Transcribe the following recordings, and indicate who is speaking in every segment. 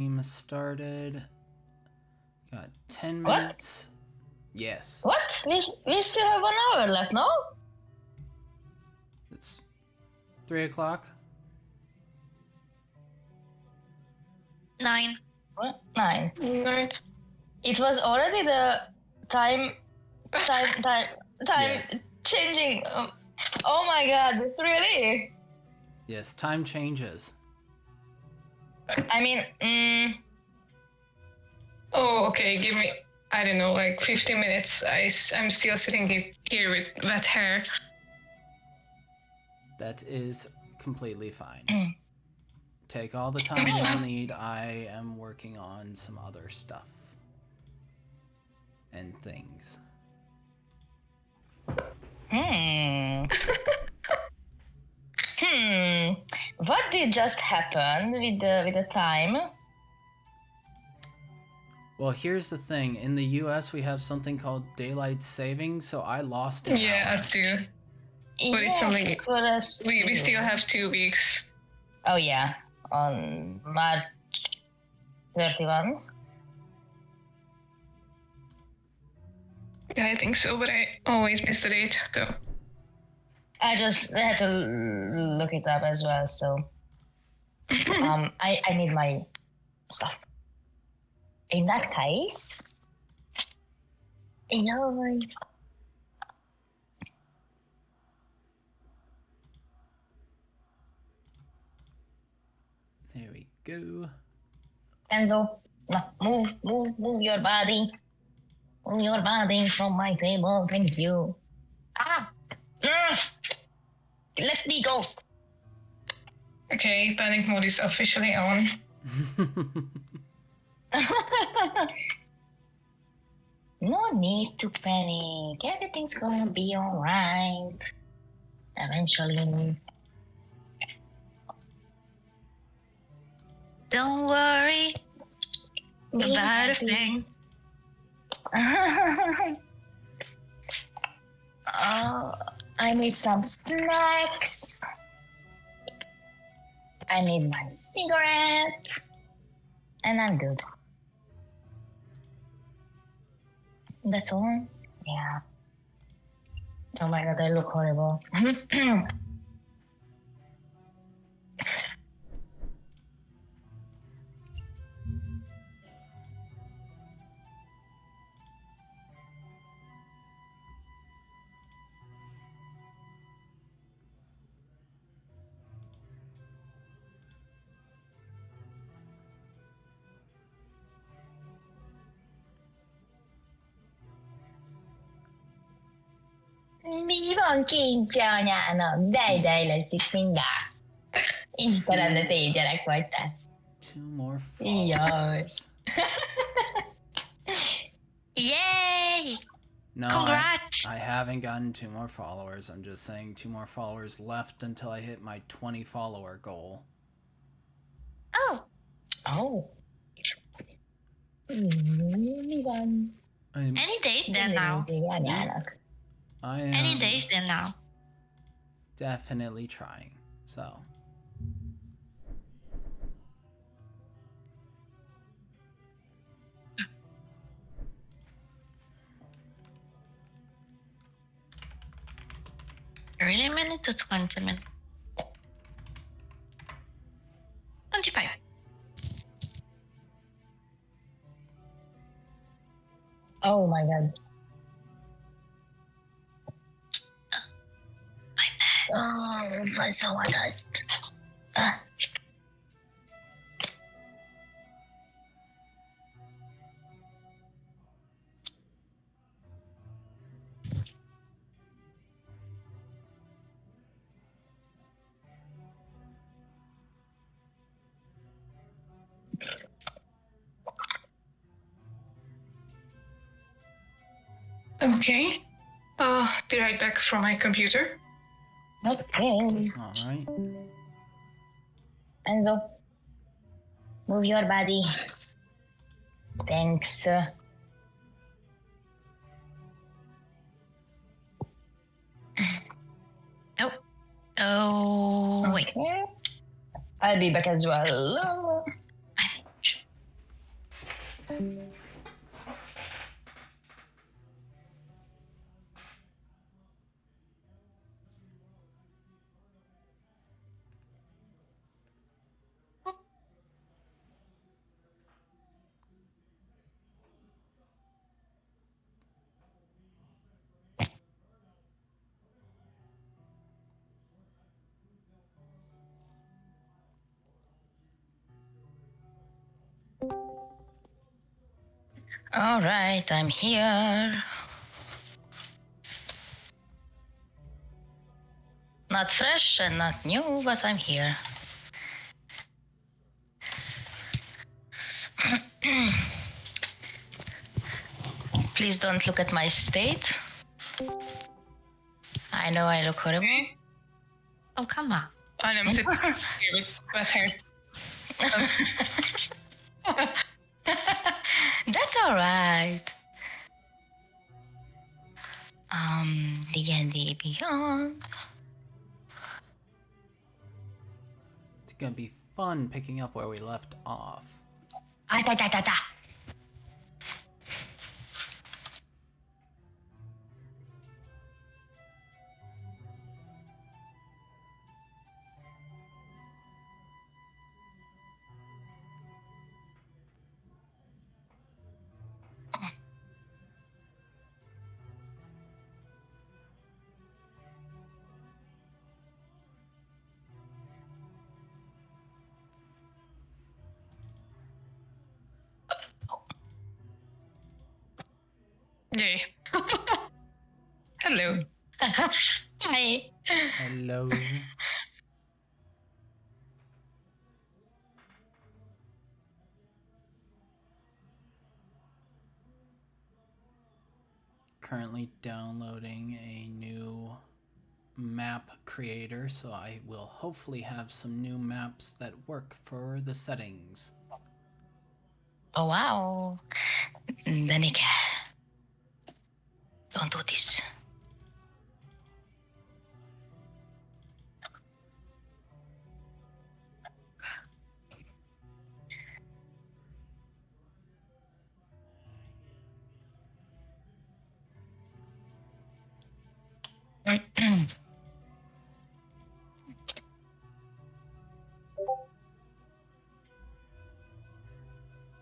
Speaker 1: Game started. Got 10
Speaker 2: What?
Speaker 1: minutes. Yes.
Speaker 2: What? We still have 1 hour left, no?
Speaker 1: It's 3 o'clock.
Speaker 3: 9.
Speaker 2: What? 9.
Speaker 3: 9.
Speaker 2: It was already the time
Speaker 1: Yes.
Speaker 2: changing. Oh my god, really?
Speaker 1: Yes, time changes.
Speaker 2: I mean,
Speaker 3: Oh, okay. Give me, I don't know, like 15 minutes. I'm still sitting here with wet hair.
Speaker 1: That is completely fine. Take all the time you'll need. I am working on some other stuff. And things.
Speaker 2: What did just happen with the time?
Speaker 1: Well, here's the thing. In the US, we have something called daylight saving, so I lost an
Speaker 3: Yeah,
Speaker 1: hour.
Speaker 3: us too. But it's only,
Speaker 2: for us
Speaker 3: we
Speaker 2: too.
Speaker 3: still have 2 weeks.
Speaker 2: Oh yeah, on March 31.
Speaker 3: Yeah, I think so, but I always miss the date, though.
Speaker 2: I just had to look it up as well, so I need my stuff. In that case,
Speaker 1: There we go.
Speaker 2: Enzo, no, move your body. Move your body from my table, thank you. Let me go.
Speaker 3: Okay, panic mode is officially on.
Speaker 2: No need to panic. Everything's gonna be alright. Eventually.
Speaker 3: Don't worry about a thing.
Speaker 2: I need some snacks. I need my cigarette. And I'm good. That's all? Yeah. Oh my god, I look horrible. Mi van kincse anyának, de lesz itt mindjárt. Istenem, de te így gyerek vagy te.
Speaker 1: 2 more
Speaker 2: Jaj.
Speaker 1: followers.
Speaker 3: Yay!
Speaker 1: No,
Speaker 3: Congrats!
Speaker 1: I haven't gotten 2 more followers. I'm just saying 2 more followers left until I hit my 20 follower goal.
Speaker 3: Oh.
Speaker 2: Mi van?
Speaker 3: Any days then now.
Speaker 2: Anyának.
Speaker 1: I am
Speaker 3: Any days then now.
Speaker 1: definitely trying. So.
Speaker 3: Really a minute to 20 minutes. 25.
Speaker 2: Oh my god.
Speaker 3: My bad.
Speaker 2: Oh, fasawatast.
Speaker 3: Okay. Be right back from my computer.
Speaker 2: Okay.
Speaker 1: Alright.
Speaker 2: Enzo, move your body. Thanks.
Speaker 3: Oh, wait.
Speaker 2: Okay. I'll be back as well. All right, I'm here. Not fresh and not new, but I'm here. Please don't look at my state. I know I look horrible.
Speaker 3: Okay.
Speaker 4: Oh, come on.
Speaker 3: And I'm sitting here with wet hair.
Speaker 2: That's all right. D&D Beyond.
Speaker 1: It's gonna be fun picking up where we left off.
Speaker 2: Ah, da, da, da, da.
Speaker 3: Yay. Hello.
Speaker 2: Hi.
Speaker 1: Hello. Currently downloading a new map creator, so I will hopefully have some new maps that work for the settings.
Speaker 2: Oh, wow. Danica. Don't do this.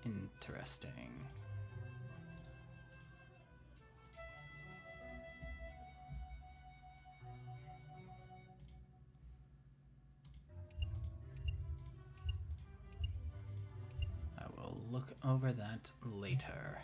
Speaker 1: Interesting. I will look over that later.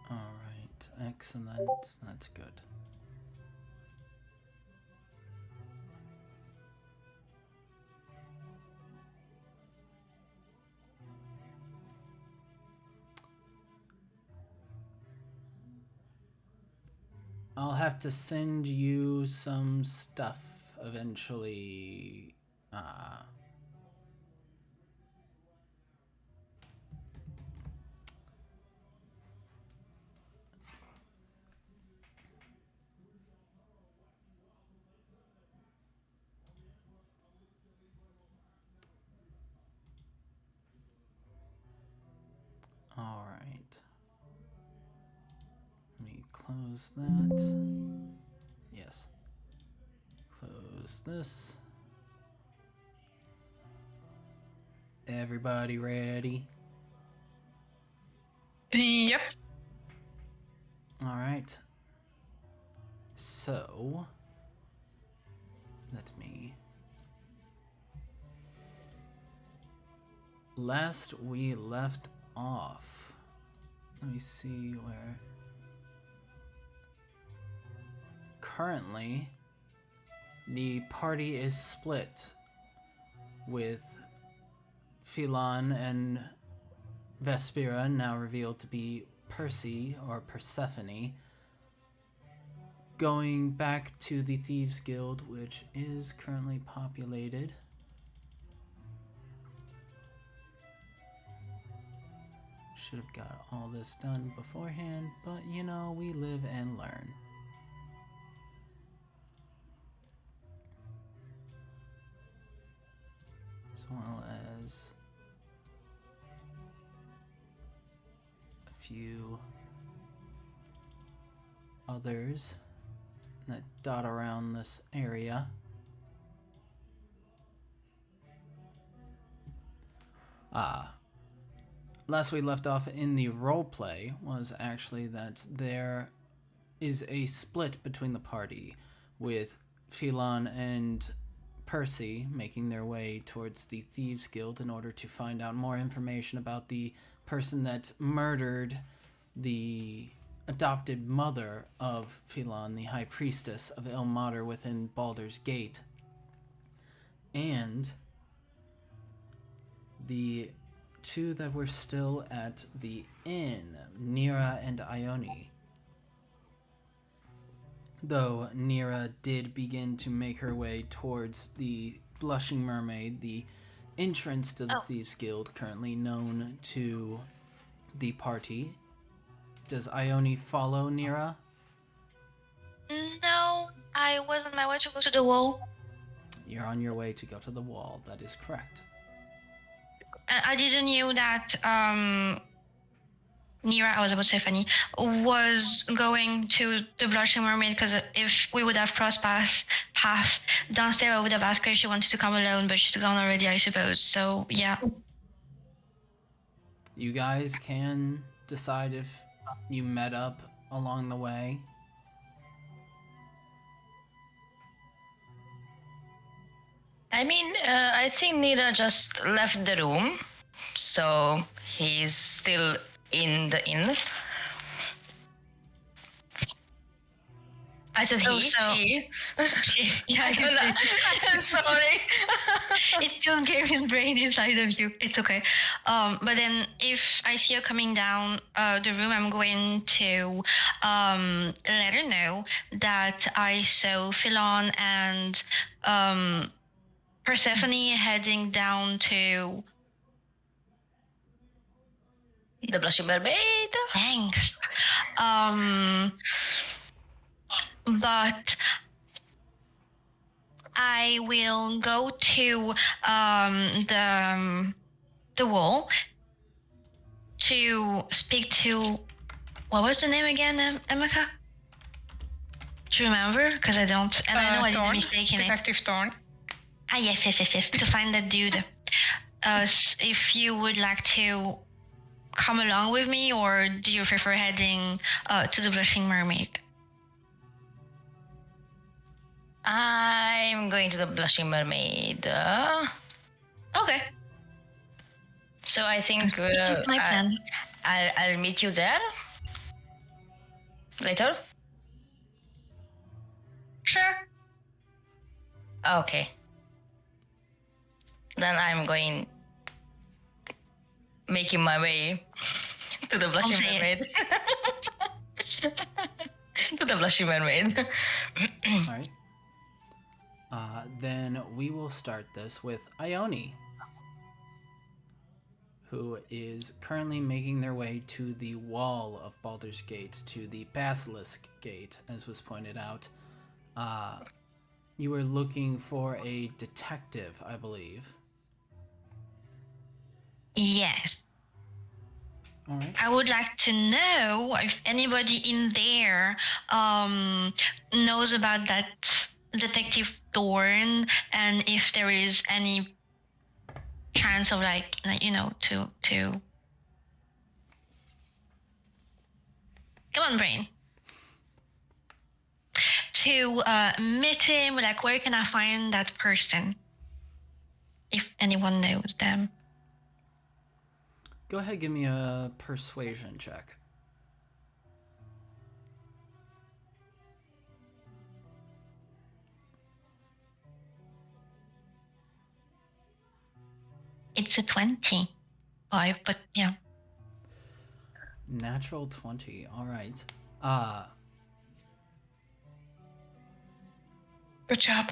Speaker 1: Alright, excellent. That's good. I'll have to send you some stuff eventually. All right. Let me close that. Yes. Close this. Everybody ready?
Speaker 3: Yep.
Speaker 1: All right. So, let me. Last we left off. Let me see where. Currently, the party is split with Philan and Vespera, now revealed to be Percy or Persephone, going back to the Thieves Guild, which is currently populated. should have got all this done beforehand, but you know, we live and learn. As well as a few others that dot around this area. Last we left off in the roleplay was actually that there is a split between the party, with Phelan and Percy making their way towards the Thieves Guild in order to find out more information about the person that murdered the adopted mother of Phelan, the High Priestess of Ilmater within Baldur's Gate. And the two that were still at the inn, Nira and Ione. Though Nira did begin to make her way towards the Blushing Mermaid, the entrance to the Thieves Guild, currently known to the party. Does Ione follow Nira?
Speaker 4: No, I was on my way to go to the wall.
Speaker 1: You're on your way to go to the wall, that is correct.
Speaker 4: And I didn't know that Nira, I was about to say Fanny, was going to the Blushing Mermaid, because if we would have crossed path downstairs, I would have asked her if she wanted to come alone, but she's gone already, I suppose. So, yeah.
Speaker 1: You guys can decide if you met up along the way.
Speaker 2: I mean, I think Nira just left the room, so he's still in the inn. I said
Speaker 4: Oh,
Speaker 2: he.
Speaker 4: so-
Speaker 2: He.
Speaker 4: Yeah,
Speaker 2: I'm sorry.
Speaker 4: it's still Gary's brain inside of you. It's okay. But then if I see her coming down the room, I'm going to let her know that I saw Philon and Persephone heading down to...
Speaker 2: The Blushing Mermaid.
Speaker 4: Thanks. But I will go to the wall to speak to... What was the name again, Emeka? Do you remember? Because I don't. And I know I did a
Speaker 3: Thorn.
Speaker 4: mistake in it.
Speaker 3: Detective Thorn.
Speaker 4: Ah, yes. To find that dude. If you would like to come along with me, or do you prefer heading to the Blushing Mermaid?
Speaker 2: I'm going to the Blushing Mermaid.
Speaker 4: Okay.
Speaker 2: So I think
Speaker 4: That's my plan.
Speaker 2: I'll meet you there later.
Speaker 4: Sure.
Speaker 2: Okay. Then I'm making my way to the Blushing
Speaker 4: say it.
Speaker 2: Mermaid. To the Blushing Mermaid.
Speaker 1: Alright. Then we will start this with Ione, who is currently making their way to the wall of Baldur's Gate, to the Basilisk Gate, as was pointed out. You were looking for a detective, I believe.
Speaker 4: Yes.
Speaker 1: All right.
Speaker 4: I would like to know if anybody in there knows about that Detective Thorn, and if there is any chance of to come on, brain, to meet him. Like, where can I find that person? If anyone knows them.
Speaker 1: Go ahead, give me a persuasion check.
Speaker 4: It's a 25, but yeah.
Speaker 1: Natural 20. All right.
Speaker 3: Good job.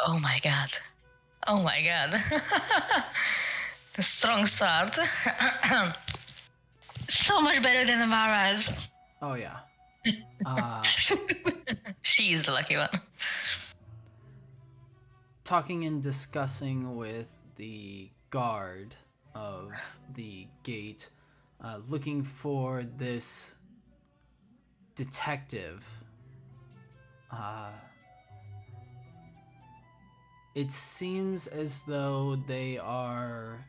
Speaker 2: Oh my god. A strong start.
Speaker 4: So much better than Amara's.
Speaker 1: Oh yeah.
Speaker 2: She's the lucky one.
Speaker 1: Talking and discussing with the guard of the gate, looking for this detective. It seems as though they are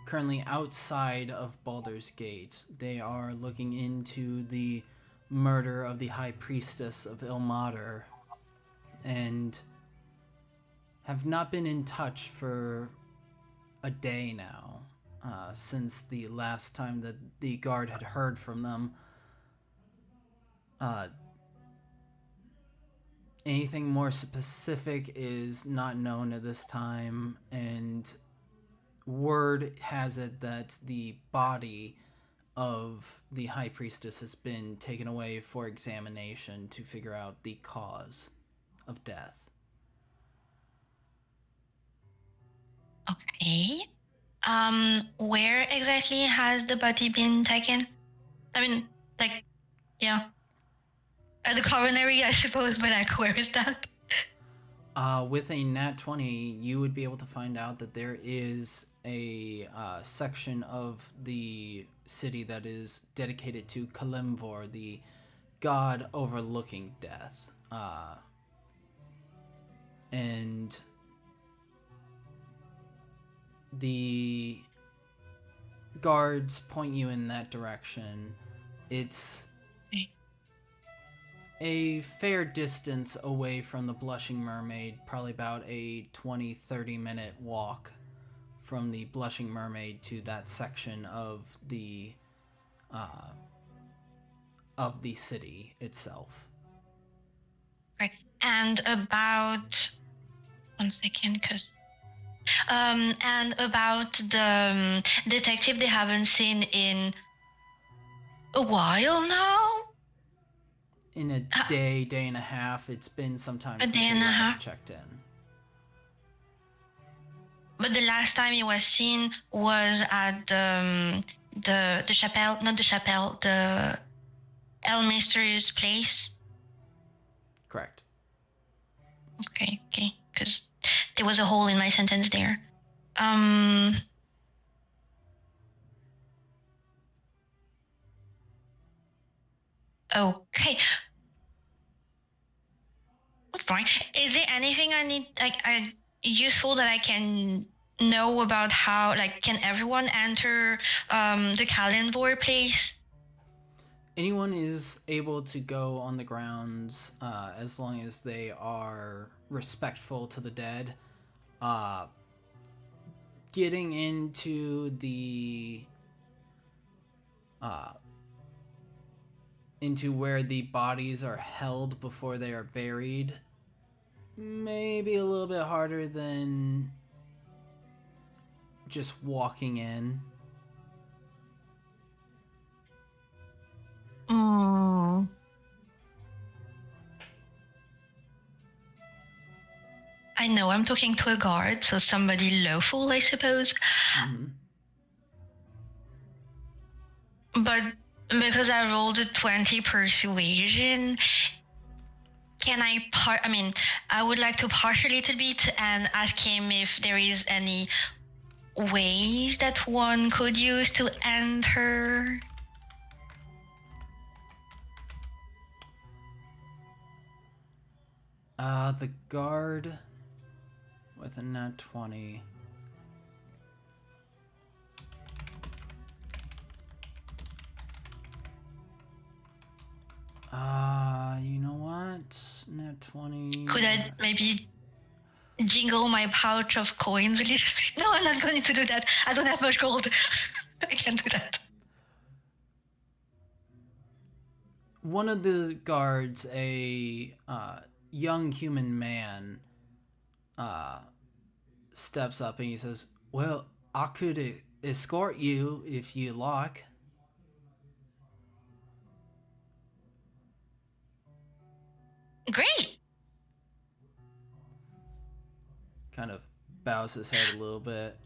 Speaker 1: currently outside of Baldur's Gate. They are looking into the murder of the High Priestess of Ilmater and have not been in touch for a day now, since the last time that the guard had heard from them. Anything more specific is not known at this time, and word has it that the body of the High Priestess has been taken away for examination to figure out the cause of death.
Speaker 4: Okay. Where exactly has the body been taken? I mean, like, yeah. At the coronary, I suppose, but like, where is that?
Speaker 1: With a nat 20, you would be able to find out that there is a section of the city that is dedicated to Kalimvor, the god overlooking death. And the guards point you in that direction. It's a fair distance away from the Blushing Mermaid, probably about a 20-30 minute walk from the Blushing Mermaid to that section of the city itself.
Speaker 4: Right. And about 1 second, because and about the detective they haven't seen in a while now.
Speaker 1: In a day and a half, it's been some time
Speaker 4: A
Speaker 1: since
Speaker 4: day
Speaker 1: they
Speaker 4: and a
Speaker 1: last
Speaker 4: half.
Speaker 1: checked in.
Speaker 4: But the last time he was seen was at the chapel, not the chapel, the Elmister's place.
Speaker 1: Correct.
Speaker 4: Okay, because there was a hole in my sentence there. Okay. Fine. Is there anything I need, useful that I can know about how, like, can everyone enter the Kalimvor place?
Speaker 1: Anyone is able to go on the grounds as long as they are respectful to the dead. Getting into the into where the bodies are held before they are buried maybe a little bit harder than just walking in.
Speaker 4: I know I'm talking to a guard, so somebody lawful, I suppose.
Speaker 1: Mm-hmm.
Speaker 4: But because I rolled a 20 persuasion, can I would like to push a little bit and ask him if there is any ways that one could use to enter.
Speaker 1: The guard with a nat 20. You know what? Nat 20.
Speaker 4: Could I maybe jingle my pouch of coins a little bit? No, I'm not going to do that. I don't have much gold. I can't do that.
Speaker 1: One of the guards, a young human man, steps up and he says, "Well, I could escort you if you like."
Speaker 4: Great.
Speaker 1: Kind of bows his head a little bit.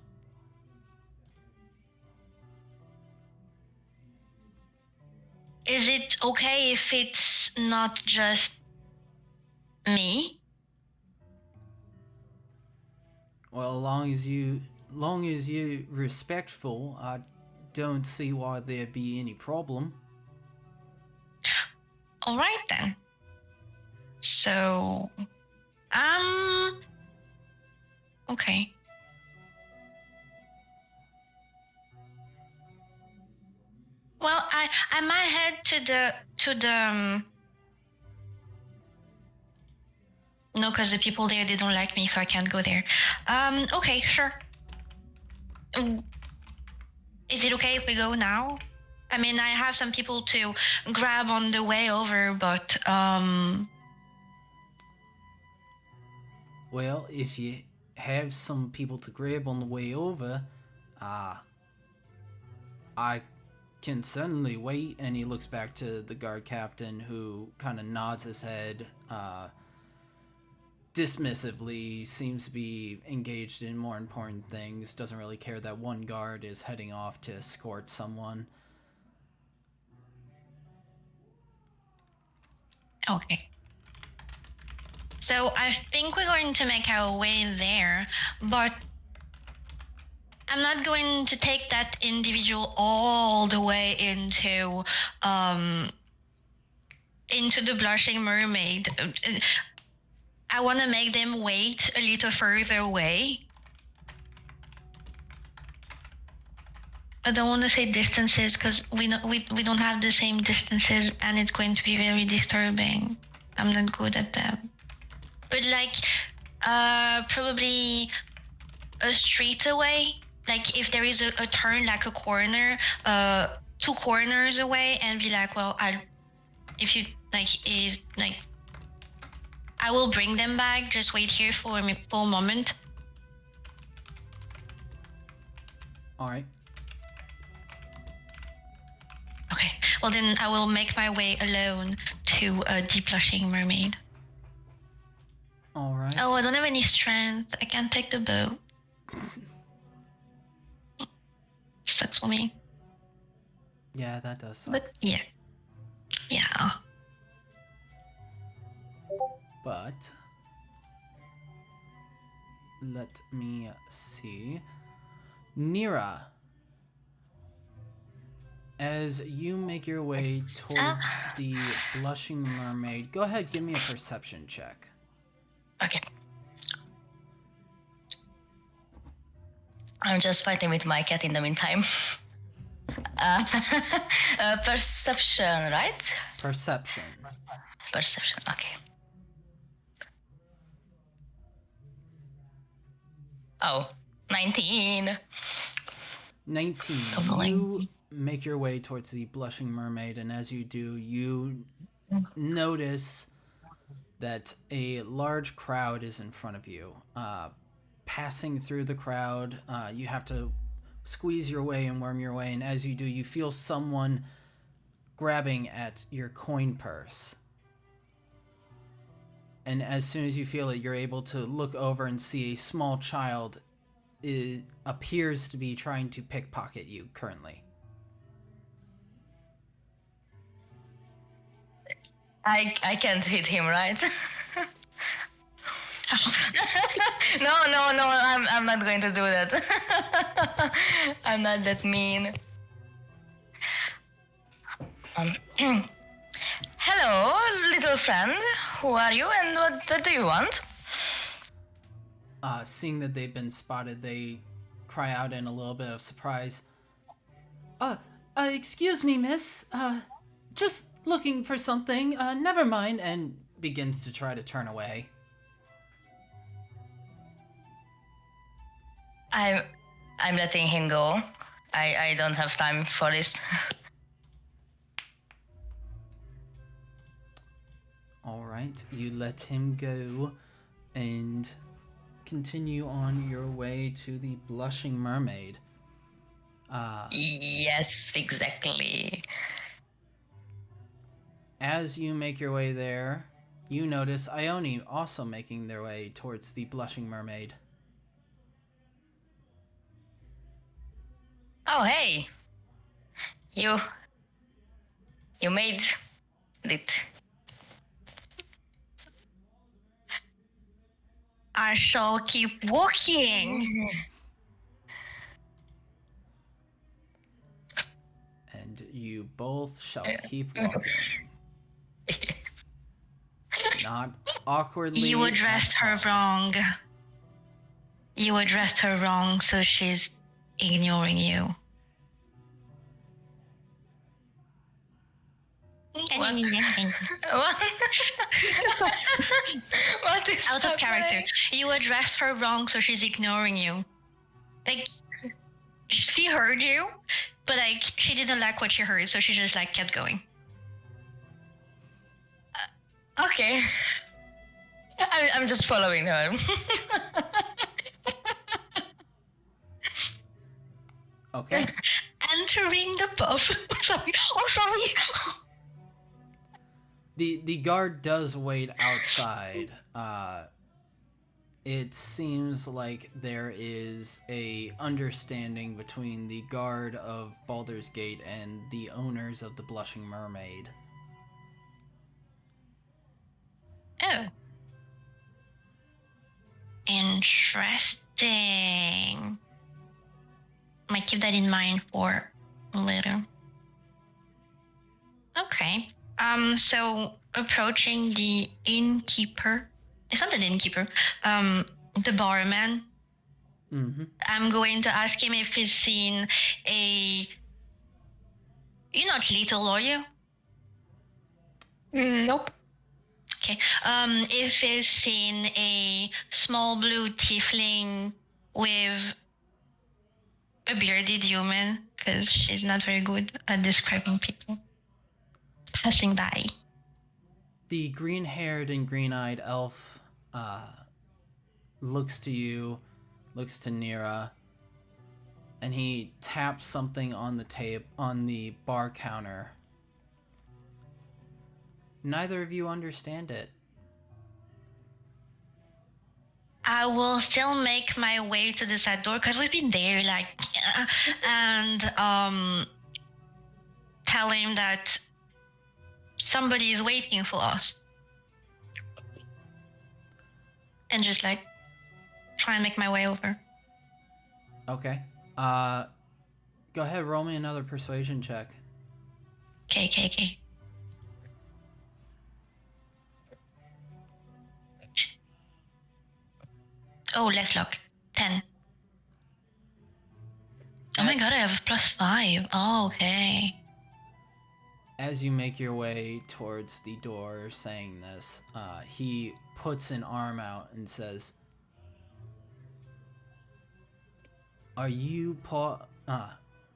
Speaker 4: is it okay if it's not just me?
Speaker 1: Well, long as you respectful, I don't see why there'd be any problem.
Speaker 4: All right then. So, okay. Well, I might head to the no, because the people there, they don't like me, so I can't go there. Okay, sure. Is it okay if we go now? I mean, I have some people to grab on the way over, but
Speaker 1: Well, if you have some people to grab on the way over, I can certainly wait. And he looks back to the guard captain, who kind of nods his head dismissively, seems to be engaged in more important things, doesn't really care that one guard is heading off to escort someone.
Speaker 4: okay. So I think we're going to make our way there, but I'm not going to take that individual all the way into the Blushing Mermaid. I want to make them wait a little further away. I don't want to say distances because we don't have the same distances, and it's going to be very disturbing. I'm not good at them. But like, probably a street away. Like if there is a turn, like a corner, 2 corners away, and be like, well, if you like is like, I will bring them back. Just wait here for a moment.
Speaker 1: All right.
Speaker 4: Okay. Well, then I will make my way alone to the Blushing Mermaid.
Speaker 1: All right.
Speaker 4: Oh, I don't have any strength. I can't take the boat. Sucks for me.
Speaker 1: Yeah, that does suck.
Speaker 4: But yeah.
Speaker 1: But let me see. Nira, as you make your way towards the Blushing Mermaid, go ahead, give me a perception check.
Speaker 2: Okay. I'm just fighting with my cat in the meantime. Perception, right?
Speaker 1: Perception.
Speaker 2: Perception, okay. Oh, 19.
Speaker 1: 19. You make your way towards the Blushing Mermaid, and as you do, you notice that a large crowd is in front of you. Passing through the crowd, you have to squeeze your way and worm your way, and as you do, you feel someone grabbing at your coin purse. And as soon as you feel it, you're able to look over and see a small child appears to be trying to pickpocket you currently.
Speaker 2: I can't hit him, right? No, I'm not going to do that. I'm not that mean. Hello, little friend. Who are you and what do you want?
Speaker 1: Seeing that they've been spotted, they cry out in a little bit of surprise. Excuse me, miss. Just looking for something. Never mind, and begins to try to turn away.
Speaker 2: I'm letting him go. I don't have time for this.
Speaker 1: All right, you let him go and continue on your way to the Blushing Mermaid.
Speaker 2: Yes, exactly.
Speaker 1: As you make your way there, you notice Ione also making their way towards the Blushing Mermaid.
Speaker 2: Oh, hey. You You made it.
Speaker 4: I shall keep walking.
Speaker 1: And you both shall keep walking. Not awkwardly.
Speaker 4: You addressed her
Speaker 1: at all.
Speaker 4: wrong. You addressed her wrong, so she's ignoring you.
Speaker 2: What? What? What is
Speaker 4: Out of character.
Speaker 2: happening?
Speaker 4: You addressed her wrong, so she's ignoring you. Like, she heard you, but like she didn't like what she heard, so she just like kept going.
Speaker 2: Okay. I'm just following her.
Speaker 1: Okay.
Speaker 4: Entering the pub. Sorry. Oh, sorry.
Speaker 1: The guard does wait outside. It seems like there is a understanding between the guard of Baldur's Gate and the owners of the Blushing Mermaid.
Speaker 4: Oh. Interesting. Might keep that in mind for later. Okay. So approaching the innkeeper. It's not an innkeeper. The barman.
Speaker 1: Mm-hmm.
Speaker 4: I'm going to ask him if he's seen a. You're not little, are you?
Speaker 3: Nope.
Speaker 4: Okay. If he's seen a small blue tiefling with a bearded human, because she's not very good at describing people, passing by.
Speaker 1: The green-haired and green-eyed elf looks to you, looks to Nira, and he taps something on the bar counter. Neither of you understand it.
Speaker 4: I will still make my way to the side door because we've been there, and tell him that somebody is waiting for us, and just try and make my way over.
Speaker 1: Okay. Go ahead, roll me another persuasion check.
Speaker 4: Okay. Oh, less luck. 10. Oh my god, I have a +5. Oh, okay.
Speaker 1: As you make your way towards the door saying this, he puts an arm out and says, "Are you Paul?"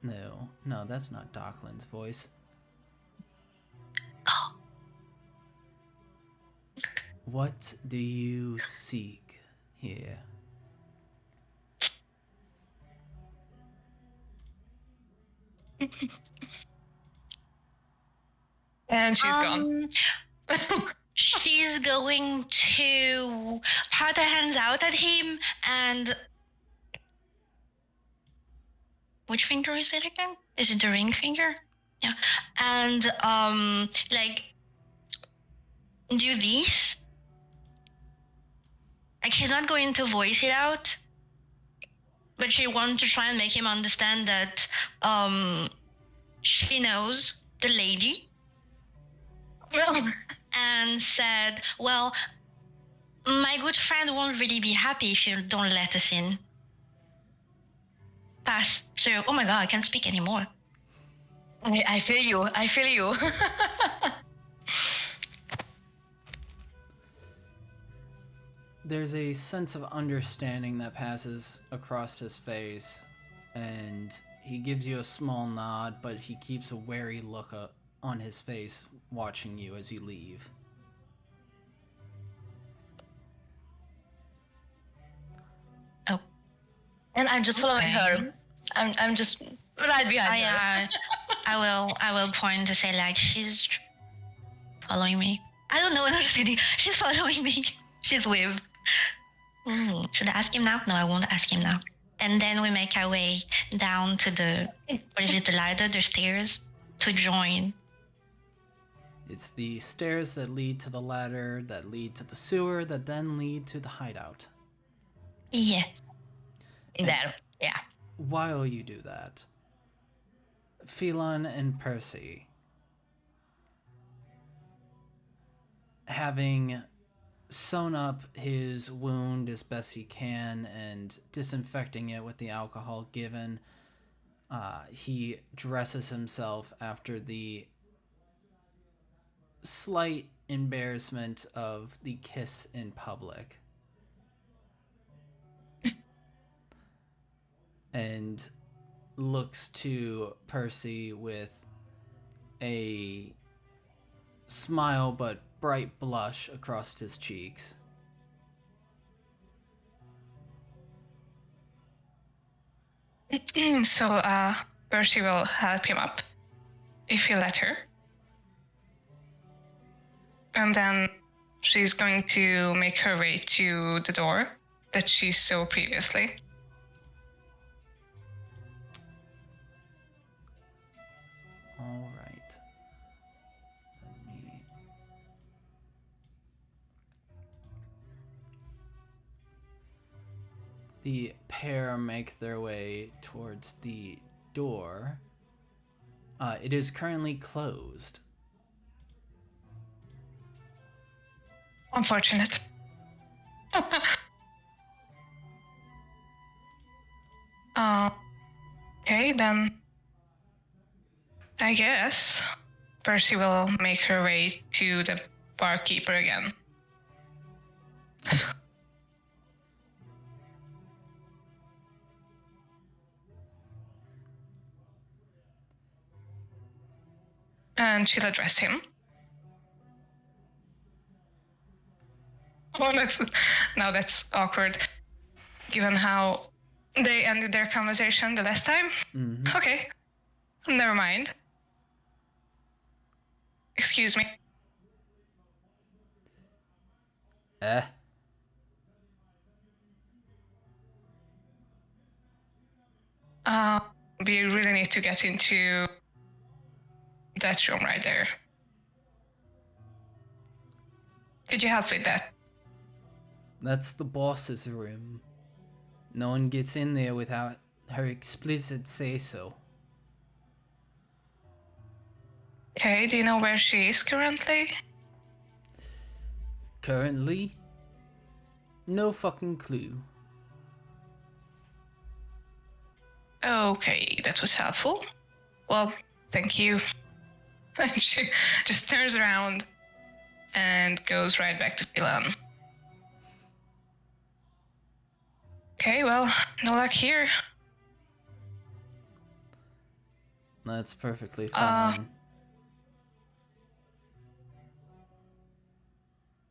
Speaker 1: No, that's not Dockland's voice.
Speaker 4: Oh.
Speaker 1: What do you seek here?
Speaker 3: And she's gone.
Speaker 4: She's going to put her hands out at him and... Which finger is it again? Is it the ring finger? Yeah. And, do this. She's not going to voice it out, but she wants to try and make him understand that, she knows the lady. And said, well, my good friend won't really be happy if you don't let us in. Pass through. Oh my god, I can't speak anymore.
Speaker 2: I feel you.
Speaker 1: There's a sense of understanding that passes across his face, and he gives you a small nod, but he keeps a wary look on his face, watching you as you leave.
Speaker 4: Oh.
Speaker 2: And I'm just following her. I'm just right behind her.
Speaker 4: I will point to say she's following me. I don't know what I'm just kidding. She's following me. She's with. Should I ask him now? No, I won't ask him now. And then we make our way down to the ladder, the stairs, to join
Speaker 1: It's the stairs that lead to the ladder, that lead to the sewer, that then lead to the hideout.
Speaker 4: Yeah.
Speaker 2: There, yeah.
Speaker 1: While you do that, Phelan and Percy, having sewn up his wound as best he can and disinfecting it with the alcohol given, he dresses himself after the slight embarrassment of the kiss in public. And looks to Percy with a smile but bright blush across his cheeks.
Speaker 3: So, Percy will help him up if you let her. And then she's going to make her way to the door that she saw previously.
Speaker 1: All right. Let me... The pair make their way towards the door. It is currently closed.
Speaker 3: Unfortunate. Okay, then I guess Percy will make her way to the barkeeper again. And she'll address him. Oh, that's awkward, given how they ended their conversation the last time.
Speaker 1: Mm-hmm.
Speaker 3: Okay, never mind. Excuse me. We really need to get into that room right there. Could you help with that?
Speaker 1: That's the boss's room. No one gets in there without her explicit say-so.
Speaker 3: Okay, do you know where she is currently?
Speaker 1: Currently? No fucking clue.
Speaker 3: Okay, that was helpful. Well, thank you. And she just turns around and goes right back to Phelan. Okay, well, no luck here.
Speaker 1: That's perfectly fine.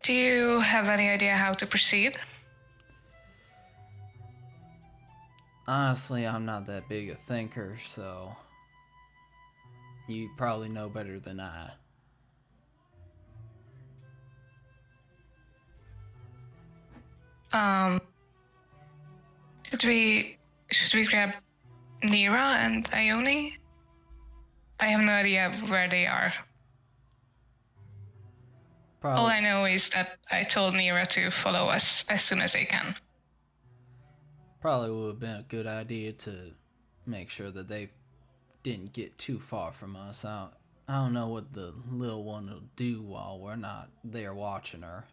Speaker 3: Do you have any idea how to proceed?
Speaker 1: Honestly, I'm not that big a thinker, so... You probably know better than I.
Speaker 3: Should we grab Nira and Ione? I have no idea where they are.
Speaker 1: Probably,
Speaker 3: All I know is that I told Nira to follow us as soon as they can.
Speaker 1: probably would have been a good idea to make sure that they didn't get too far from us. I don't know what the little one will do while we're not there watching her.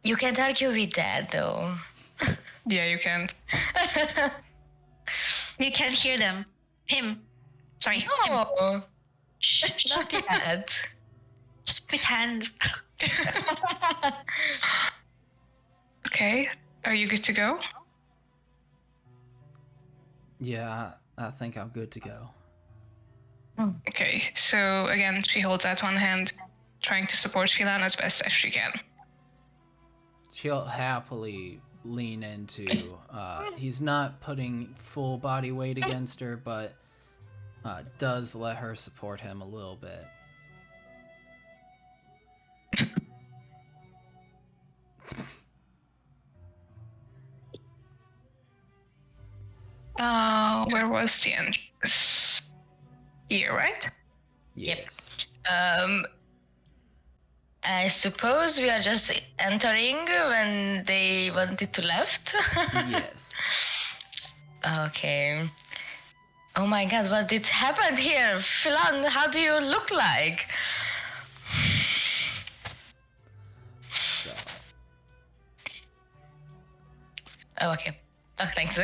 Speaker 2: You can't argue with that, though.
Speaker 3: Yeah, you can't.
Speaker 4: You can't hear them. Him. Sorry. Him.
Speaker 2: No,
Speaker 4: Shh, shh.
Speaker 2: not yet.
Speaker 4: Just pretend.
Speaker 3: Okay, are you good to go?
Speaker 1: Yeah, I think I'm good to go.
Speaker 3: Okay, so again, she holds out one hand, trying to support Phelan as best as she can.
Speaker 1: She'll happily lean into... he's not putting full body weight against her, but does let her support him a little bit.
Speaker 3: where was the entrance? Here, right?
Speaker 1: Yes.
Speaker 2: I suppose we are just entering when they wanted to left.
Speaker 1: Yes.
Speaker 2: Okay. Oh my god, what did happen here? Philan, how do you look like?
Speaker 1: So,
Speaker 2: Oh, okay. Oh, thanks.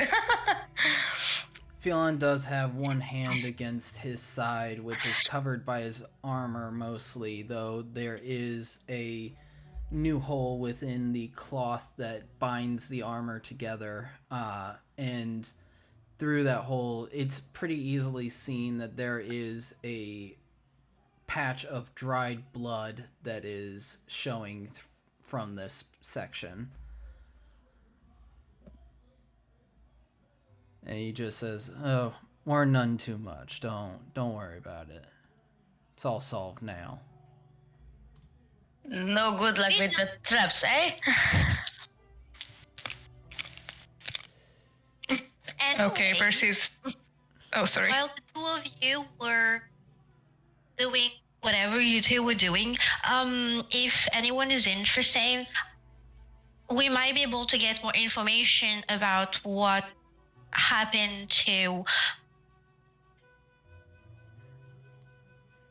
Speaker 1: Phelan does have one hand against his side, which is covered by his armor mostly, though there is a new hole within the cloth that binds the armor together. And through that hole, it's pretty easily seen that there is a patch of dried blood that is showing from this section. And he just says, "Oh, we're none too much. Don't worry about it. It's all solved now."
Speaker 2: No good luck with the traps, eh?
Speaker 3: Okay,
Speaker 4: Anyway,
Speaker 3: Percy's. Oh, sorry.
Speaker 4: while the two of you were doing whatever you two were doing, if anyone is interested, we might be able to get more information about what happened to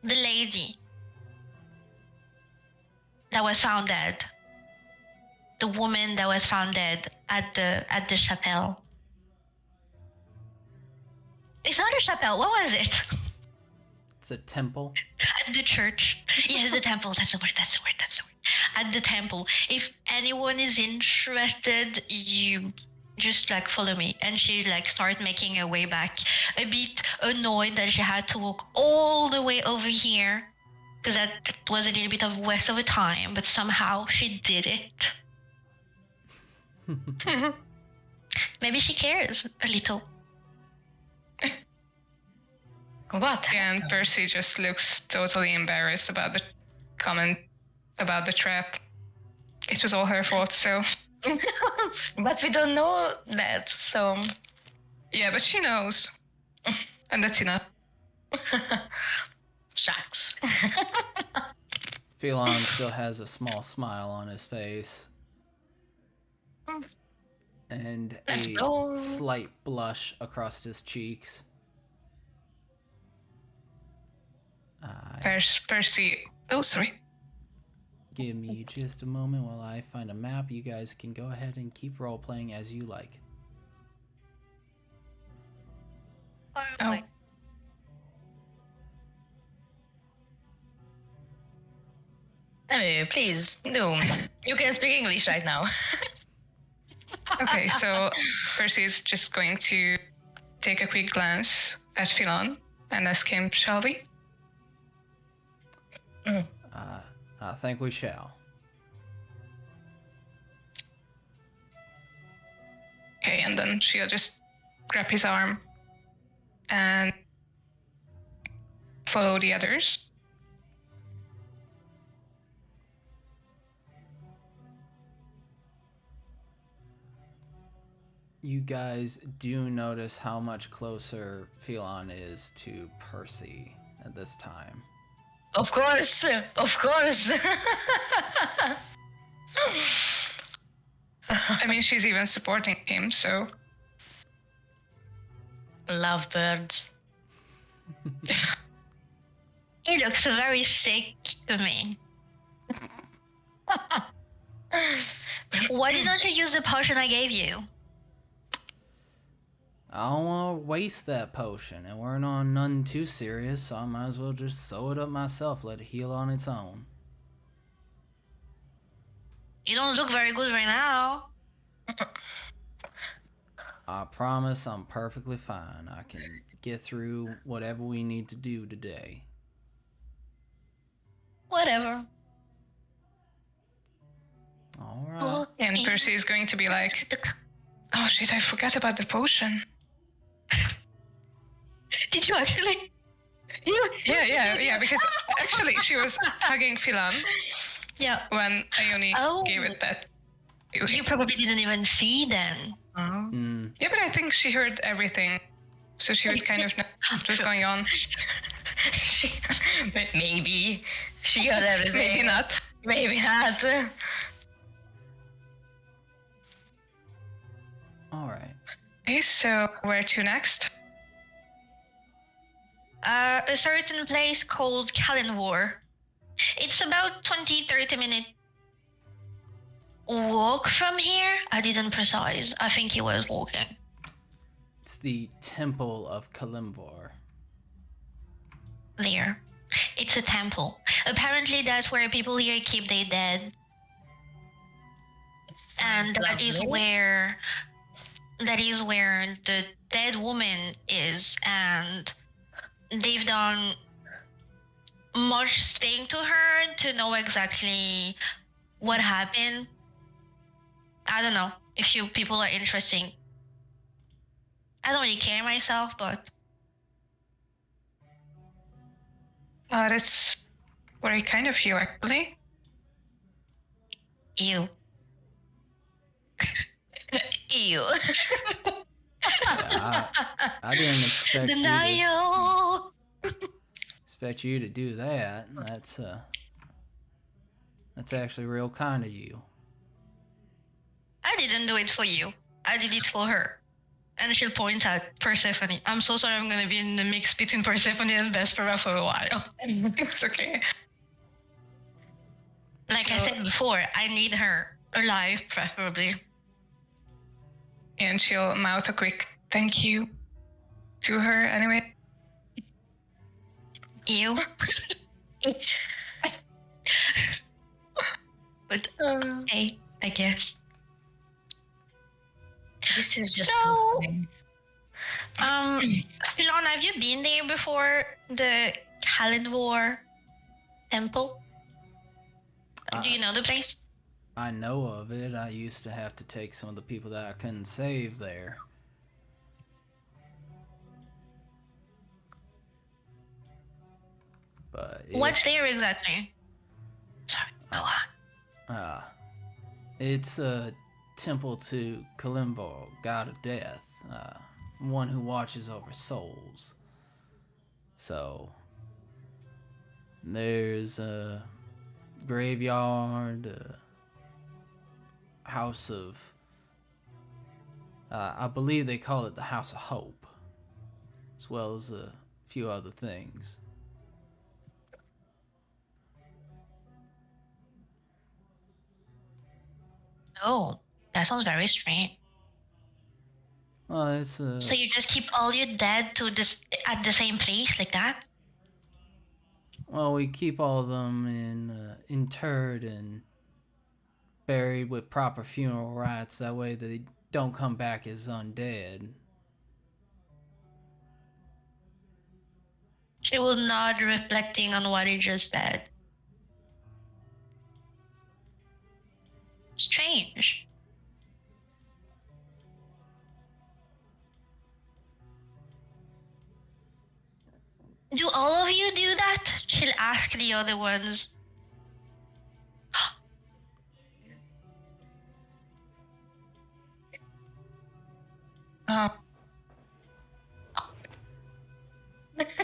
Speaker 4: the lady that was found dead. The woman that was found dead at the chapel. It's not a chapel. What was it?
Speaker 1: It's a temple.
Speaker 4: At the church. Yes, the temple. That's the word. At the temple. If anyone is interested, you just like follow me. And she like started making her way back, a bit annoyed that she had to walk all the way over here, because that was a little bit of waste of a time, but somehow she did it. Maybe she cares a little.
Speaker 2: What?
Speaker 3: And Percy just looks totally embarrassed about the comment about the trap. It was all her fault, so.
Speaker 2: But we don't know that, so.
Speaker 3: Yeah, but she knows. And that's enough.
Speaker 2: Shucks.
Speaker 1: Phelan still has a small smile on his face. And
Speaker 2: Let's
Speaker 1: a
Speaker 2: go.
Speaker 1: slight blush across his cheeks.
Speaker 3: Percy. Oh, sorry.
Speaker 1: Give me just a moment while I find a map. You guys can go ahead and keep role-playing as you like.
Speaker 3: Oh.
Speaker 2: I mean, please, do. You can speak English right now.
Speaker 3: Okay, so Percy's just going to take a quick glance at Phelan and ask him, shall we?
Speaker 1: I think we shall.
Speaker 3: Okay, and then she'll just grab his arm and follow the others.
Speaker 1: You guys do notice how much closer Phelan is to Percy at this time.
Speaker 2: Of course, of course.
Speaker 3: I mean, she's even supporting him, so.
Speaker 2: Lovebirds.
Speaker 4: He looks very sick to me. Why didn't you use the potion I gave you?
Speaker 1: I don't want to waste that potion, and we're not none too serious, so I might as well just sew it up myself, let it heal on its own.
Speaker 4: You don't look very good right now.
Speaker 1: I promise I'm perfectly fine. I can get through whatever we need to do today.
Speaker 4: Whatever.
Speaker 1: All right.
Speaker 3: And Percy is going to be like, oh shit, I forgot about the potion.
Speaker 4: Did you actually?
Speaker 3: Yeah, because actually she was hugging Phelan
Speaker 4: Yeah.
Speaker 3: when Ione gave it that.
Speaker 4: You probably didn't even see then.
Speaker 3: Yeah, but I think she heard everything so she would kind of know what was going on.
Speaker 2: But maybe she got everything.
Speaker 3: Maybe not.
Speaker 2: Maybe not.
Speaker 1: All right.
Speaker 3: Okay, so where to next?
Speaker 4: A certain place called Kalinvor. It's about 20-30 minute walk from here. I didn't precise. I think he was walking.
Speaker 1: It's the Temple of Kalimvor.
Speaker 4: There. It's a temple. Apparently that's where people here keep their dead. And that is where the dead woman is, and they've done much thing to her to know exactly what happened. I don't know if you people are interesting. I don't really care myself, but
Speaker 3: That's very kind of you, actually.
Speaker 4: you.
Speaker 2: Ew.
Speaker 1: Yeah, I didn't
Speaker 4: Denial.
Speaker 1: expect you to do that. That's actually real kind of you.
Speaker 4: I didn't do it for you. I did it for her. And she'll point at Persephone. I'm so sorry, I'm gonna be in the mix between Persephone and Vespera for a while.
Speaker 3: It's okay.
Speaker 4: Like I said before, I need her alive, preferably.
Speaker 3: And she'll mouth a quick thank you to her anyway.
Speaker 4: You. But hey, I guess.
Speaker 2: This is just
Speaker 4: So, Filon, have you been there before? The Kalinvor temple? Do you know the place?
Speaker 1: I know of it. I used to have to take some of the people that I couldn't save there. But
Speaker 4: What's there exactly? Sorry, go on.
Speaker 1: It's a temple to Kalimvor, god of death, one who watches over souls. So there's a graveyard, a house of, I believe they call it the House of Hope, as well as a few other things.
Speaker 4: Oh, that sounds very strange.
Speaker 1: Well, it's
Speaker 4: So you just keep all your dead to this at the same place like that?
Speaker 1: well, we keep all of them interred and buried with proper funeral rites. That way they don't come back as undead.
Speaker 4: She will nod, reflecting on what he just said. Strange. Do all of you do that? She'll ask the other ones.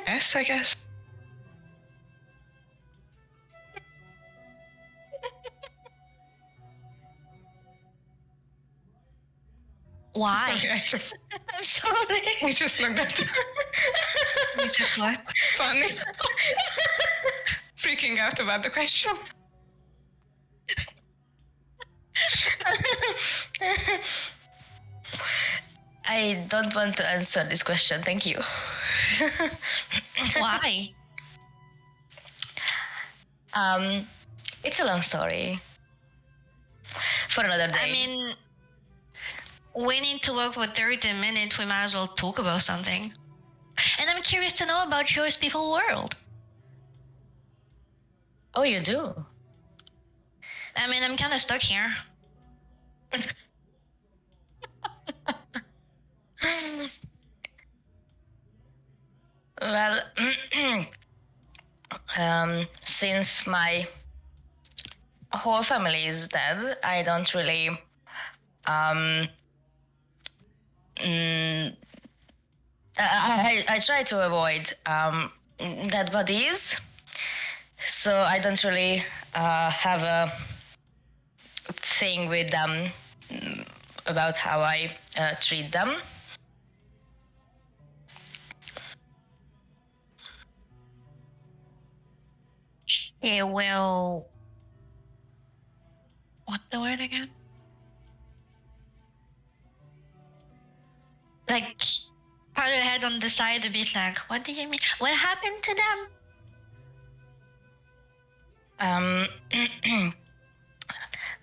Speaker 3: Yes, I guess.
Speaker 4: Why?
Speaker 3: Sorry,
Speaker 2: I'm sorry.
Speaker 3: I just looked at her.
Speaker 4: Which is what?
Speaker 3: Funny. Freaking out about the question.
Speaker 2: I don't want to answer this question. Thank you.
Speaker 4: Why?
Speaker 2: It's a long story. For another day.
Speaker 4: I mean, we need to work for 30 minutes. We might as well talk about something. And I'm curious to know about yours people world.
Speaker 2: Oh, you do?
Speaker 4: I mean, I'm kind of stuck here.
Speaker 2: Well, since my whole family is dead, I don't really I try to avoid dead bodies, so I don't really have a thing with them about how I treat them.
Speaker 4: She will. What's the word again? Like, pat her head on the side a bit, like, what do you mean? What happened to them?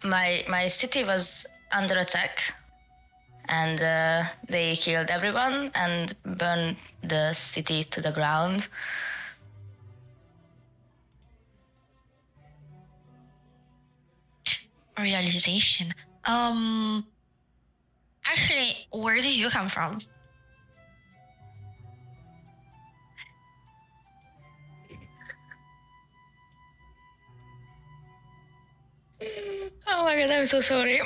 Speaker 2: My city was under attack, and they killed everyone and burned the city to the ground.
Speaker 4: Realization. Actually, where do you come from?
Speaker 2: Oh my god, I'm so sorry.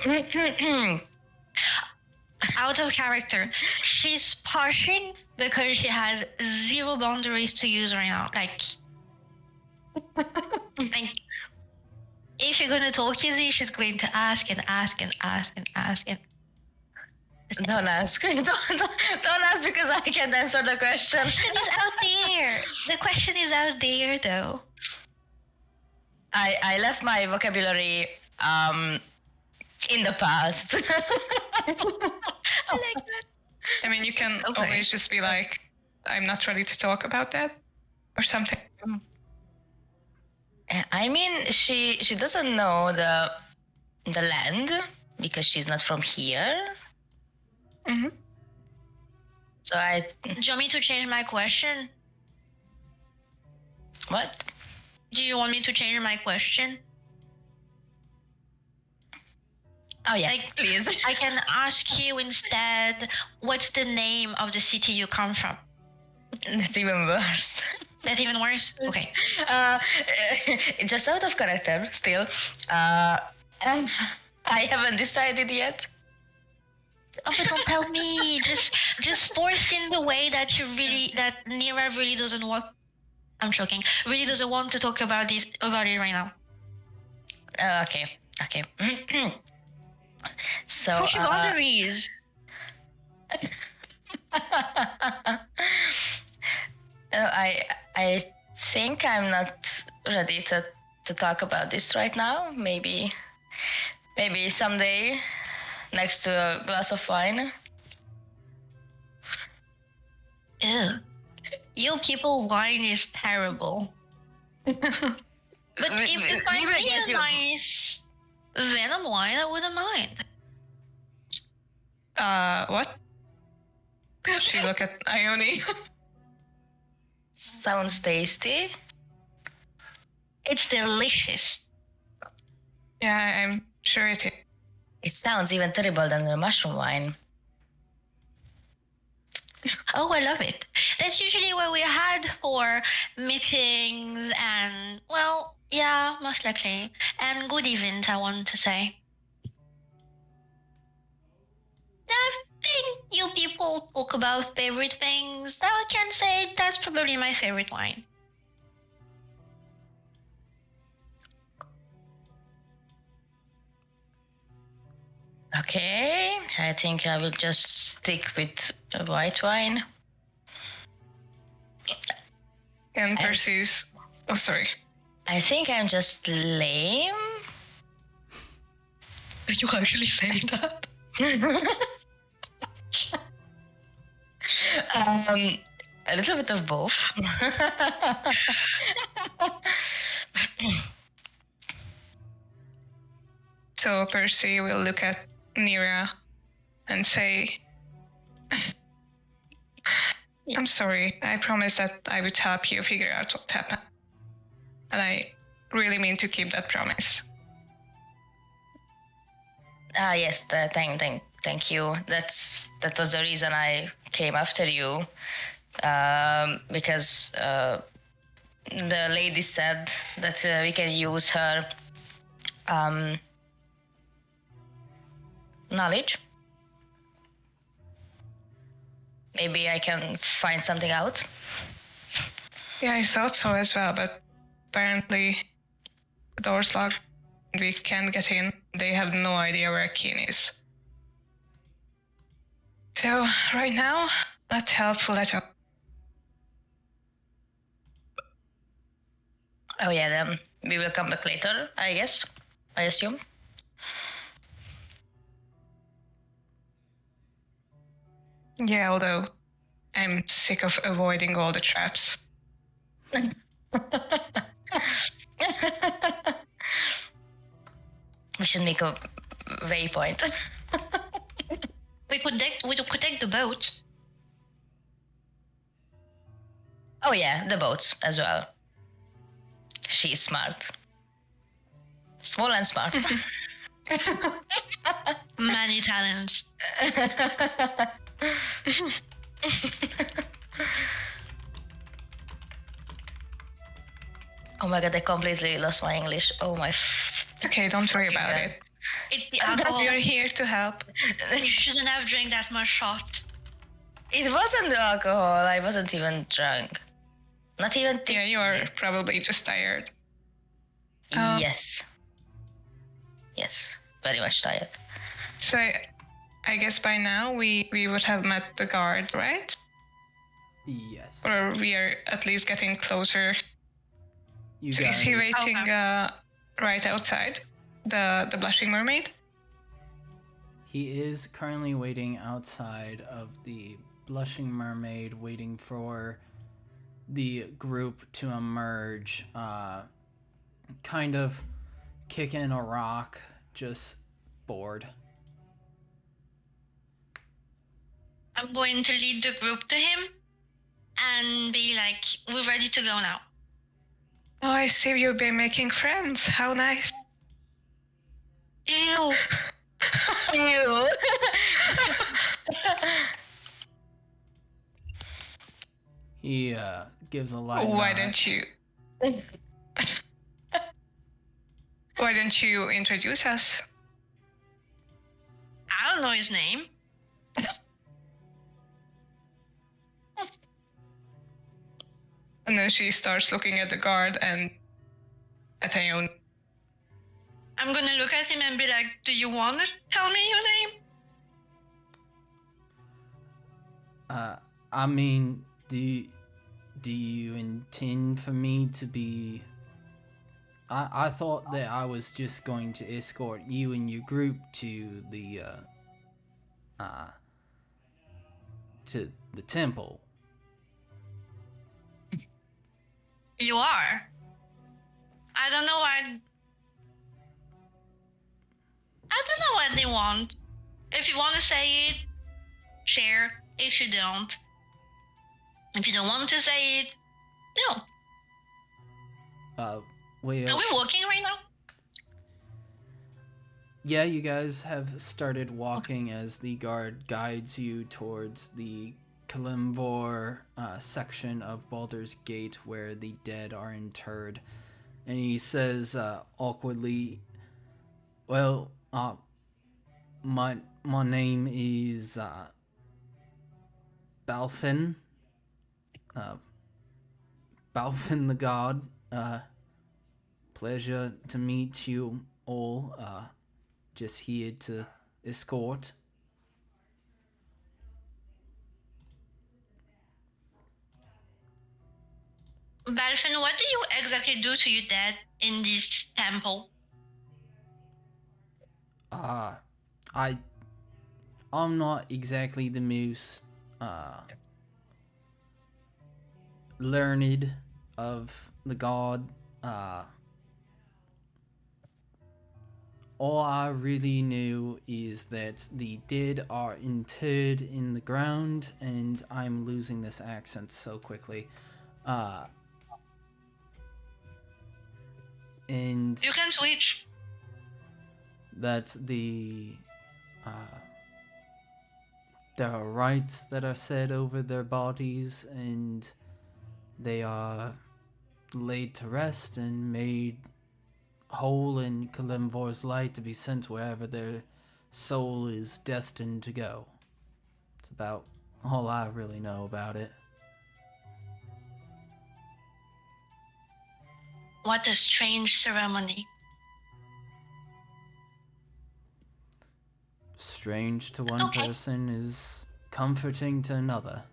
Speaker 4: Out of character. She's pushing because she has zero boundaries to use right now. Like if you're gonna talk easy, she's going to ask and ask and ask and ask and
Speaker 2: Don't ask. Don't ask because I can't answer the question.
Speaker 4: The question is out there. The question is out there though.
Speaker 2: I left my vocabulary in the past.
Speaker 4: I like that.
Speaker 3: I mean, you can
Speaker 4: Okay.
Speaker 3: always just be like, I'm not ready to talk about that or something.
Speaker 2: I mean, she doesn't know the land because she's not from here.
Speaker 3: Mm-hmm.
Speaker 2: So I
Speaker 4: Do you want me to change my question?
Speaker 2: what?
Speaker 4: Do you want me to change my question?
Speaker 2: Oh yeah,
Speaker 4: Like-
Speaker 2: please.
Speaker 4: I can ask you instead, what's the name of the city you come from?
Speaker 2: That's even worse.
Speaker 4: That's even worse? Okay.
Speaker 2: Just out of character still. And I haven't decided yet.
Speaker 4: Oh, but don't tell me. Just force in the way that Nira really doesn't want. I'm joking. Really doesn't want to talk about it right now.
Speaker 2: Okay. So
Speaker 4: Push your boundaries.
Speaker 2: I think I'm not ready to talk about this right now. Maybe someday, next to a glass of wine.
Speaker 4: Ew. You people wine is terrible. But if I
Speaker 2: will
Speaker 4: need
Speaker 2: get
Speaker 4: a
Speaker 2: you.
Speaker 4: nice venom wine, I wouldn't mind.
Speaker 3: What? She look at Ione.
Speaker 2: Sounds tasty.
Speaker 4: It's delicious.
Speaker 3: Yeah, I'm sure it is.
Speaker 2: It sounds even terrible than the mushroom wine.
Speaker 4: Oh, I love it. That's usually what we had for meetings and, well, yeah, most likely. And good events, I want to say. I think you people talk about favorite things. I can say that's probably my favorite wine.
Speaker 2: Okay, I think I will just stick with white wine.
Speaker 3: And Percy's. Oh, sorry.
Speaker 2: I think I'm just lame.
Speaker 4: Did you actually say that?
Speaker 2: A little bit of both.
Speaker 3: So Percy will look at Nira and say, I'm sorry. I promised that I would help you figure out what happened. And I really mean to keep that promise.
Speaker 2: Yes, thank you. That was the reason I came after you, because the lady said that we can use her knowledge maybe I can find something out.
Speaker 3: Yeah, I thought so as well, but apparently the door's locked and we can't get in. They have no idea where Keen is. So, right now, not helpful at all.
Speaker 2: Oh yeah, then we will come back later, I guess. I assume.
Speaker 3: Yeah, although I'm sick of avoiding all the traps.
Speaker 2: We should make a waypoint.
Speaker 4: We could take the boat.
Speaker 2: Oh yeah, the boats as well. She's smart. Small and smart.
Speaker 4: Many talents.
Speaker 2: Oh my god, I completely lost my English. Oh my.
Speaker 3: Okay, don't worry about
Speaker 2: God.
Speaker 3: it.
Speaker 4: It's the alcohol.
Speaker 3: We're here to help.
Speaker 4: You shouldn't have drank that much shot.
Speaker 2: It wasn't the alcohol. I wasn't even drunk. Not even tipsy.
Speaker 3: Yeah, you are probably just tired. Oh.
Speaker 2: Yes. Yes. Very much tired.
Speaker 3: So I guess by now we would have met the guard, right?
Speaker 1: Yes.
Speaker 3: Or we are at least getting closer.
Speaker 1: You
Speaker 3: So
Speaker 1: guys.
Speaker 3: is he waiting right outside the blushing mermaid?
Speaker 1: He is currently waiting outside of the Blushing Mermaid, waiting for the group to emerge, kind of kicking a rock, just bored.
Speaker 4: I'm going to lead the group to him and be like, we're ready to go now.
Speaker 3: Oh, I see you've been making friends. How nice.
Speaker 4: Ew.
Speaker 2: Ew.
Speaker 1: He gives a light
Speaker 3: Why
Speaker 1: nod.
Speaker 3: don't you introduce us?
Speaker 4: I don't know his name.
Speaker 3: And then she starts looking at the guard and at Aeon.
Speaker 4: I'm gonna look at him and be like, do you want to tell me your name?
Speaker 1: I mean, do you intend for me to be... I thought that I was just going to escort you and your group to the temple.
Speaker 4: You are. I don't know what they want. If you want to say it, share. If you don't. If you don't want to say it, no.
Speaker 1: Well,
Speaker 4: Are we walking right now?
Speaker 1: yeah, you guys have started walking as the guard guides you towards the Kalimvor section of Baldur's Gate where the dead are interred. And he says awkwardly, well, my name is Balfin. Balfin the God. Pleasure to meet you all. Just here to escort.
Speaker 4: Balfin, what do you exactly do to your dad in this temple?
Speaker 1: I'm not exactly the most learned of the god. All I really knew is that the dead are interred in the ground, and I'm losing this accent so quickly. And
Speaker 4: You can switch.
Speaker 1: that there are rites that are said over their bodies, and they are laid to rest and made whole in Kalimvor's light to be sent wherever their soul is destined to go. It's about all I really know about it.
Speaker 4: What a strange ceremony.
Speaker 1: Strange to one
Speaker 4: Okay.
Speaker 1: person is comforting to another.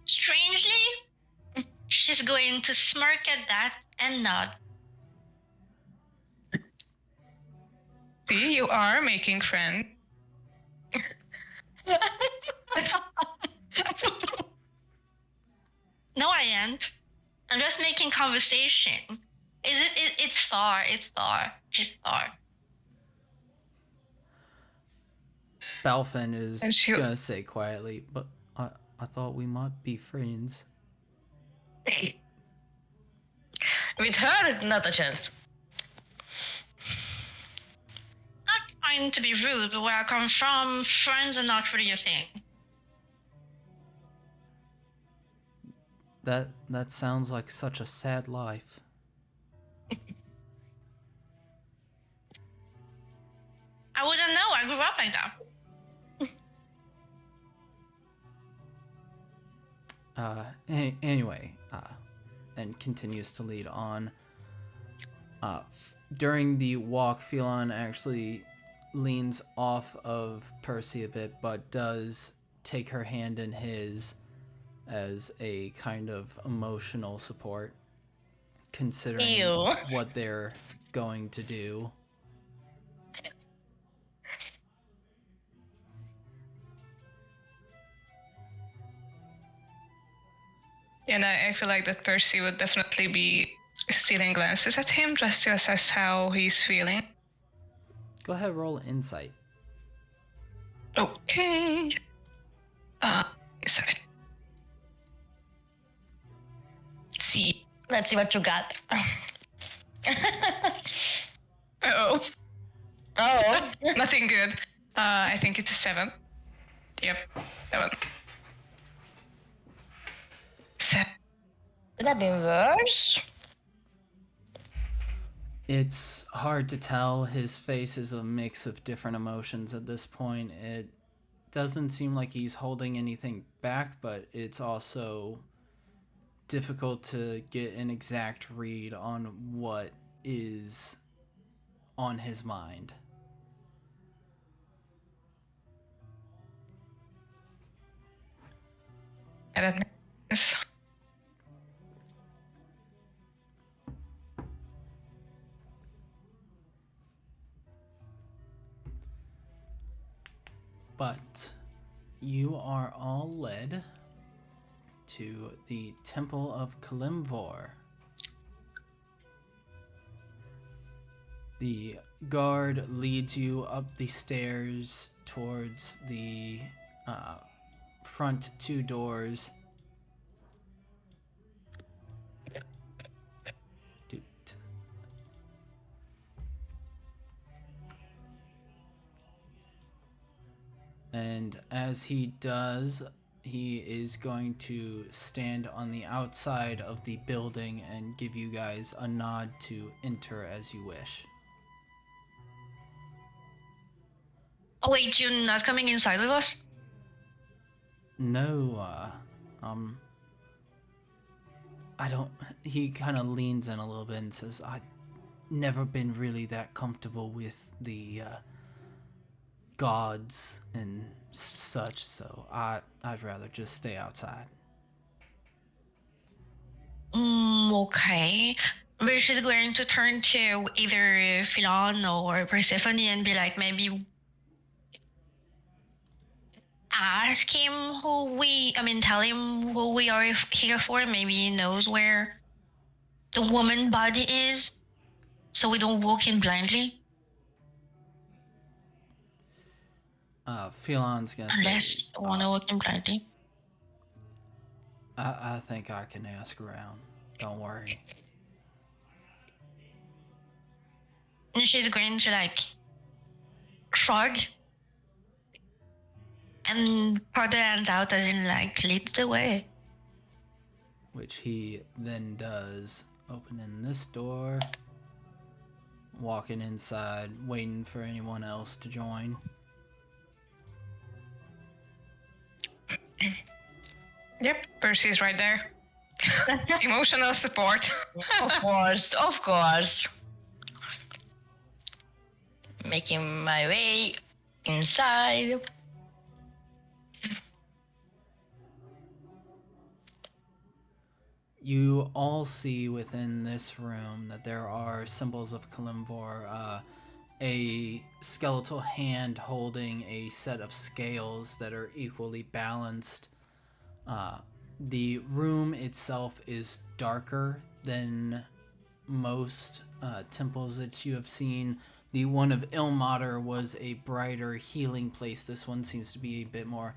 Speaker 4: Strangely, she's going to smirk at that and nod.
Speaker 3: See, you are making friends.
Speaker 4: No, I ain't. I'm just making conversation. It's far. It's far. It's far.
Speaker 1: Balfin is
Speaker 3: And she-
Speaker 1: gonna say quietly, but I thought we might be friends.
Speaker 2: With her, not a chance.
Speaker 4: Not trying to be rude, but where I come from, friends are not really a thing.
Speaker 1: That sounds like such a sad life.
Speaker 4: I wouldn't know. I grew up like that.
Speaker 1: Anyway, and continues to lead on. During the walk, Phelon actually leans off of Percy a bit, but does take her hand in his as a kind of emotional support, considering
Speaker 2: Ew.
Speaker 1: what they're going to do.
Speaker 3: And I feel like that Percy would definitely be stealing glances at him just to assess how he's feeling.
Speaker 1: Go ahead, roll insight.
Speaker 3: Okay. Is it? Let's see.
Speaker 2: Let's see what you got.
Speaker 3: Oh,
Speaker 2: Oh.
Speaker 3: nothing good. I think it's a 7. Yep, 7. 7.
Speaker 2: Could have been worse.
Speaker 1: It's hard to tell. His face is a mix of different emotions at this point. It doesn't seem like he's holding anything back, but it's also difficult to get an exact read on what is on his mind.
Speaker 3: I don't know.
Speaker 1: But you are all led to the Temple of Kalimvor. The guard leads you up the stairs towards the front 2 doors. Doot. And as he does, he is going to stand on the outside of the building and give you guys a nod to enter as you wish.
Speaker 4: Oh wait, you're not coming inside with us?
Speaker 1: No, I don't. He kind of leans in a little bit and says, I've never been really that comfortable with the gods and such, so I'd rather just stay outside.
Speaker 4: Okay. But she's going to turn to either Philon or Persephone and be like, maybe ask him tell him who we are here for. Maybe he knows where the woman body is, so we don't walk in blindly.
Speaker 1: Phelon's gonna
Speaker 4: Unless
Speaker 1: say,
Speaker 4: you want to walk in blindly.
Speaker 1: I think I can ask around. Don't worry.
Speaker 4: And she's going to shrug and put her hand out as in lead the way.
Speaker 1: Which he then does, opening this door. walking inside, waiting for anyone else to join.
Speaker 3: Yep, Percy's right there. Emotional support.
Speaker 2: Of course, of course. Making my way inside.
Speaker 1: You all see within this room that there are symbols of Kalimvor, a skeletal hand holding a set of scales that are equally balanced. The room itself is darker than most temples that you have seen. The one of Ilmater was a brighter healing place. This one seems to be a bit more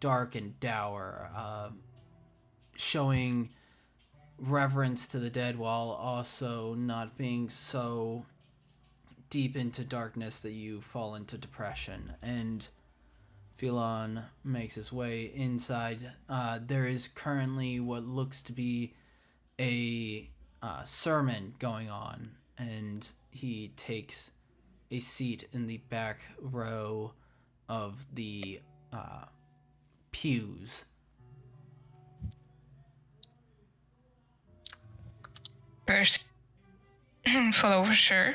Speaker 1: dark and dour, showing reverence to the dead while also not being so deep into darkness that you fall into depression. And Phelon makes his way inside. There is currently what looks to be a sermon going on, and he takes a seat in the back row of the pews.
Speaker 3: Percy. Follow for sure.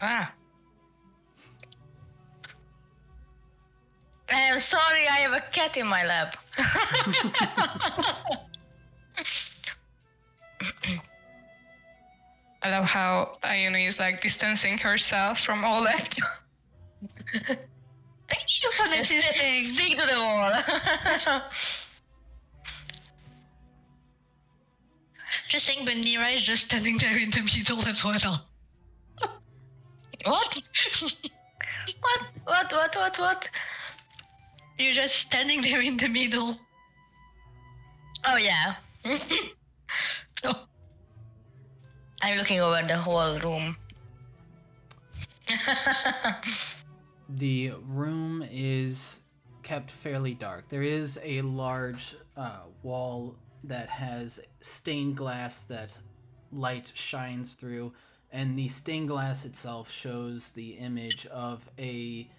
Speaker 2: Ah. I'm sorry, I have a cat in my lap.
Speaker 3: I love how Ione is like distancing herself from all that.
Speaker 4: Thank you for noticing.
Speaker 2: Speak to the wall.
Speaker 4: Just saying, but Nira is just standing there in the middle as well.
Speaker 2: What? What?
Speaker 4: You're just standing there in the middle.
Speaker 2: Oh, yeah.
Speaker 4: So,
Speaker 2: I'm looking over the whole room.
Speaker 1: The room is kept fairly dark. There is a large wall that has stained glass that light shines through, and the stained glass itself shows the image of a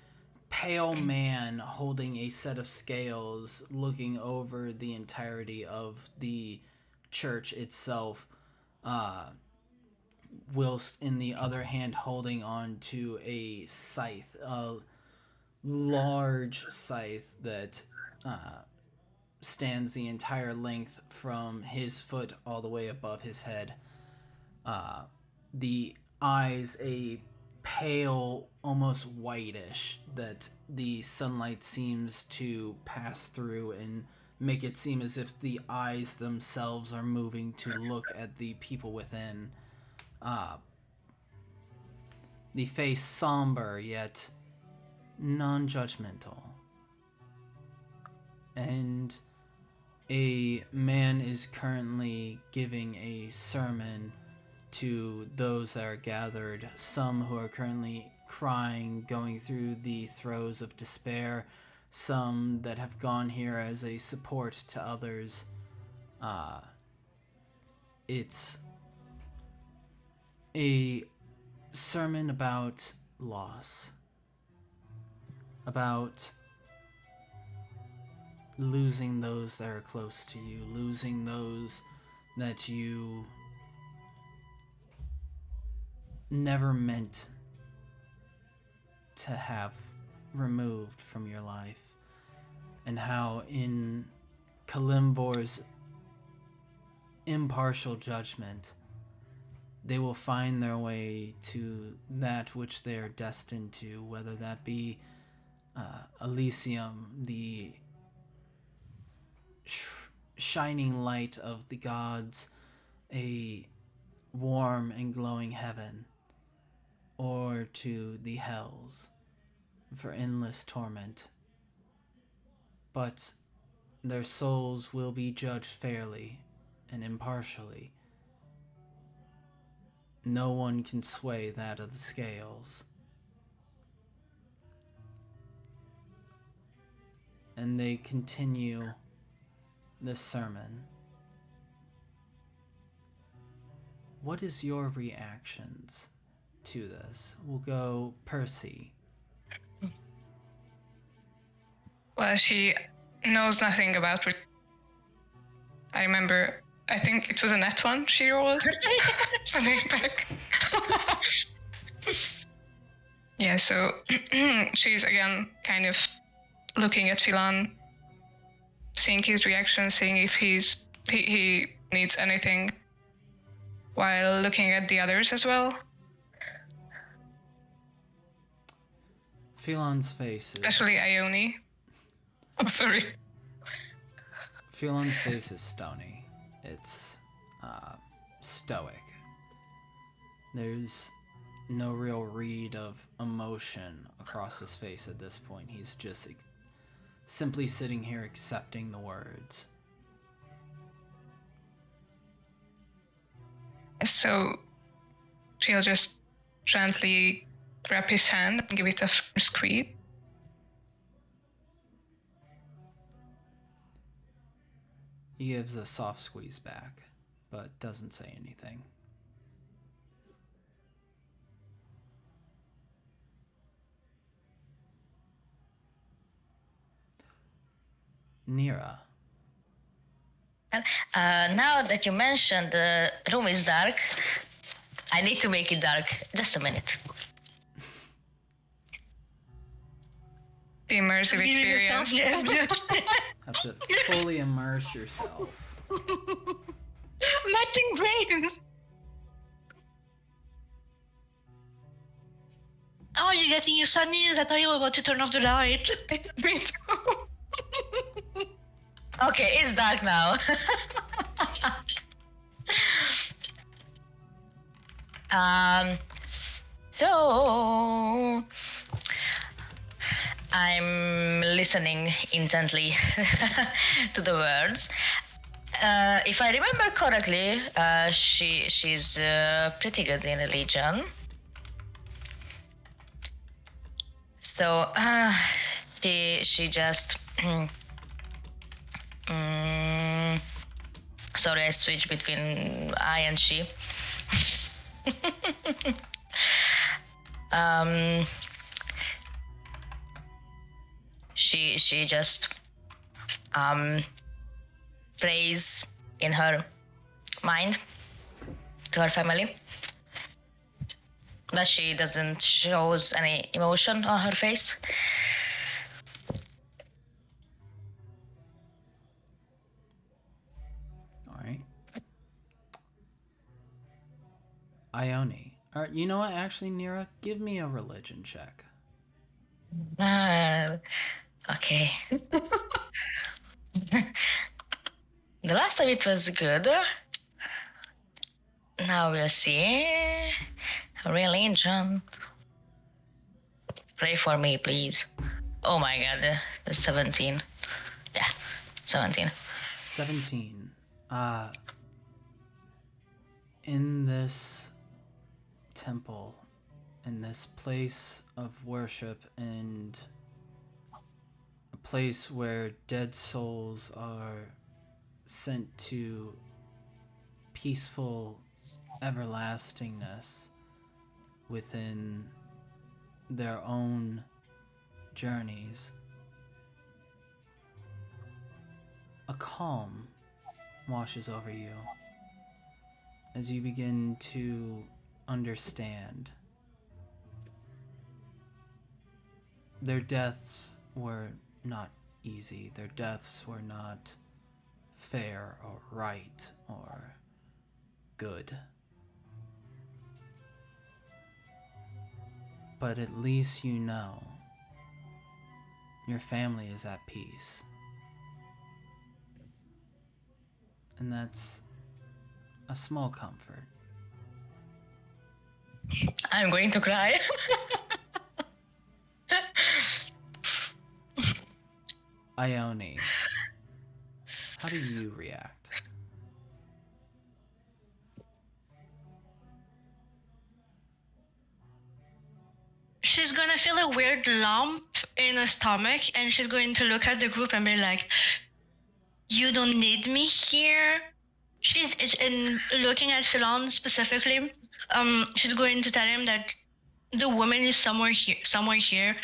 Speaker 1: pale man holding a set of scales looking over the entirety of the church itself, whilst in the other hand holding on to a scythe, a large scythe that stands the entire length from his foot all the way above his head. The eyes a pale, almost whitish, that the sunlight seems to pass through and make it seem as if the eyes themselves are moving to look at the people within. The face somber yet non-judgmental. And a man is currently giving a sermon to those that are gathered, some who are currently crying, going through the throes of despair, some that have gone here as a support to others. It's a sermon about loss, about losing those that are close to you, losing those that you never meant to have removed from your life, and how in Kalimvor's impartial judgment they will find their way to that which they are destined to, whether that be Elysium, the shining light of the gods, a warm and glowing heaven, or to the hells for endless torment. But their souls will be judged fairly and impartially. no one can sway that of the scales. And they continue this sermon. What is your reactions to this? We'll go Percy.
Speaker 3: Well, she knows nothing about it. I remember, I think it was a net one she rolled. Something back. Yeah, so she's again kind of looking at Philan, seeing his reaction, seeing if he needs anything, while looking at the others as well.
Speaker 1: Philan's face is...
Speaker 3: Especially Ione. I'm sorry.
Speaker 1: Philan's face is stony. It's stoic. There's no real read of emotion across his face at this point. He's just simply sitting here accepting the words.
Speaker 3: So she'll just gently grab his hand and give it a first squeeze.
Speaker 1: He gives a soft squeeze back, but doesn't say anything. Nira.
Speaker 2: Now that you mentioned the room is dark, I need to make it dark. Just a minute.
Speaker 3: The immersive experience.
Speaker 1: Have to fully immerse yourself.
Speaker 4: Matching brain. Oh, you're getting your sunnies. I thought you were about to turn off the light.
Speaker 3: Me too.
Speaker 2: Okay, it's dark now. So I'm listening intently to the words. If I remember correctly, she's pretty good in religion. So she just sorry, I switched between I and she. She just prays in her mind to her family, but she doesn't shows any emotion on her face.
Speaker 1: Ione. Alright, you know what? Actually, Nira, give me a religion check.
Speaker 2: Okay. The last time it was good. Now we'll see. Religion. Pray for me, please. Oh my god, 17. Yeah, 17.
Speaker 1: 17. In this temple, in this place of worship, and a place where dead souls are sent to peaceful everlastingness within their own journeys, a calm washes over you as you begin to understand. Their deaths were not easy. Their deaths were not fair or right or good. But at least you know your family is at peace. And that's a small comfort.
Speaker 2: I'm going to cry.
Speaker 1: Ione, how do you react?
Speaker 4: weird lump in her stomach, and she's going to look at the group and be like, "You don't need me here." And looking at Philon specifically, she's going to tell him that the woman is somewhere here. Somewhere here.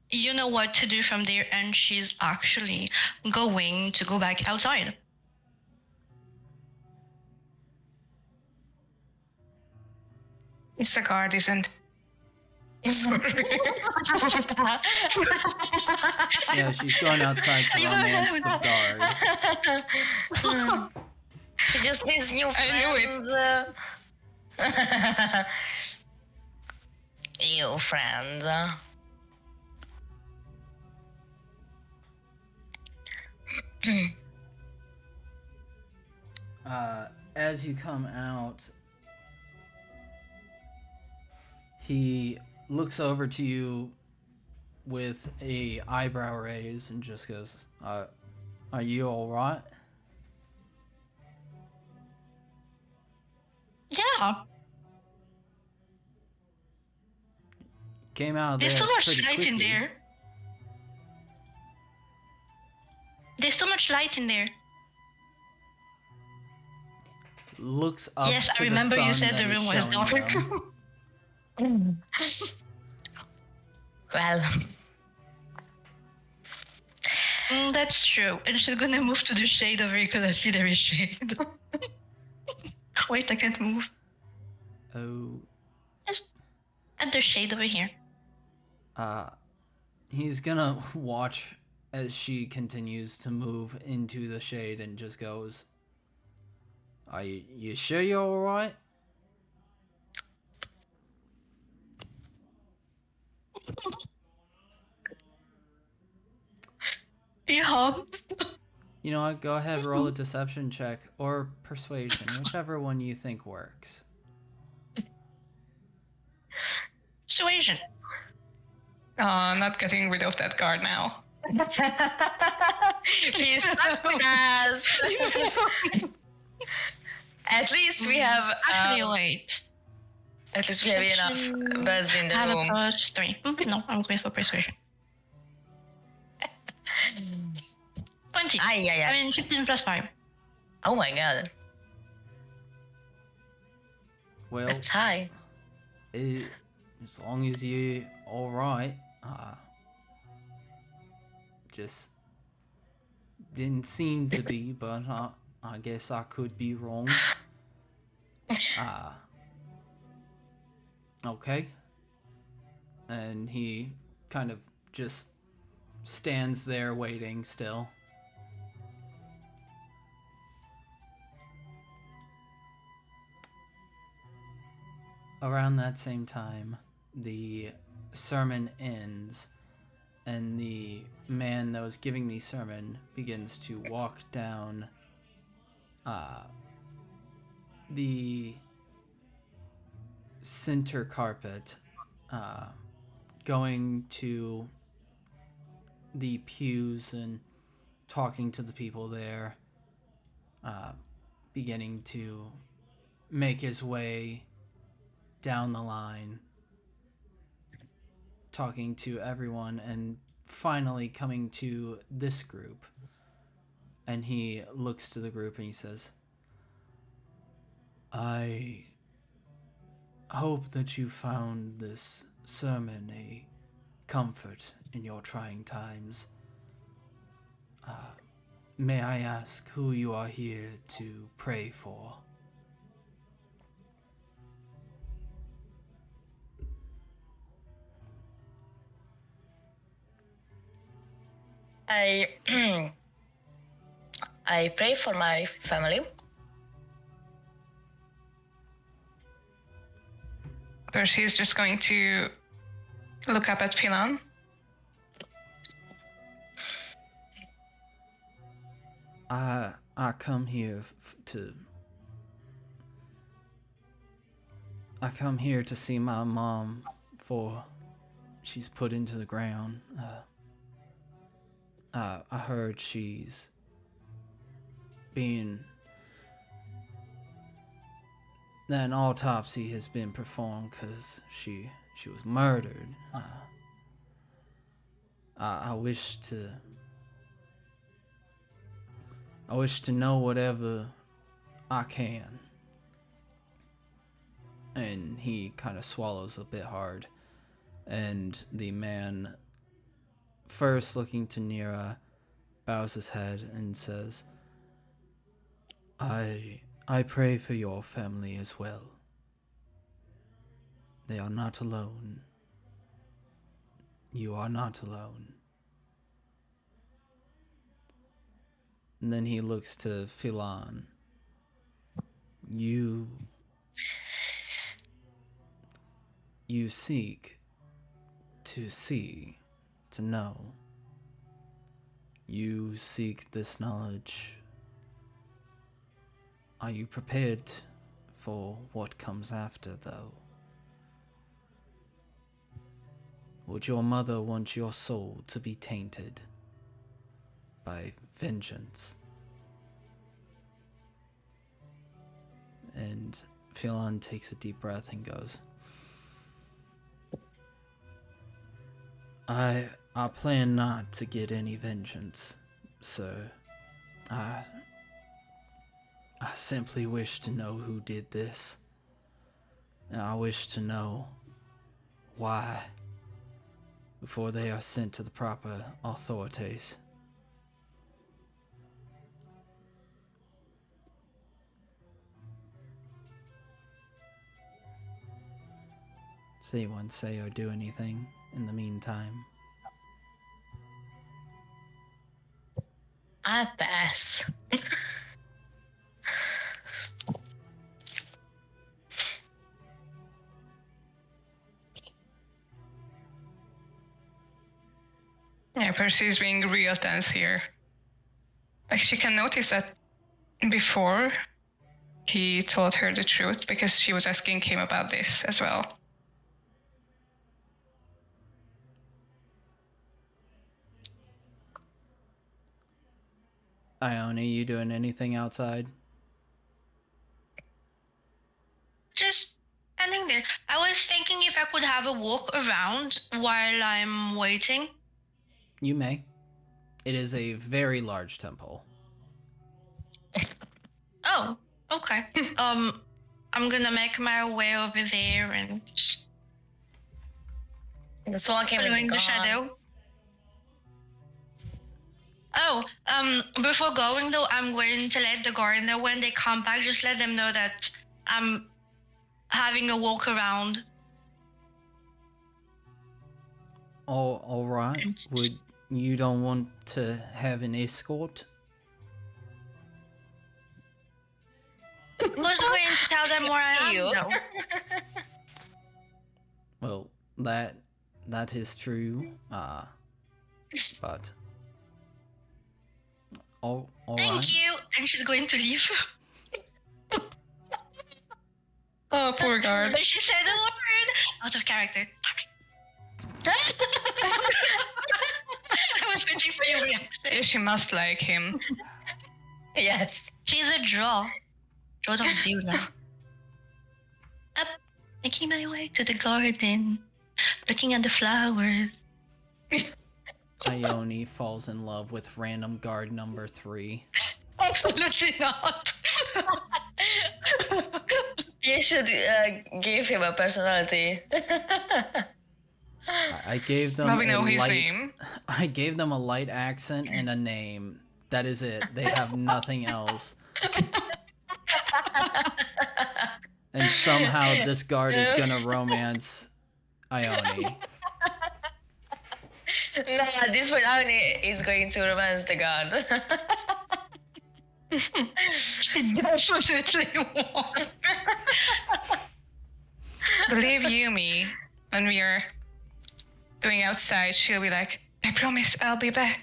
Speaker 4: You know what to do from there, and she's actually going to go back outside.
Speaker 3: It's a guard, isn't? Sorry.
Speaker 1: Yeah, she's going outside to romance the guard.
Speaker 2: She just needs new
Speaker 3: I knew it.
Speaker 2: friends. New friends.
Speaker 1: As you come out, he looks over to you with a eyebrow raise and just goes, "Are you all right?"
Speaker 4: Yeah.
Speaker 1: Came out of there
Speaker 4: There's so much
Speaker 1: pretty
Speaker 4: light
Speaker 1: quickly.
Speaker 4: in there. There's so much light in there.
Speaker 1: Looks up
Speaker 4: Yes,
Speaker 1: to
Speaker 4: I remember
Speaker 1: the sun
Speaker 4: you said
Speaker 1: that
Speaker 4: the
Speaker 1: is
Speaker 4: room was
Speaker 1: showing
Speaker 4: dark.
Speaker 1: them.
Speaker 2: Well,
Speaker 4: That's true. And she's gonna move to the shade over here because I see there is shade. Wait, I can't move.
Speaker 1: Oh,
Speaker 4: Just at the shade over here.
Speaker 1: he's gonna watch as she continues to move into the shade and just goes, "Are you sure you're all right?"
Speaker 4: Yeah.
Speaker 1: You know what? Go ahead, roll a deception check or persuasion, whichever one you think works.
Speaker 4: Persuasion.
Speaker 3: Not getting rid of that guard now.
Speaker 2: he's stuck with us. At least we have.
Speaker 4: Actually, wait.
Speaker 2: At least we have enough birds in the
Speaker 4: I have
Speaker 2: room.
Speaker 4: a +3. No, I'm going for persuasion. 20. I mean, 15 plus 5.
Speaker 2: Oh my god,
Speaker 1: Well,
Speaker 2: that's high.
Speaker 1: as long as you're all right, just didn't seem to be, but I guess I could be wrong. Okay. And he kind of just stands there waiting still. Around that same time, the sermon ends, and the man that was giving the sermon begins to walk down the center carpet, going to the pews and talking to the people there, beginning to make his way down the line, talking to everyone, and finally coming to this group. And he looks to the group and he says, "I hope that you found this sermon a comfort in your trying times. May I ask who you are here to pray for?"
Speaker 2: I I pray for my family.
Speaker 3: Percy is just going to look up at Philan.
Speaker 1: I come here to see my mom before she's put into the ground. I heard she's being... that an autopsy has been performed because she was murdered. I wish to know whatever I can. And he kind of swallows a bit hard. And the man, first looking to Nira, bows his head and says, I pray for your family as well. They are not alone. You are not alone. And then he looks to Philan. You seek to see, to know. You seek this knowledge. Are you prepared for what comes after, though? Would your mother want your soul to be tainted by vengeance? And Philan takes a deep breath and goes, I plan not to get any vengeance, sir. I simply wish to know who did this. And I wish to know why before they are sent to the proper authorities. Does anyone say or do anything in the meantime?
Speaker 2: I pass.
Speaker 3: Yeah, Percy's being real tense here. Like, she can notice that before he told her the truth, because she was asking him about this as well.
Speaker 1: Ione, you doing anything outside?
Speaker 4: Just standing there. I was thinking if I could have a walk around while I'm waiting.
Speaker 1: You may. It is a very large temple.
Speaker 4: Oh, okay. I'm gonna make my way over there and just
Speaker 2: Just walking with
Speaker 4: following the
Speaker 2: God.
Speaker 4: shadow. Oh, before going though, I'm going to let the guard know when they come back. Just let them know that I'm having a walk around.
Speaker 1: All right. Would you don't want to have an escort?
Speaker 4: Who's going to tell them where I
Speaker 2: You.
Speaker 4: am though?
Speaker 1: Well, that is true. But all right.
Speaker 4: Thank you. And she's going to leave.
Speaker 3: Oh, poor guard.
Speaker 4: But she said a word out of character. I was waiting for your reaction.
Speaker 3: She must like him.
Speaker 2: Yes.
Speaker 4: She's a draw. Draws of Duna. Up, making my way to the garden, looking at the flowers.
Speaker 1: Ione falls in love with random guard number 3.
Speaker 4: Absolutely not.
Speaker 2: You should give him a personality.
Speaker 1: I gave them
Speaker 3: Now we know
Speaker 1: a
Speaker 3: his
Speaker 1: light.
Speaker 3: name.
Speaker 1: I gave them a light accent and a name. That is it. They have nothing else. And somehow this guard is gonna romance Ione.
Speaker 2: No, this one only is going to romance the god.
Speaker 4: She definitely won't.
Speaker 3: Believe you me, when we are going outside, she'll be like, I promise I'll be back.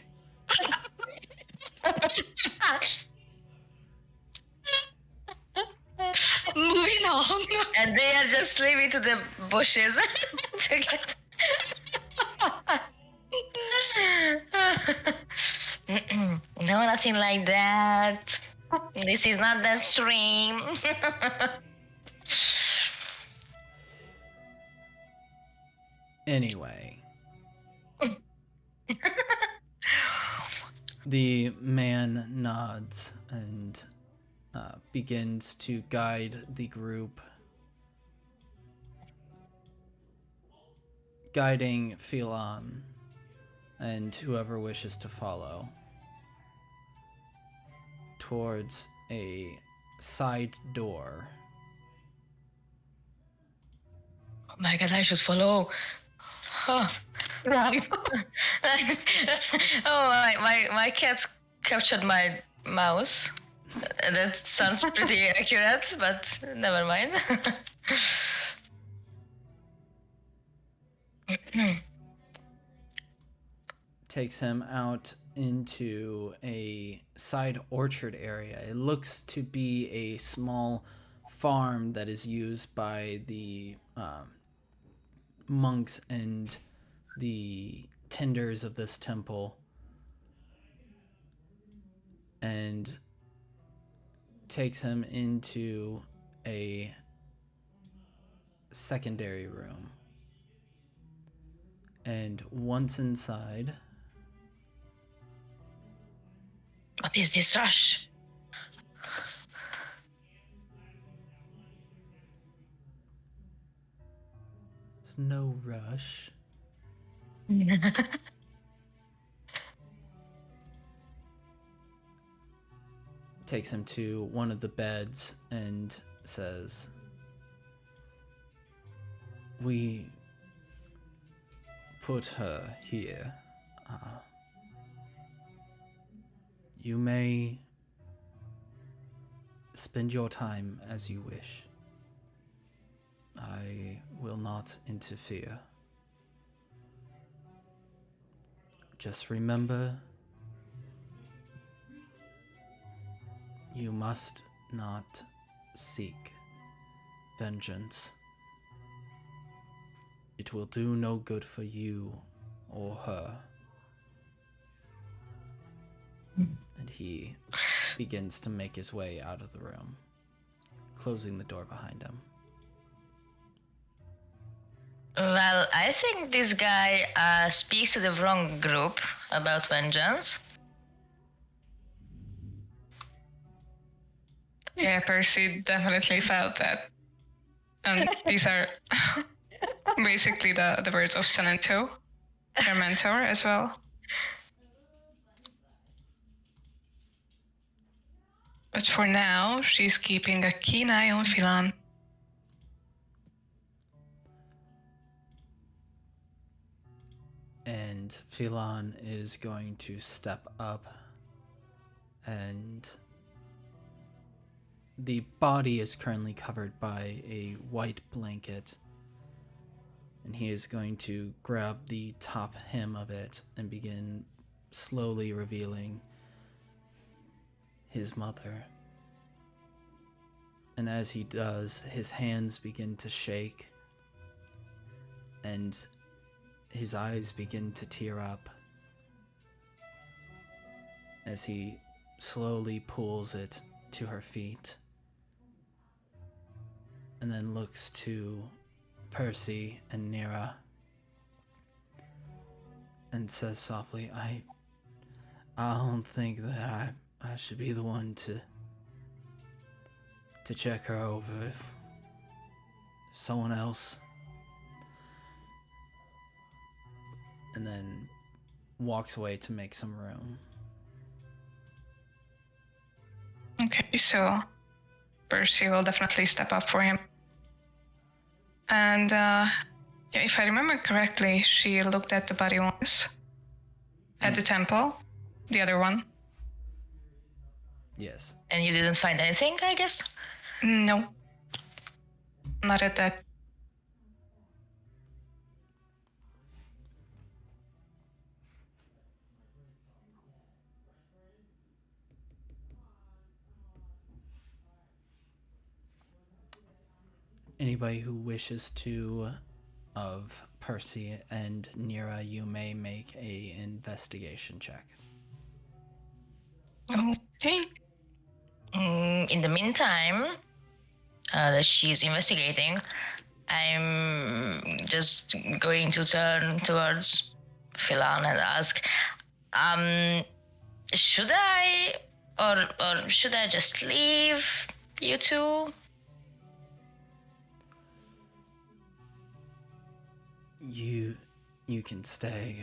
Speaker 4: Moving on.
Speaker 2: And they are just leaving to the bushes to get. No, nothing like that. This is not the stream.
Speaker 1: Anyway. The man nods and begins to guide the group, guiding Philan and whoever wishes to follow towards a side door.
Speaker 2: Oh my god, I should follow. Oh,
Speaker 3: Run.
Speaker 2: oh my cat captured my mouse. That sounds pretty accurate, but never mind.
Speaker 1: Takes him out into a side orchard area. It looks to be a small farm that is used by the monks and the tenders of this temple, and takes him into a secondary room. And once inside,
Speaker 2: What is this rush?
Speaker 1: there's no rush. Takes him to one of the beds and says, "We put her here. You may spend your time as you wish. I will not interfere. Just remember, you must not seek vengeance. It will do no good for you or her." And he begins to make his way out of the room, closing the door behind him.
Speaker 2: Well, I think this guy speaks to the wrong group about vengeance.
Speaker 3: Yeah, Percy definitely felt that. And these are basically the words of Salento, her mentor as well. But for now, she's keeping a keen eye on Philan.
Speaker 1: And Philan is going to step up, and the body is currently covered by a white blanket, and he is going to grab the top hem of it and begin slowly revealing his mother. And as he does, his hands begin to shake, and his eyes begin to tear up as he slowly pulls it to her feet, and then looks to Percy and Nira and says softly, I don't think that I should be the one to check her over. If someone else. And then walks away to make some room.
Speaker 3: Okay, so Percy will definitely step up for him. And yeah, if I remember correctly, she looked at the body once at the temple, the other one.
Speaker 1: Yes.
Speaker 2: And you didn't find anything, I guess?
Speaker 3: No, not at that.
Speaker 1: Anybody who wishes to, of Percy and Nira, you may make a investigation check.
Speaker 3: Okay.
Speaker 2: In the meantime, that she's investigating, I'm just going to turn towards Philan and ask, should I, or should I just leave you two?
Speaker 1: You can stay.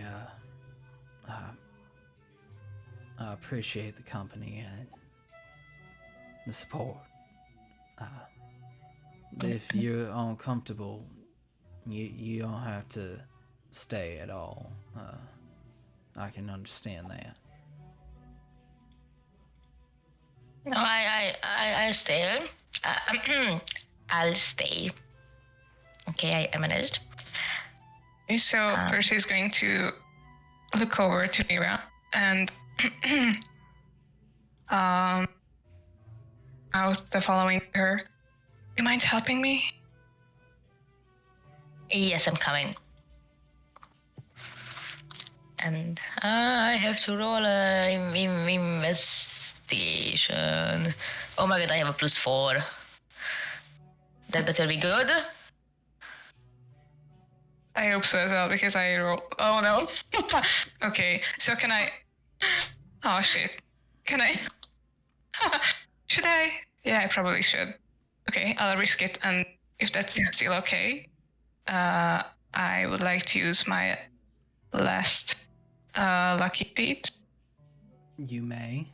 Speaker 1: I appreciate the company and the support. If you're uncomfortable, you don't have to stay at all. I can understand that.
Speaker 2: No, I stay. I'll stay. Okay, I managed.
Speaker 3: Okay, so Percy's going to look over to Mira and out the following her. Do you mind helping me?
Speaker 2: Yes, I'm coming. And I have to roll a investigation. Oh my god, I have a +4. That better be good.
Speaker 3: I hope so as well, because I roll. Oh no. Okay, so can I? Oh shit. Can I? Should I? Yeah, I probably should. Okay, I'll risk it, and if that's still okay, I would like to use my last lucky beat.
Speaker 1: You may.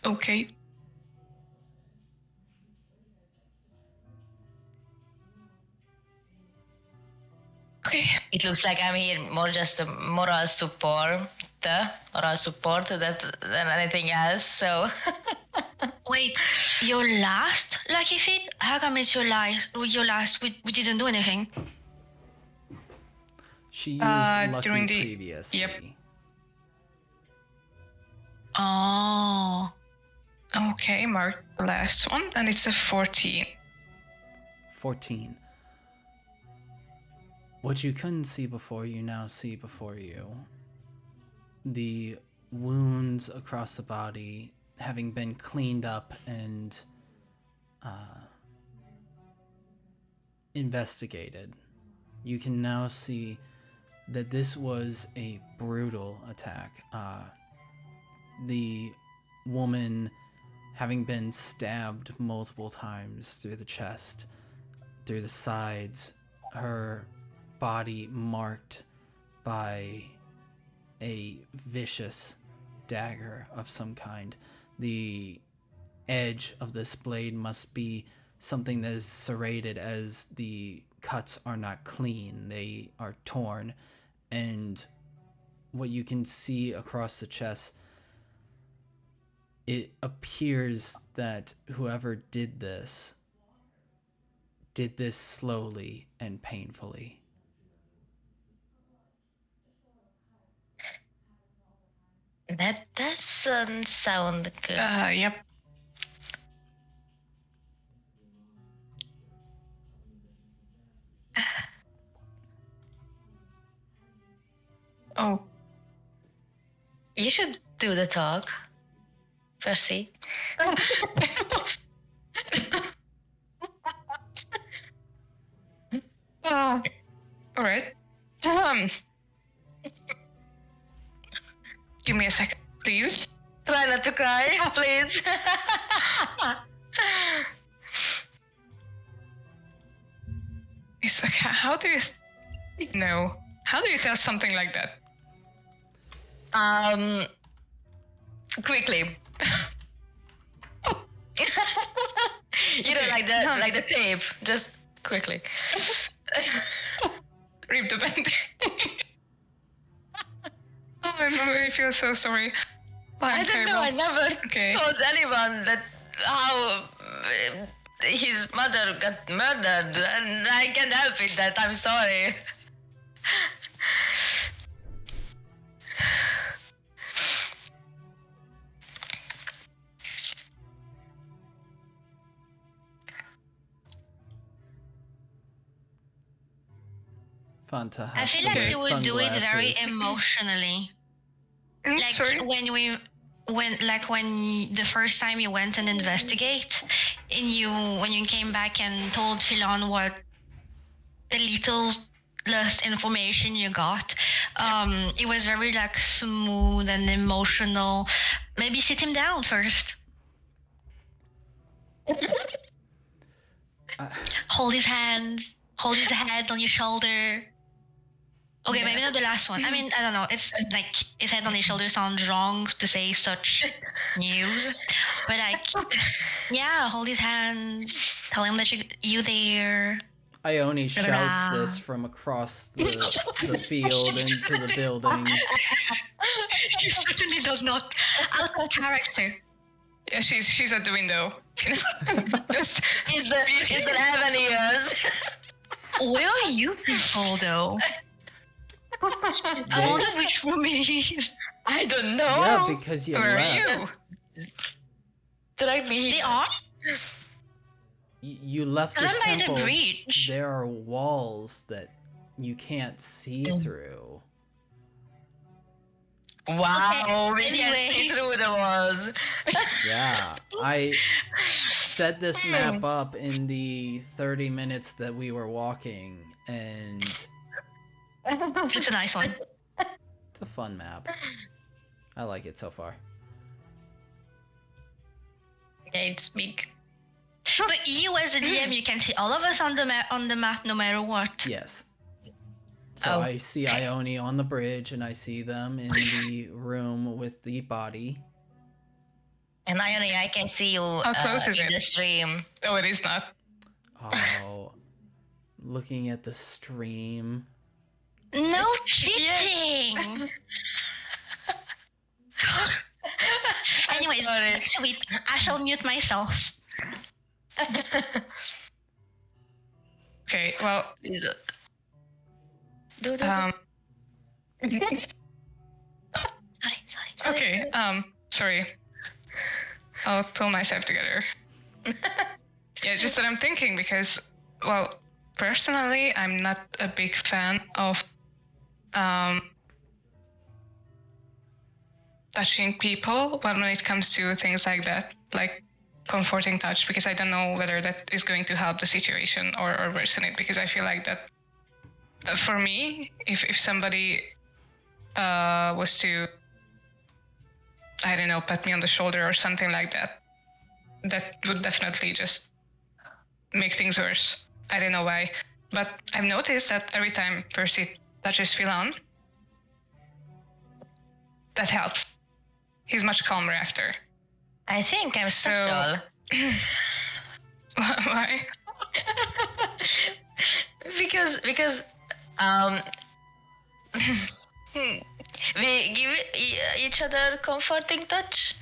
Speaker 3: Okay. Okay.
Speaker 2: It looks like I'm here more just a moral support than anything else. So
Speaker 4: Wait, your last lucky feat? How come it's your last? We didn't do anything.
Speaker 1: She used lucky
Speaker 3: during the-
Speaker 1: previously.
Speaker 3: Yep.
Speaker 4: Oh.
Speaker 3: Okay, mark the last one, and it's a 14.
Speaker 1: 14. What you couldn't see before, you now see before you. The wounds across the body having been cleaned up and investigated. You can now see that this was a brutal attack. The woman having been stabbed multiple times through the chest, through the sides, her body marked by a vicious dagger of some kind. The edge of this blade must be something that is serrated, as the cuts are not clean, they are torn. And what you can see across the chest, it appears that whoever did this slowly and painfully.
Speaker 2: that doesn't sound good.
Speaker 3: Yep. Oh,
Speaker 2: You should do the talk, Percy.
Speaker 3: all right. Give me a second, please.
Speaker 2: Try not to cry, please.
Speaker 3: It's like, how do you know? How do you tell something like that?
Speaker 2: Quickly. You know,
Speaker 3: Okay.
Speaker 2: like the tape. Just quickly.
Speaker 3: Rip the band. Oh, I feel so sorry. Oh, I'm
Speaker 2: I don't
Speaker 3: terrible.
Speaker 2: know. I never
Speaker 3: Okay.
Speaker 2: told anyone that how his mother got murdered, and I can't help it. That I'm sorry.
Speaker 1: Fanta
Speaker 4: I
Speaker 1: has
Speaker 4: feel
Speaker 1: to
Speaker 4: like
Speaker 1: wear
Speaker 4: you would do it very
Speaker 1: sunglasses.
Speaker 4: emotionally. Like
Speaker 3: Sorry.
Speaker 4: when the first time you went and investigate, and when you came back and told Philon what the little last information you got. It was very like smooth and emotional. Maybe sit him down first. Hold his hand. Hold his head on your shoulder. Okay, maybe not the last one. I mean, I don't know. It's like his head on his shoulder sounds wrong to say such news, but like, yeah, hold his hands. Tell him that you there.
Speaker 1: Ione shouts this from across the field into the building.
Speaker 4: He certainly does not. Out of character.
Speaker 3: Yeah, she's at the window. Just
Speaker 2: Is an heaven ears.
Speaker 4: Where are you people, though? I wonder which room it is.
Speaker 2: I don't know.
Speaker 1: Yeah, because you
Speaker 3: Where
Speaker 1: left.
Speaker 3: are you?
Speaker 2: Drag me
Speaker 4: They
Speaker 2: here.
Speaker 4: are?
Speaker 1: You left the
Speaker 4: I'm by the
Speaker 1: temple.
Speaker 4: bridge.
Speaker 1: There are walls that you can't see through.
Speaker 2: Wow,
Speaker 4: Okay,
Speaker 2: we can see
Speaker 4: anyway.
Speaker 2: through the walls.
Speaker 1: Yeah, I set this map up in the 30 minutes that we were walking, and
Speaker 4: It's a nice one.
Speaker 1: it's a fun map. I like it so far.
Speaker 2: Yeah, it's big.
Speaker 4: But you as a DM, you can see all of us on the map no matter what.
Speaker 1: Yes. So
Speaker 2: Oh,
Speaker 1: I see
Speaker 4: okay.
Speaker 1: Ione on the bridge, and I see them in the room with the body.
Speaker 2: And Ione, I can see you
Speaker 3: How close is
Speaker 2: in
Speaker 3: it?
Speaker 2: the stream.
Speaker 3: Oh, it is not.
Speaker 1: Oh, looking at the stream.
Speaker 4: No cheating! Anyways,
Speaker 2: sorry.
Speaker 4: sweet. I shall mute myself.
Speaker 3: Okay, well,
Speaker 2: Is it? Do. Sorry.
Speaker 3: okay, sorry. I'll pull myself together. Yeah, just that I'm thinking because, well, personally, I'm not a big fan of touching people when it comes to things like that, like comforting touch, because I don't know whether that is going to help the situation or worsen it, because I feel like that for me, if somebody was to, I don't know, pat me on the shoulder or something like that, that would definitely just make things worse. I don't know why, but I've noticed that every time Percy touches Philan, that helps. He's much calmer after.
Speaker 2: I think I'm
Speaker 3: So-
Speaker 2: special.
Speaker 3: Why?
Speaker 2: because we give each other comforting touch.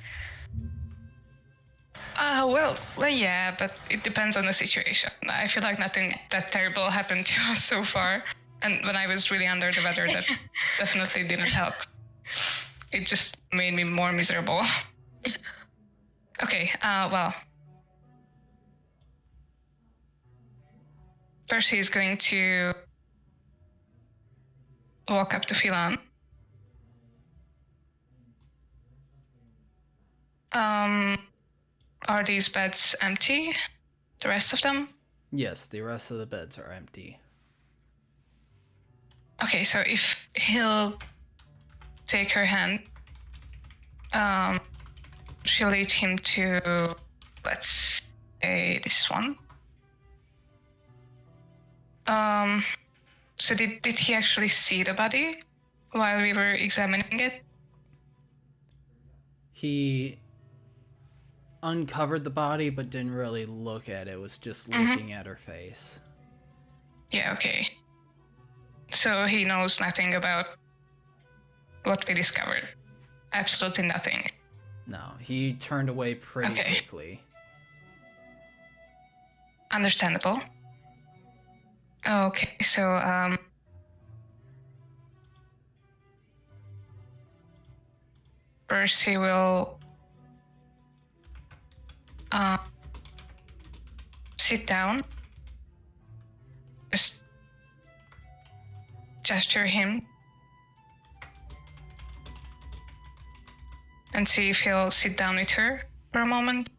Speaker 3: Well, yeah, but it depends on the situation. I feel like nothing that terrible happened to us so far. And when I was really under the weather, that definitely didn't help. It just made me more miserable. Okay, well. Percy is going to walk up to Philan. Are these beds empty? The rest of them?
Speaker 1: Yes, the rest of the beds are empty.
Speaker 3: Okay, so if he'll take her hand, she'll lead him to, let's say, this one. So did he actually see the body while we were examining it?
Speaker 1: He uncovered the body but didn't really look at it, was just looking at her face.
Speaker 3: Yeah, okay. So he knows nothing about what we discovered. Absolutely nothing.
Speaker 1: No, he turned away pretty
Speaker 3: Okay.
Speaker 1: quickly.
Speaker 3: Understandable. Okay, so Percy will sit down. Just gesture him and see if he'll sit down with her for a moment.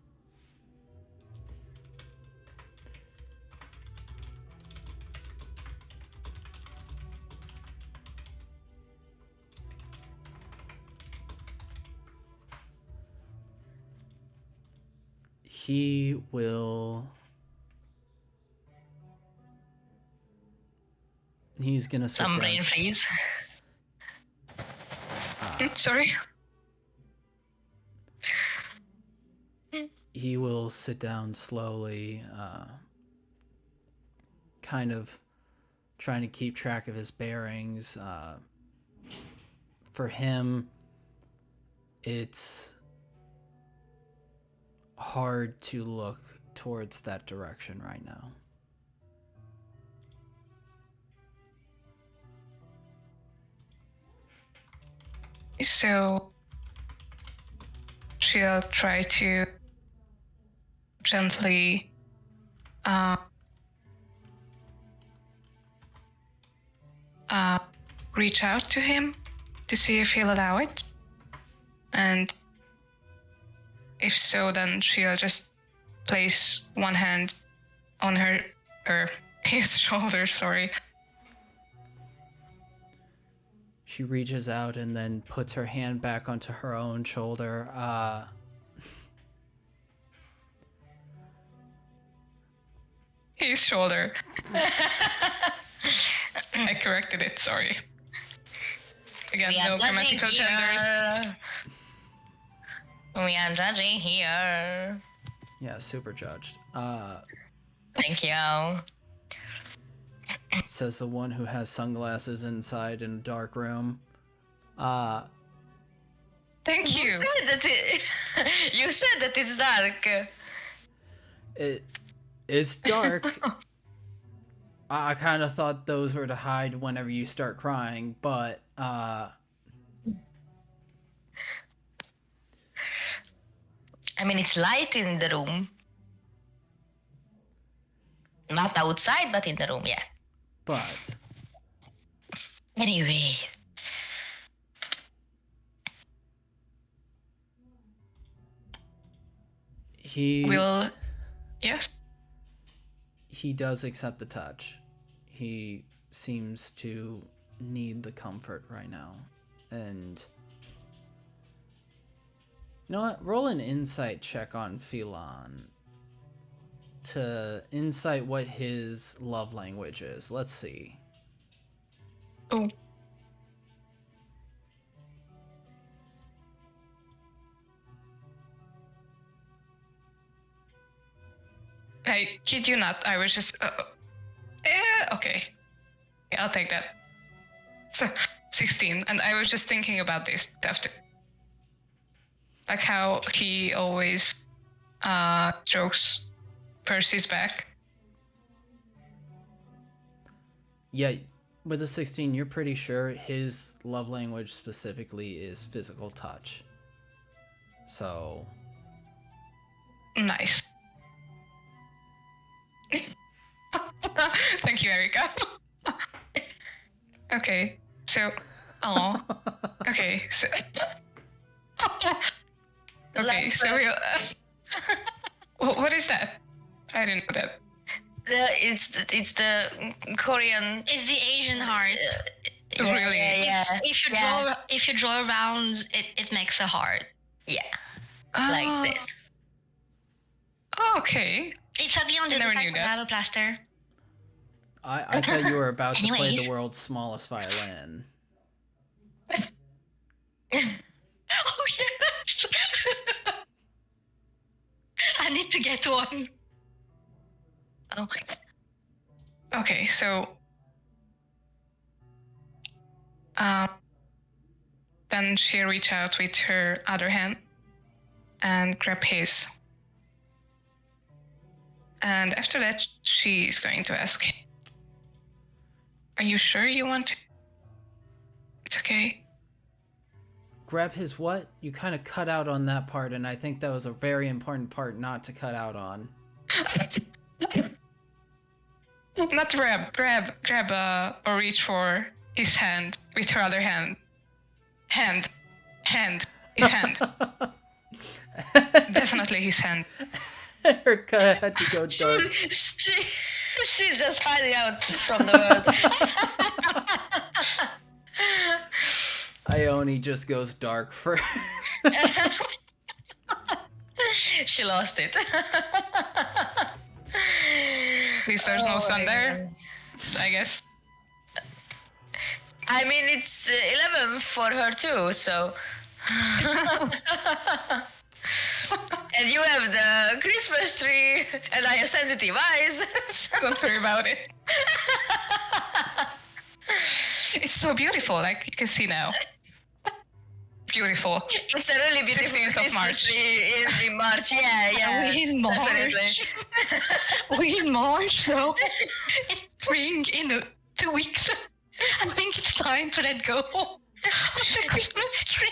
Speaker 1: He will... He's gonna sit
Speaker 2: Some
Speaker 1: down.
Speaker 2: brain freeze.
Speaker 3: Sorry.
Speaker 1: He will sit down slowly, kind of trying to keep track of his bearings. For him, it's hard to look towards that direction right now.
Speaker 3: So she'll try to gently reach out to him to see if he'll allow it. And if so, then she'll just place one hand on his shoulder, sorry.
Speaker 1: She reaches out and then puts her hand back onto her own shoulder.
Speaker 3: His shoulder. I corrected it, sorry. Again,
Speaker 2: We are
Speaker 3: no
Speaker 2: judging
Speaker 3: grammatical genders.
Speaker 2: here. We are judging here.
Speaker 1: Yeah, super judged.
Speaker 2: Thank you.
Speaker 1: Says the one who has sunglasses inside in a dark room.
Speaker 3: Thank you.
Speaker 2: You said that you said that it's dark.
Speaker 1: It's dark. I kind of thought those were to hide whenever you start crying, but
Speaker 2: I mean, it's light in the room. Not outside, but in the room, yeah.
Speaker 1: but
Speaker 2: Anyway.
Speaker 1: he
Speaker 3: Yes.
Speaker 1: he does accept the touch. He seems to need the comfort right now. And you know what? Roll an insight check on Phelan to insight what his love language is. Let's see.
Speaker 3: Oh. I kid you not, I was just... okay. Yeah, I'll take that. So, 16, and I was just thinking about this after. Like how he always strokes Percy's back.
Speaker 1: Yeah, with a 16, you're pretty sure his love language specifically is physical touch. So,
Speaker 3: Nice. Thank you, Erica. Okay, so... Okay, so... Okay, so we'll... what is that? I didn't know that.
Speaker 2: It's the Korean.
Speaker 4: It's the Asian heart.
Speaker 3: Really?
Speaker 2: Yeah.
Speaker 4: If you draw around, it makes a heart.
Speaker 2: Yeah. Like this.
Speaker 3: Okay.
Speaker 4: It's ugly on the
Speaker 3: never
Speaker 4: side
Speaker 3: knew
Speaker 4: of
Speaker 3: that.
Speaker 4: lava plaster.
Speaker 1: I thought you were about to play the
Speaker 4: Anyways.
Speaker 1: world's smallest violin.
Speaker 4: Oh yes. I need to get one.
Speaker 2: Oh my god.
Speaker 3: Okay, so... then she reach out with her other hand and grab his. And after that, she's going to ask, are you sure you want to? It's okay.
Speaker 1: Grab his what? You kind of cut out on that part, and I think that was a very important part not to cut out on.
Speaker 3: Not grab, or reach for his hand with her other hand. Hand, his hand. Definitely his hand.
Speaker 1: Erica had to go dark.
Speaker 2: She's just hiding out from the world.
Speaker 1: Ione just goes dark for...
Speaker 2: She lost it.
Speaker 3: At least there's no sun there, I guess.
Speaker 2: I mean, it's 11 for her too, so. And you have the Christmas tree, and I have sensitive eyes. So.
Speaker 3: Don't worry about it. It's so beautiful, like you can see now. Beautiful.
Speaker 2: It's a really beautiful
Speaker 3: 16th of
Speaker 2: Christmas
Speaker 3: March.
Speaker 2: tree in March. Yeah.
Speaker 4: We in March.
Speaker 2: Definitely.
Speaker 4: We in March, so it's spring in 2 weeks. I think it's time to let go of the Christmas tree.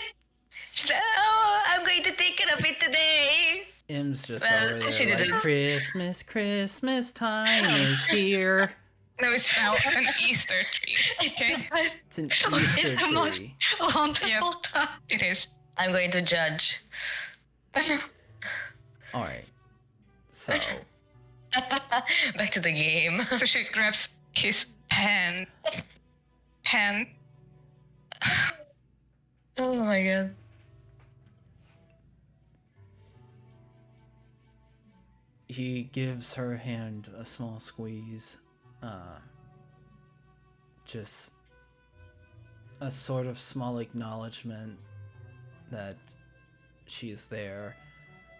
Speaker 2: She's like, oh, I'm going to take care of it today.
Speaker 1: Im's just
Speaker 2: Well,
Speaker 1: over
Speaker 2: she
Speaker 1: there like,
Speaker 2: didn't.
Speaker 1: Christmas time is here.
Speaker 3: No, it's now an Easter tree. Okay,
Speaker 1: It's an Easter
Speaker 4: It's the most
Speaker 1: tree.
Speaker 4: wonderful
Speaker 3: Yep.
Speaker 4: time.
Speaker 3: it is.
Speaker 2: I'm going to judge.
Speaker 1: Alright. So,
Speaker 2: Back to the game.
Speaker 3: So she grabs his hand.
Speaker 2: Oh my god.
Speaker 1: he gives her hand a small squeeze. Just a sort of small acknowledgement that she's there,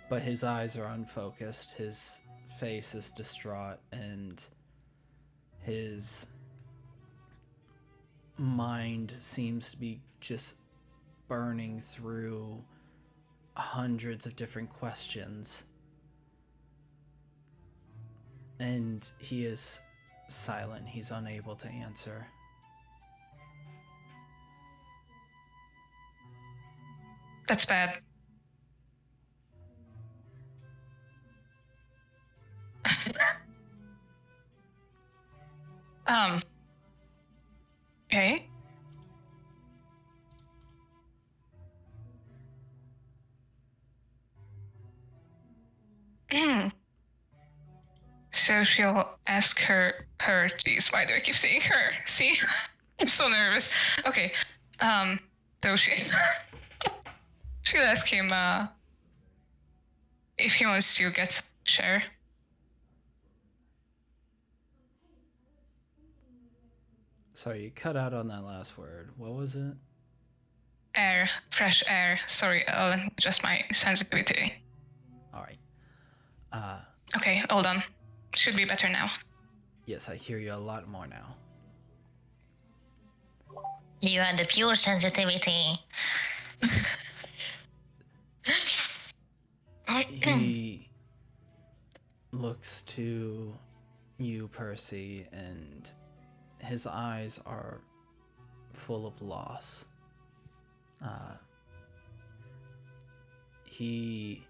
Speaker 1: but his eyes are unfocused, his face is distraught, and his mind seems to be just burning through hundreds of different questions. And he is silent, he's unable to answer.
Speaker 3: That's bad. Okay. So she'll ask her, geez, why do I keep saying her? See? I'm so nervous. Okay. So she'll ask him, if he wants to get some share.
Speaker 1: Sorry, you cut out on that last word. What was it?
Speaker 3: Air, fresh air. Sorry, I'll adjust my sensitivity.
Speaker 1: Alright.
Speaker 3: Okay, hold on. Should be better now.
Speaker 1: Yes, I hear you a lot more now.
Speaker 2: You are the pure sensitivity.
Speaker 1: He looks to you, Percy, and his eyes are full of loss. He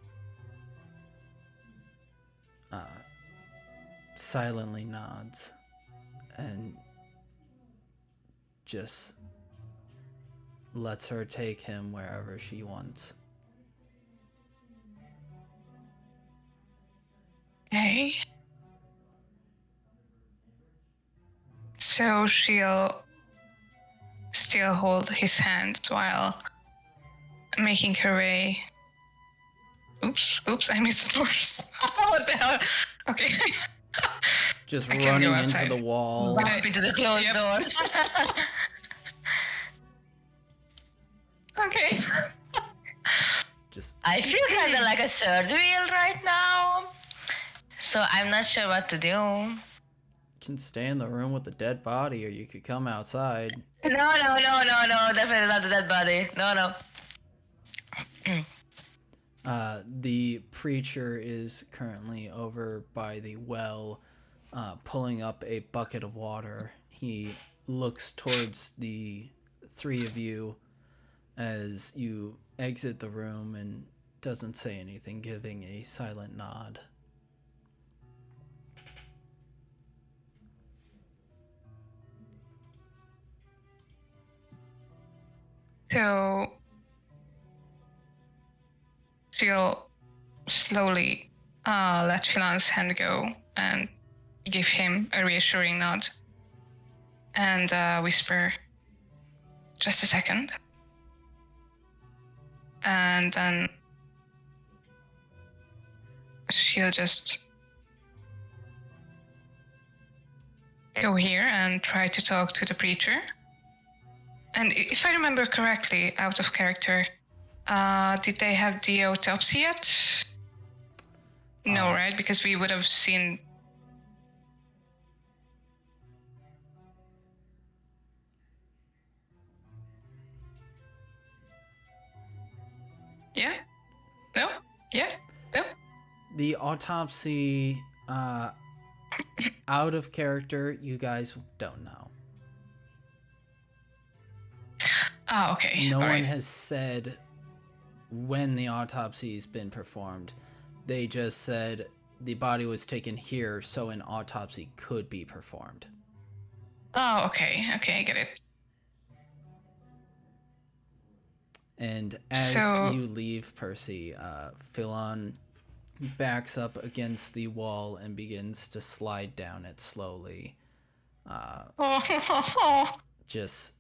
Speaker 1: silently nods and just lets her take him wherever she wants.
Speaker 3: Okay. So she'll still hold his hand while making her way. Oops, I missed the doors. What the hell? Okay.
Speaker 1: Just
Speaker 3: I can't
Speaker 1: running
Speaker 3: go
Speaker 1: into
Speaker 3: outside.
Speaker 1: the wall.
Speaker 2: Bump into the closed
Speaker 3: Yep.
Speaker 2: door.
Speaker 3: Okay.
Speaker 1: Just
Speaker 2: I feel kind of like a third wheel right now. So I'm not sure what to do. No.
Speaker 1: can stay in the room with the dead body, or you could come outside.
Speaker 2: No. Definitely not the dead body. No.
Speaker 1: The preacher is currently over by the well, pulling up a bucket of water. He looks towards the three of you as you exit the room and doesn't say anything, giving a silent nod.
Speaker 3: So she'll slowly let Philan's hand go and give him a reassuring nod and whisper, "Just a second." And then she'll just go here and try to talk to the preacher. And if I remember correctly, out of character, did they have the autopsy yet? No, right? Because we would have seen... Yeah? No? Yeah? No?
Speaker 1: The autopsy, out of character, you guys don't know.
Speaker 3: Oh, okay.
Speaker 1: No
Speaker 3: All
Speaker 1: one
Speaker 3: right.
Speaker 1: has said when the autopsy's been performed. They just said the body was taken here so an autopsy could be performed.
Speaker 3: Oh, okay. Okay, I get it.
Speaker 1: And as
Speaker 3: So-
Speaker 1: you leave, Percy, Philon backs up against the wall and begins to slide down it slowly. Just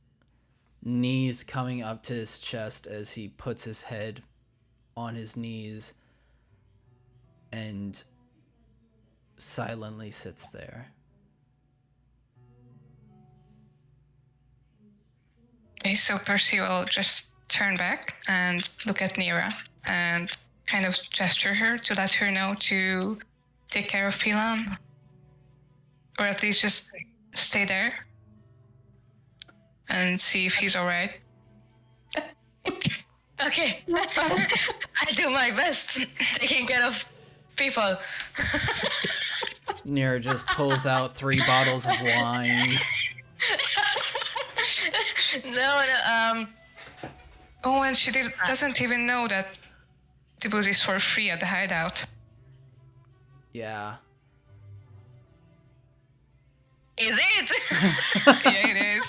Speaker 1: knees coming up to his chest as he puts his head on his knees and silently sits there.
Speaker 3: Okay, so Percy will just turn back and look at Nira and kind of gesture her to let her know to take care of Phelan. Or at least just stay there and see if he's alright.
Speaker 2: Okay. I'll do my best taking care of people.
Speaker 1: Nira just pulls out 3 bottles of wine.
Speaker 2: No,
Speaker 3: Oh, and she doesn't even know that the booze is for free at the hideout.
Speaker 1: Yeah.
Speaker 2: is it?
Speaker 3: Yeah, it is.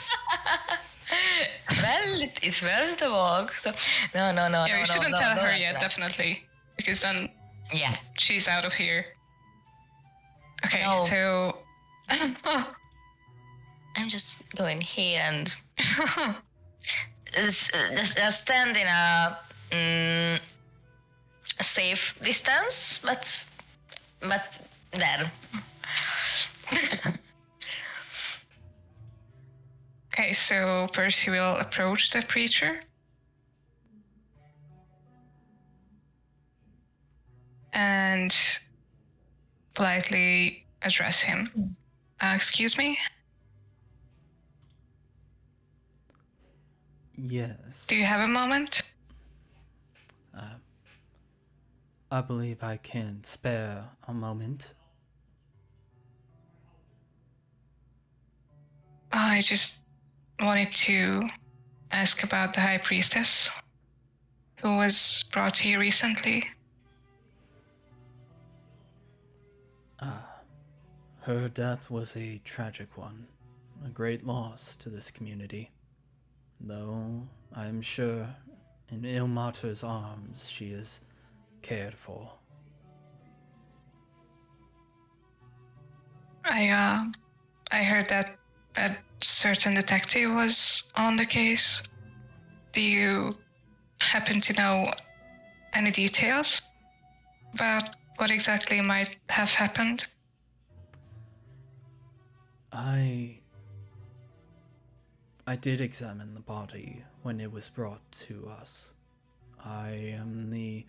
Speaker 2: Well, it's worth the walk. So, no.
Speaker 3: Yeah, we shouldn't tell her
Speaker 2: like
Speaker 3: yet,
Speaker 2: that.
Speaker 3: definitely. Because then
Speaker 2: Yeah.
Speaker 3: she's out of here. Okay,
Speaker 2: No.
Speaker 3: so...
Speaker 2: I'm just going here and just stand in a safe distance, but there.
Speaker 3: Okay, so Percy will approach the preacher. And politely address him. Excuse me?
Speaker 1: Yes.
Speaker 3: Do you have a moment?
Speaker 1: I believe I can spare a moment.
Speaker 3: I just wanted to ask about the High Priestess who was brought here recently.
Speaker 1: Her death was a tragic one, a great loss to this community. Though I am sure in Ilmater's arms she is cared for.
Speaker 3: I heard that a certain detective was on the case. Do you happen to know any details about what exactly might have happened?
Speaker 1: I did examine the body when it was brought to us. I am the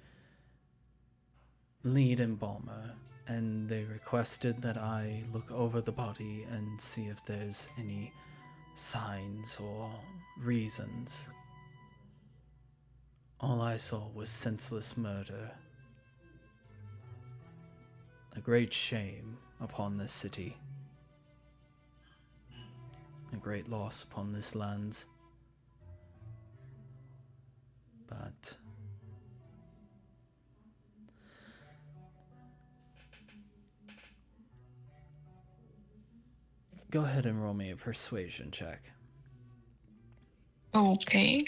Speaker 1: lead embalmer, and they requested that I look over the body and see if there's any signs or reasons. All I saw was senseless murder. A great shame upon this city. A great loss upon this lands. But go ahead and roll me a persuasion check.
Speaker 3: Okay.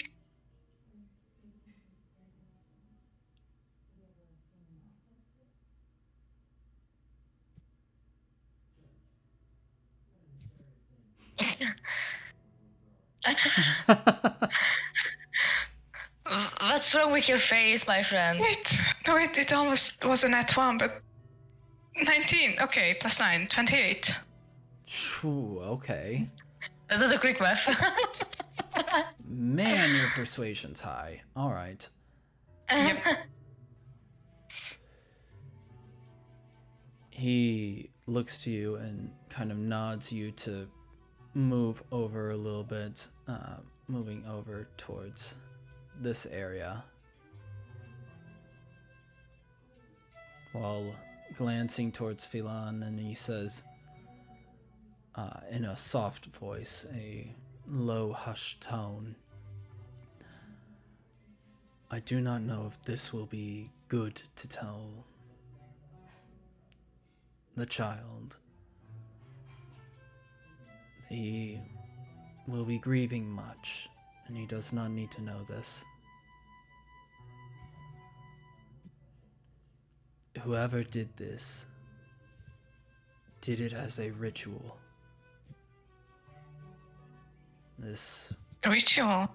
Speaker 2: What's wrong with your face, my friend?
Speaker 3: Wait, no, it almost was a nat one, but 19. Okay, plus 9. 28.
Speaker 1: Phew, okay.
Speaker 2: That was a quick math.
Speaker 1: Man, your persuasion's high. All right.
Speaker 3: Yep.
Speaker 1: He looks to you and kind of nods you to move over a little bit, moving over towards this area, while glancing towards Philan, and he says, in a soft voice, a low, hushed tone, I do not know if this will be good to tell the child. He will be grieving much, and he does not need to know this. Whoever did this did it as a ritual. This
Speaker 3: Ritual.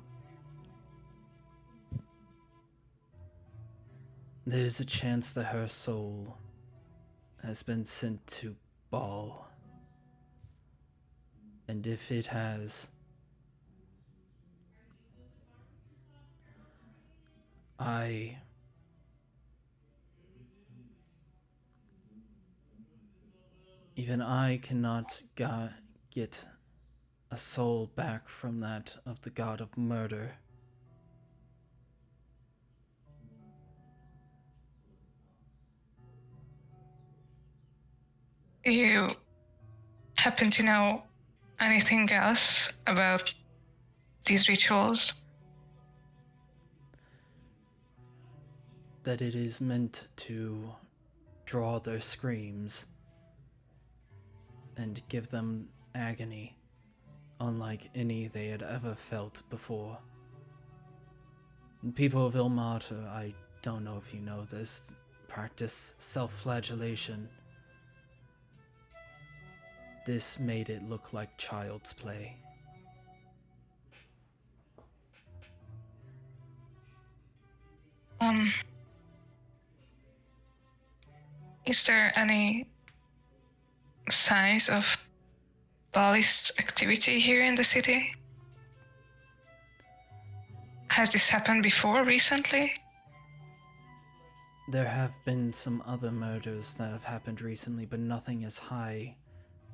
Speaker 1: There's a chance that her soul has been sent to Baal. And if it has, even I cannot get a soul back from that of the god of murder.
Speaker 3: Do you happen to know anything else about these rituals?
Speaker 1: That it is meant to draw their screams and give them agony, unlike any they had ever felt before. And people of Ilmater, I don't know if you know this, practice self-flagellation. This made it look like child's play.
Speaker 3: Is there any signs of Baalist activity here in the city? Has this happened before recently?
Speaker 1: There have been some other murders that have happened recently, but nothing as high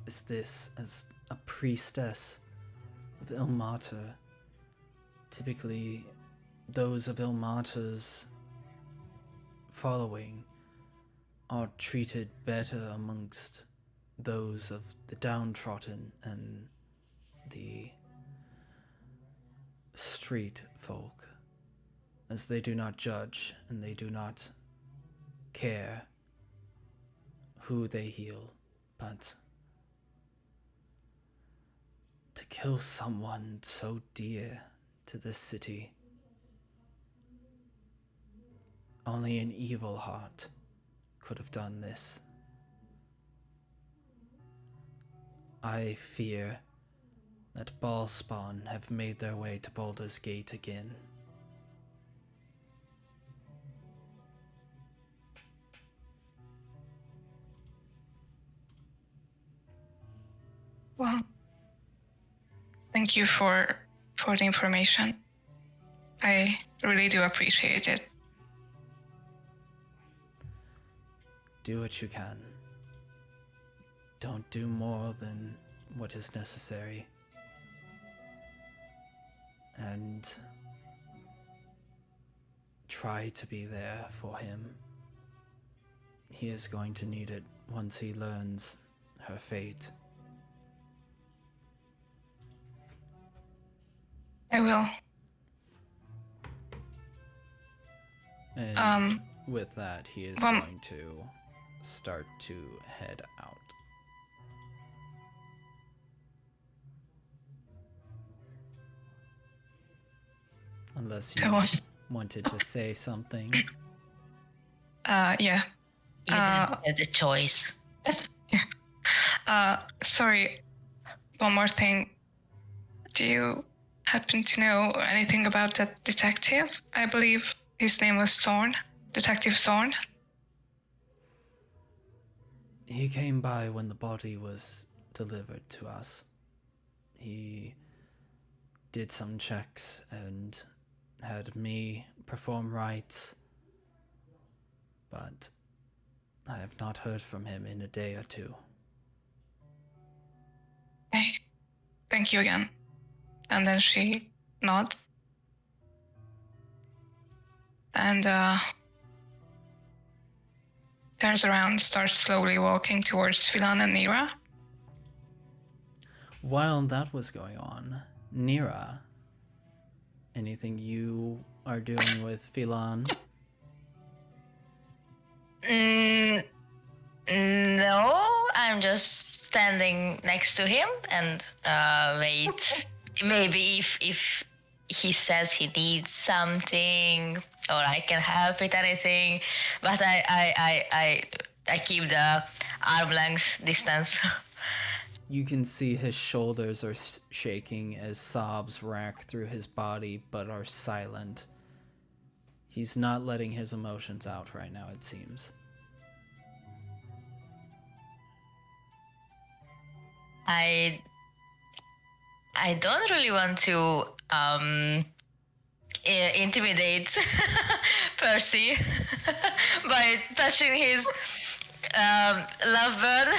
Speaker 1: as this, as a priestess of Ilmater. Typically, those of Ilmater's following are treated better amongst those of the downtrodden and the street folk, as they do not judge and they do not care who they heal, but to kill someone so dear to this city, only an evil heart could have done this. I fear that Baalspawn have made their way to Baldur's Gate again.
Speaker 3: Well, thank you for the information. I really do appreciate it.
Speaker 1: Do what you can. Don't do more than what is necessary. And try to be there for him. He is going to need it once he learns her fate.
Speaker 3: I will.
Speaker 1: And with that, he is going to start to head out. Unless you wanted to say something.
Speaker 3: Yeah.
Speaker 2: You didn't have the choice.
Speaker 3: Yeah. Sorry. One more thing. Do you happen to know anything about that detective? I believe his name was Thorn. Detective Thorn.
Speaker 1: He came by when the body was delivered to us. He did some checks and had me perform rites, but I have not heard from him in a day or two.
Speaker 3: Okay. Thank you again. And then she nods. And turns around, starts slowly walking towards Philan and Nira.
Speaker 1: While that was going on, Nira, anything you are doing with Philan?
Speaker 2: No, I'm just standing next to him and wait. Maybe if he says he needs something or I can help with anything, but I keep the arm length distance.
Speaker 1: You can see his shoulders are shaking as sobs rack through his body but are silent. He's not letting his emotions out right now, it seems.
Speaker 2: I don't really want to intimidate Percy by touching his lovebird.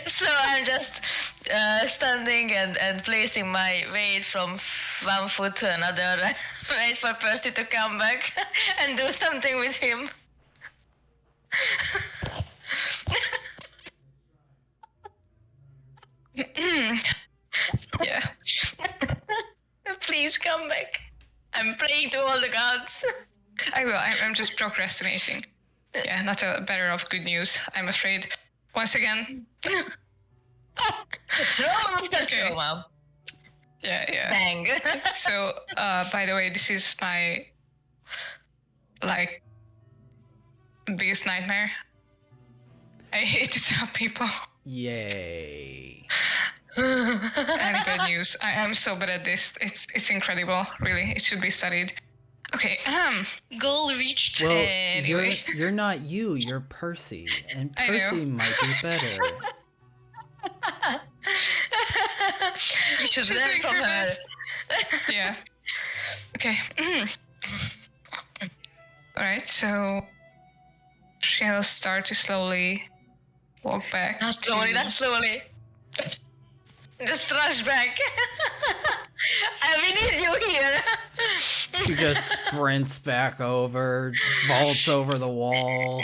Speaker 2: So I'm just standing and placing my weight from one foot to another, wait for Percy to come back and do something with him.
Speaker 3: Yeah.
Speaker 2: Please come back. I'm praying to all the gods.
Speaker 3: I will. I'm just procrastinating. Yeah, not a bearer of good news, I'm afraid. Once again.
Speaker 2: Trauma after
Speaker 3: Okay.
Speaker 2: trauma.
Speaker 3: Yeah.
Speaker 2: Bang.
Speaker 3: So, by the way, this is my, biggest nightmare. I hate to tell people.
Speaker 1: Yay.
Speaker 3: And good news. I am so bad at this. It's incredible, really. It should be studied. Okay,
Speaker 4: Goal reached.
Speaker 1: Well,
Speaker 3: Anyway.
Speaker 1: you're not you, you're Percy. And
Speaker 3: I know.
Speaker 1: Percy might be better.
Speaker 2: You should
Speaker 3: she's
Speaker 2: learn
Speaker 3: doing
Speaker 2: from
Speaker 3: her
Speaker 2: her.
Speaker 3: best. Yeah. Okay. Alright, so she'll start to slowly walk back.
Speaker 2: Not slowly,
Speaker 3: to-
Speaker 2: not slowly. Just rush back. We need you here.
Speaker 1: She just sprints back over, vaults over the wall.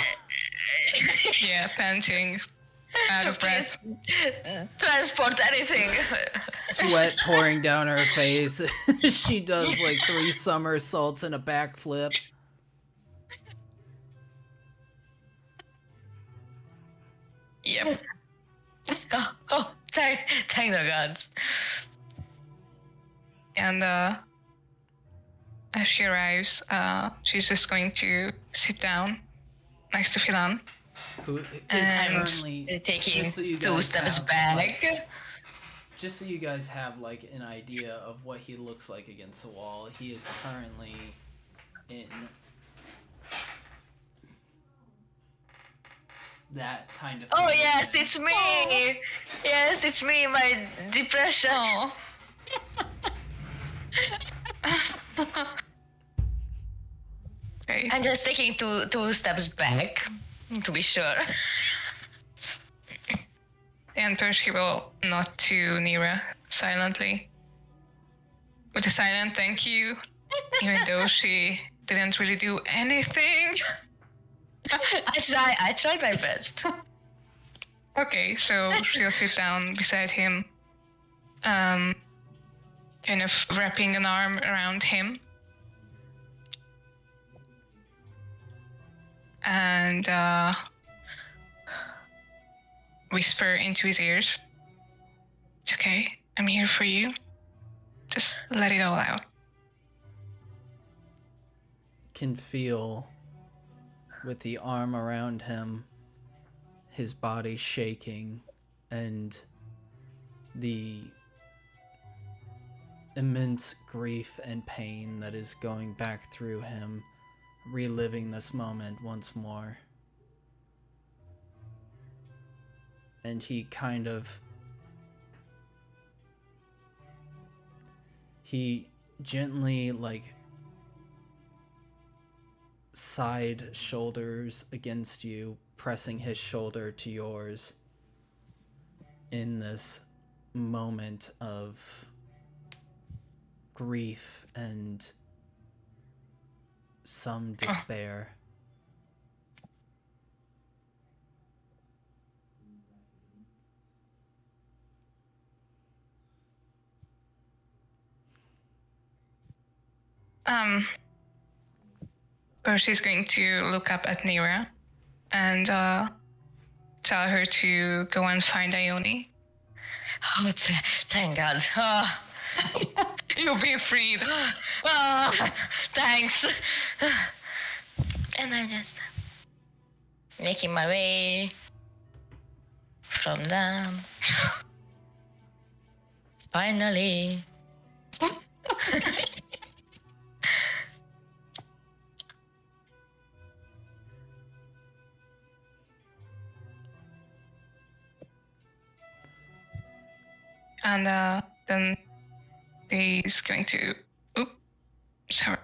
Speaker 3: Yeah, panting, out of breath.
Speaker 2: Transport anything.
Speaker 1: Sweat pouring down her face. She does like 3 somersaults and a backflip.
Speaker 3: Yep.
Speaker 2: Oh, thank the gods.
Speaker 3: And as she arrives, she's just going to sit down next to Philan.
Speaker 1: Who is
Speaker 3: And
Speaker 1: currently
Speaker 2: Taking
Speaker 1: just so you
Speaker 2: 2
Speaker 1: guys
Speaker 2: steps
Speaker 1: have,
Speaker 2: back.
Speaker 1: just so you guys have like an idea of what he looks like against the wall, he is currently in that kind of
Speaker 2: Oh
Speaker 1: position.
Speaker 2: yes, it's me. Yes, it's me. My depression.
Speaker 3: Oh. Okay.
Speaker 2: I'm just taking two steps back to be sure.
Speaker 3: And Percy will nod to Nira silently. With a silent thank you, even though she didn't really do anything.
Speaker 2: I tried my best.
Speaker 3: Okay, so she'll sit down beside him, kind of wrapping an arm around him. And whisper into his ears. It's okay, I'm here for you. Just let it all out.
Speaker 1: Can feel with the arm around him, his body shaking, and the immense grief and pain that is going back through him, reliving this moment once more. and he gently like side shoulders against you, pressing his shoulder to yours in this moment of grief and some despair.
Speaker 3: Percy's going to look up at Nira and tell her to go and find Ione.
Speaker 2: Oh, thank God. Oh, you'll be freed. Oh, thanks. And I'm just making my way from them. Finally.
Speaker 3: And then he's going to... Oops, sorry.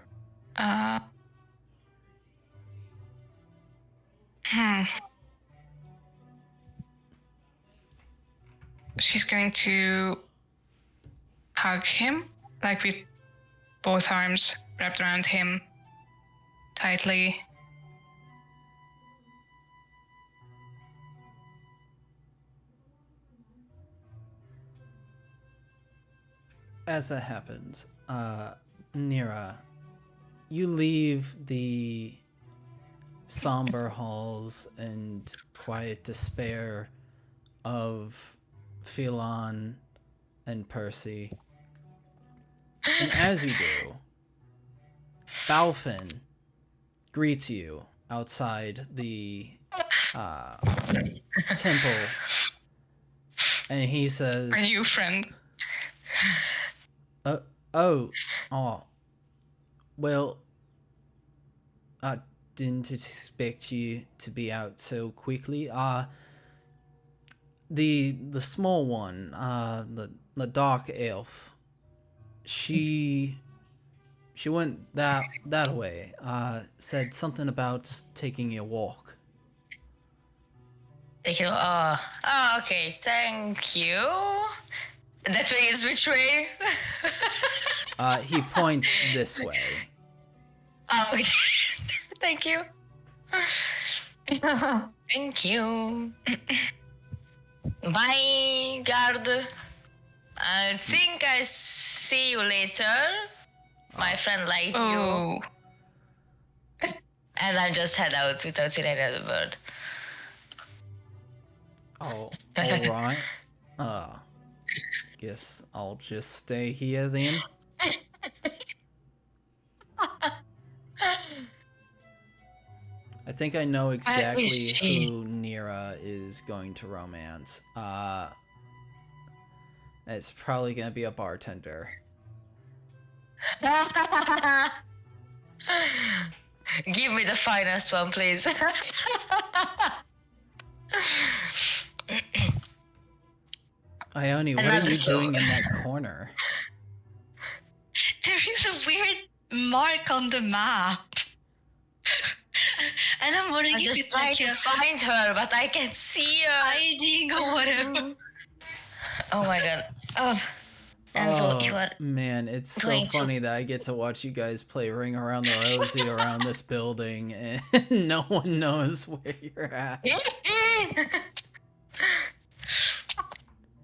Speaker 3: She's going to hug him, like with both arms wrapped around him tightly.
Speaker 1: As that happens, Nira, you leave the somber halls and quiet despair of Phelan and Percy. And as you do, Balfin greets you outside the temple, and he says,
Speaker 3: Are you friend?
Speaker 1: Well, I didn't expect you to be out so quickly. The small one, the dark elf, she went that way. Said something about taking a walk.
Speaker 2: Okay, thank you. That way is which way?
Speaker 1: He points this way.
Speaker 2: Okay. Thank you. Thank you. Bye, guard. I think I see you later. My friend liked you. And I just head out without saying another word.
Speaker 1: Oh, alright. Guess I'll just stay here then. I think I know exactly who Nira is going to romance. It's probably gonna be a bartender.
Speaker 2: Give me the finest one, please.
Speaker 1: Ione, what are you doing in that corner?
Speaker 4: There is a weird mark on the map. And I'm wondering
Speaker 2: I'm
Speaker 4: if
Speaker 2: just
Speaker 4: it's
Speaker 2: trying
Speaker 4: like
Speaker 2: to find her, but I can't see her.
Speaker 4: hiding or whatever.
Speaker 2: Oh my god. Oh. And so you are...
Speaker 1: Man, it's so funny that I get to watch you guys play Ring Around the Rosie around this building, and no one knows where you're at.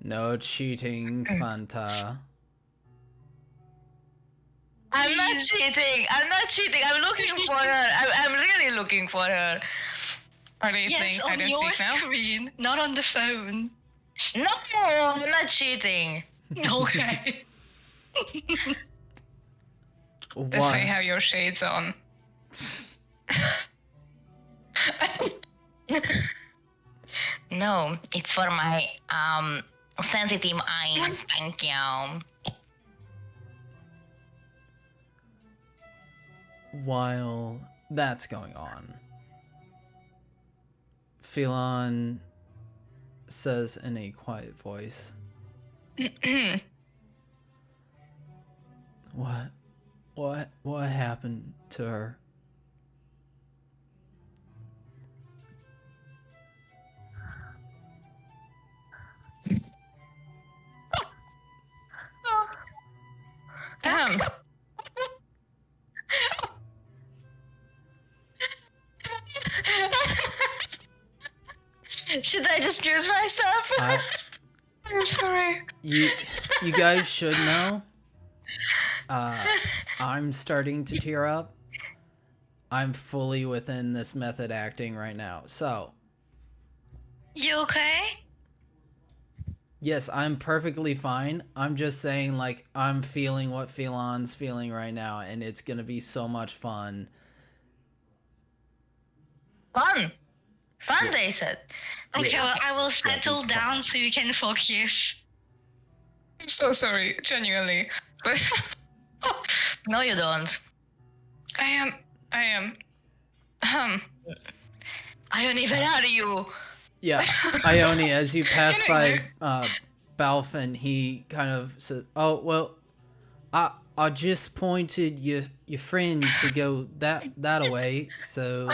Speaker 1: No cheating, Fanta.
Speaker 2: I'm not cheating. I'm looking for her. I'm really looking for her.
Speaker 3: Are they playing hide and seek now?
Speaker 4: On your screen, not on the phone.
Speaker 2: No, I'm not cheating.
Speaker 4: Okay.
Speaker 3: That's why you have your shades on.
Speaker 2: No, it's for my sensitive eyes. Thank you.
Speaker 1: While that's going on, Phelan says in a quiet voice. What happened to her?
Speaker 2: Should I just excuse myself?
Speaker 3: I'm sorry.
Speaker 1: You guys should know. I'm starting to tear up. I'm fully within this method acting right now. So,
Speaker 4: You okay?
Speaker 1: yes, I'm perfectly fine. I'm just saying, like, I'm feeling what Phelan's feeling right now, and it's gonna be so much fun.
Speaker 2: Fun, they said.
Speaker 4: Okay,
Speaker 1: Yes.
Speaker 4: well, I will
Speaker 1: It's gonna be
Speaker 4: settle
Speaker 1: fun.
Speaker 4: down so you can focus.
Speaker 3: I'm so sorry, genuinely. But
Speaker 2: No, you don't.
Speaker 3: I am.
Speaker 2: Ione, where are you?
Speaker 1: Yeah, Ione, as you pass
Speaker 3: Getting
Speaker 1: by Balfin, he kind of says, "Oh well, I just pointed your friend to go that way, so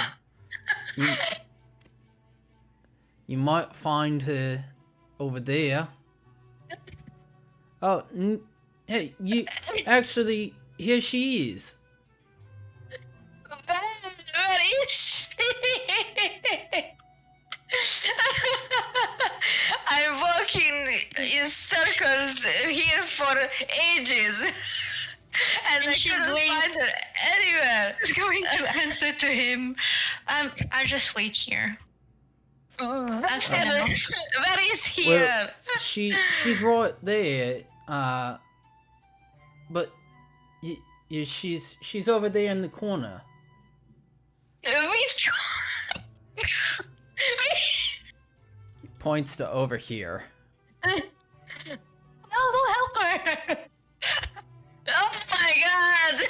Speaker 1: you might find her over there." Oh, hey, you actually here she is.
Speaker 2: Where is she? I'm walking in circles here for ages, and I
Speaker 4: she's
Speaker 2: couldn't
Speaker 4: going-
Speaker 2: find her anywhere.
Speaker 4: I'm going to answer to him. I'll just wait here. I'm standing up.
Speaker 2: Where is here?
Speaker 1: She's right there. But she's over there in the corner.
Speaker 2: Which
Speaker 1: Points to over here.
Speaker 2: No, don't help her. Oh my god.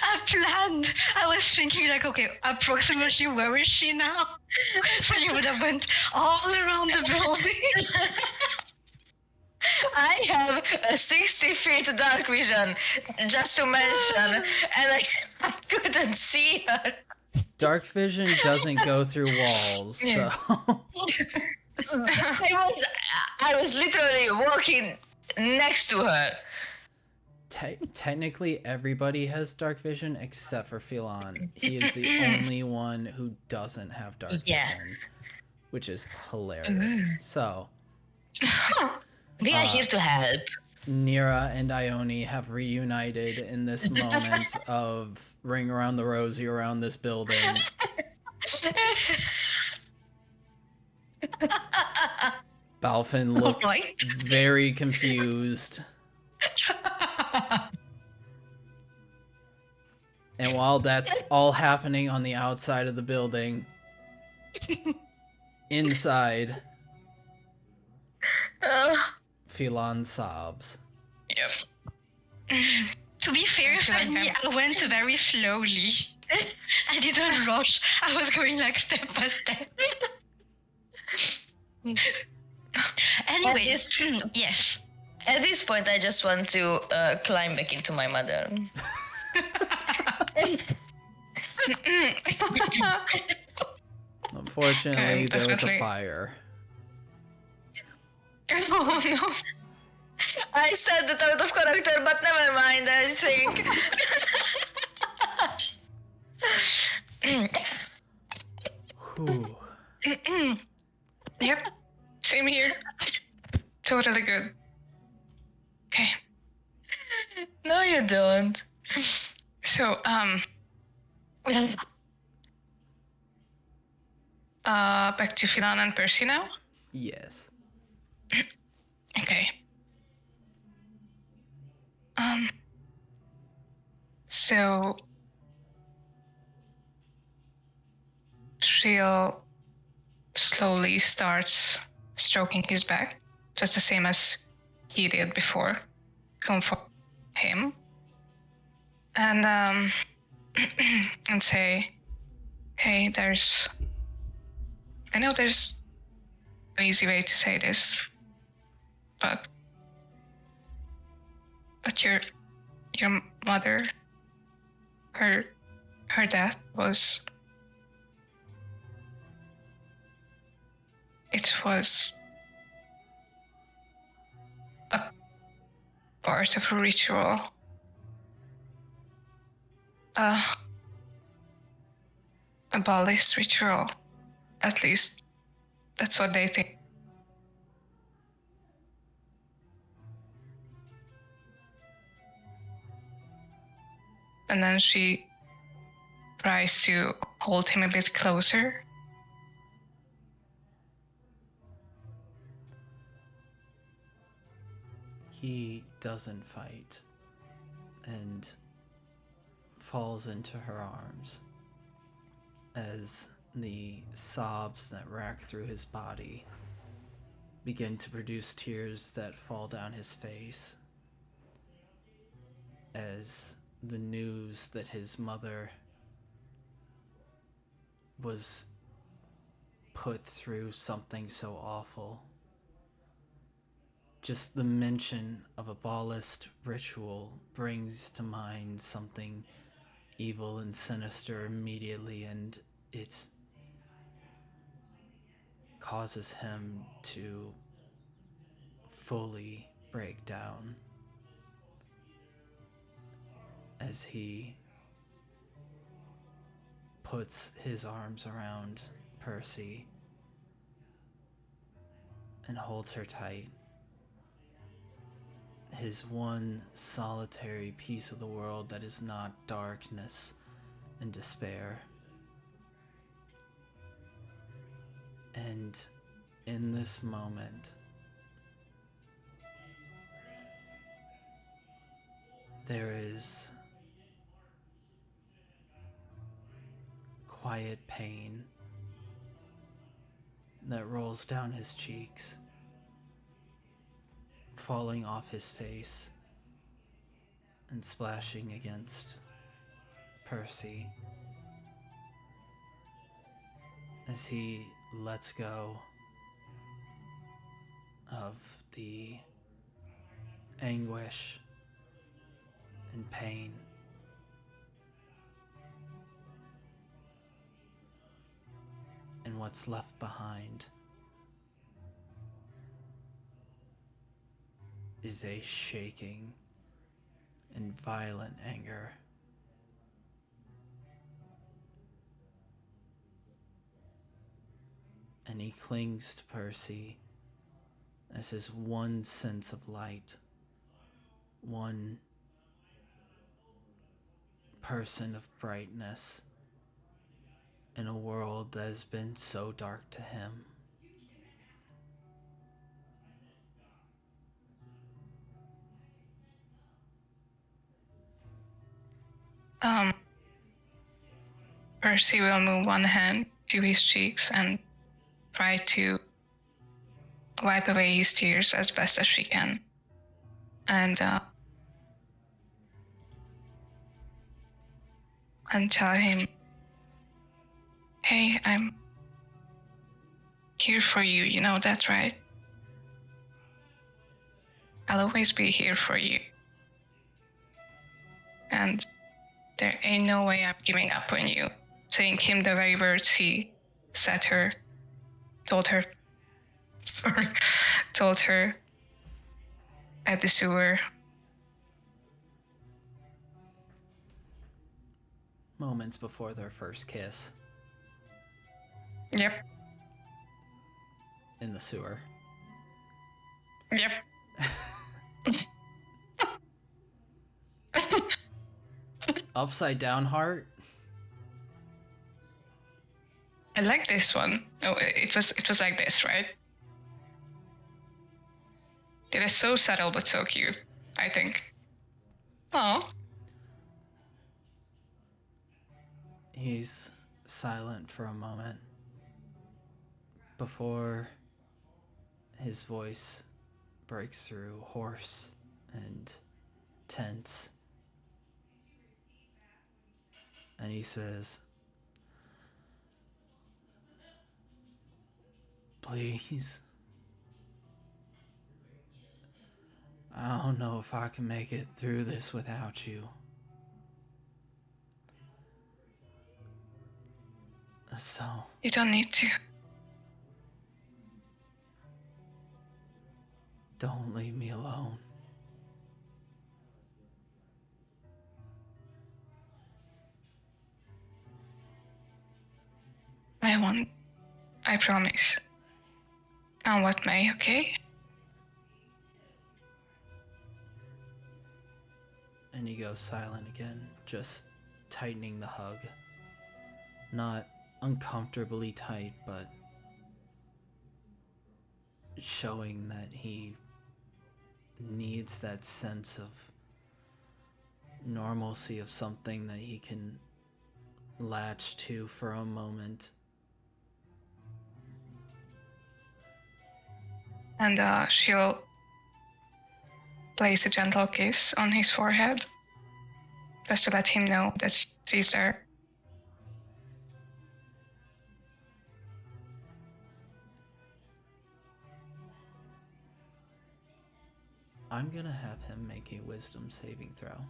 Speaker 4: I planned. I was thinking like, okay, approximately where is she now? So you would have went all around the building.
Speaker 2: I have a 60 feet dark vision, just to mention, and I couldn't see her.
Speaker 1: Dark vision doesn't go through walls, so
Speaker 2: I was literally walking next to her.
Speaker 1: technically everybody has dark vision except for Phelan. He is the only one who doesn't have dark
Speaker 2: Yeah.
Speaker 1: vision, which is hilarious. So,
Speaker 2: We are here to help.
Speaker 1: Nira and Ione have reunited in this moment of ring around the rosy around this building. Balfin looks
Speaker 4: Alright.
Speaker 1: very confused. And while that's all happening on the outside of the building, inside, Phelan sobs.
Speaker 3: Yep.
Speaker 4: To be fair, for me, I went very slowly. I didn't rush. I was going like step by step. Anyway,
Speaker 2: this-
Speaker 4: yes.
Speaker 2: At this point, I just want to climb back into my mother.
Speaker 1: Unfortunately, there was a
Speaker 3: Definitely.
Speaker 1: fire.
Speaker 3: Oh no.
Speaker 2: I said that out of character, but never mind, I think.
Speaker 1: Whew.
Speaker 3: Yep. Same here. Totally good. Okay.
Speaker 2: No, you don't.
Speaker 3: So, back to Philan and Percy now.
Speaker 1: Yes.
Speaker 3: Okay. So she'll slowly starts stroking his back, just the same as he did before. Comfort him. And and say, hey, there's I know there's no easy way to say this, but your mother, her death was, it was a part of a ritual. A Baalist ritual. At least that's what they think. And then she tries to hold him a bit closer.
Speaker 1: He doesn't fight and falls into her arms as the sobs that rack through his body begin to produce tears that fall down his face as the news that his mother was put through something so awful. Just the mention of a Baalist ritual brings to mind something evil and sinister immediately, and it causes him to fully break down as he puts his arms around Percy and holds her tight. His one solitary piece of the world that is not darkness and despair. And in this moment, there is quiet pain that rolls down his cheeks, falling off his face and splashing against Percy as he lets go of the anguish and pain. And what's left behind is a shaking and violent anger. And he clings to Percy as his one sense of light, one person of brightness in a world that has been so dark to him.
Speaker 3: Percy will move one hand to his cheeks and try to wipe away his tears as best as she can. And tell him, hey, I'm here for you, you know that, right? I'll always be here for you. And there ain't no way I'm giving up on you. Saying him the very words he told her at the sewer.
Speaker 1: Moments before their first kiss.
Speaker 3: Yep.
Speaker 1: In the sewer.
Speaker 3: Yep.
Speaker 1: Upside down heart.
Speaker 3: I like this one. Oh, it was like this, right? It is so subtle but so cute, I think. Oh.
Speaker 1: He's silent for a moment before his voice breaks through, hoarse and tense. And he says, Please. I don't know if I can make it through this without you. So,
Speaker 3: You don't need to.
Speaker 1: don't leave me alone.
Speaker 3: I won't. I promise. Come what may, okay?
Speaker 1: And he goes silent again, just tightening the hug. Not uncomfortably tight, but showing that he needs that sense of normalcy, of something that he can latch to for a moment.
Speaker 3: And she'll place a gentle kiss on his forehead, just to let him know that she's there.
Speaker 1: I'm gonna have him make a wisdom saving throw.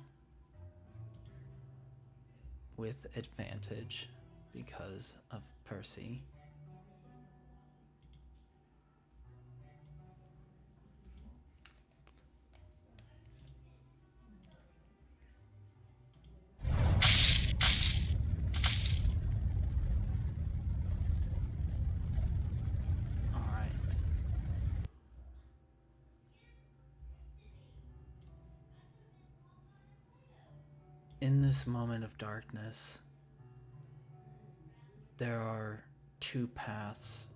Speaker 1: With advantage because of Percy. Alright. In this moment of darkness, there are two paths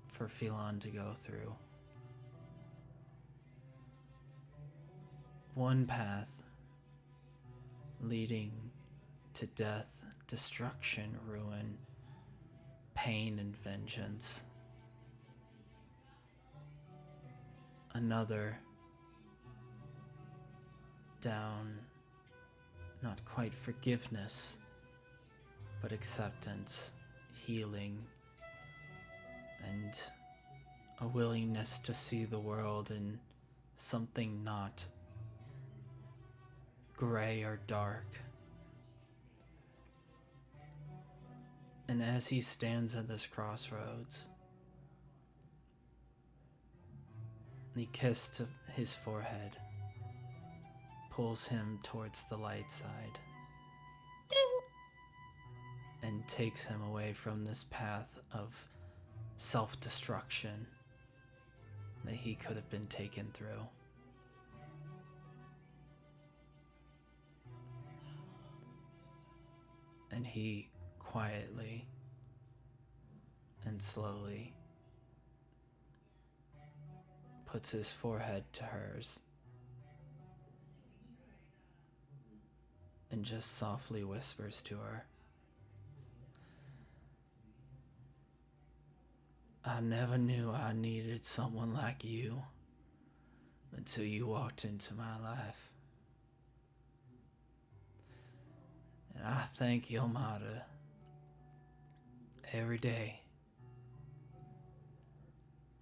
Speaker 1: for Phelan to go through. One path leading to death, destruction, ruin, pain, and vengeance. Another down, not quite forgiveness, but acceptance, healing, and a willingness to see the world in something not gray or dark. And as he stands at this crossroads, the kiss to his forehead pulls him towards the light side and takes him away from this path of self-destruction that he could have been taken through. And he quietly and slowly puts his forehead to hers and just softly whispers to her, "I never knew I needed someone like you until you walked into my life. And I thank your mother every day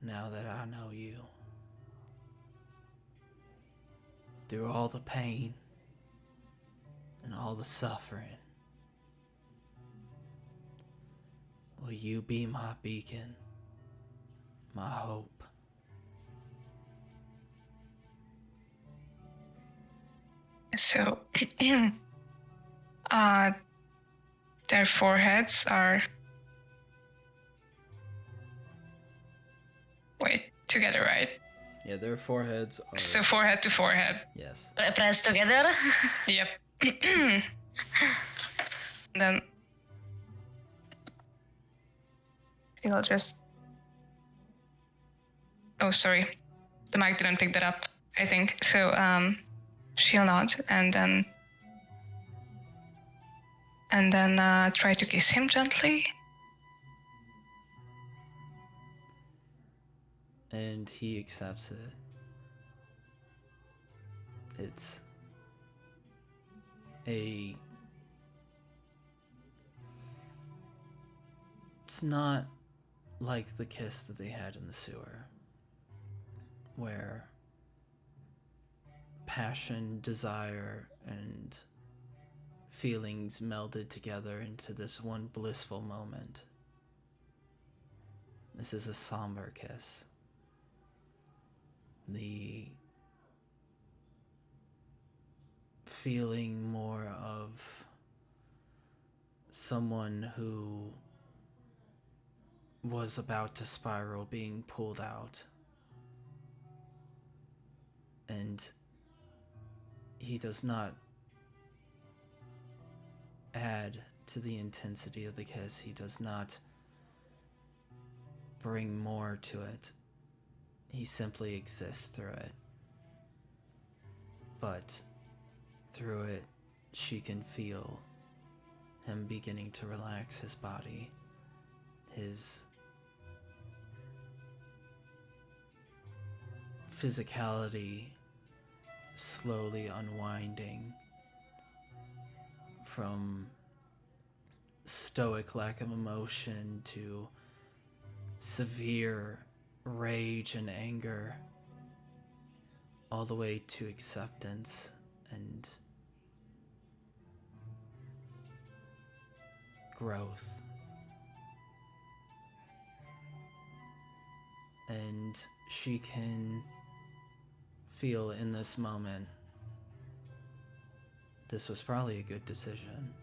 Speaker 1: now that I know you. Through all the pain and all the suffering, will you be my beacon, my hope?"
Speaker 3: So, their foreheads are together, right?
Speaker 1: Yeah, their foreheads are...
Speaker 3: So forehead to forehead.
Speaker 1: Yes.
Speaker 2: Pressed together.
Speaker 3: Yep. Then he'll just... Oh, sorry. The mic didn't pick that up, I think. So she'll nod and then try to kiss him gently.
Speaker 1: And he accepts it. It's not like the kiss that they had in the sewer, where passion, desire, and feelings melded together into this one blissful moment. This is a somber kiss. The feeling more of someone who was about to spiral being pulled out. And he does not add to the intensity of the kiss. He does not bring more to it. He simply exists through it. But through it, she can feel him beginning to relax his body, his physicality slowly unwinding from stoic lack of emotion to severe rage and anger, all the way to acceptance and growth. And she can feel in this moment, this was probably a good decision.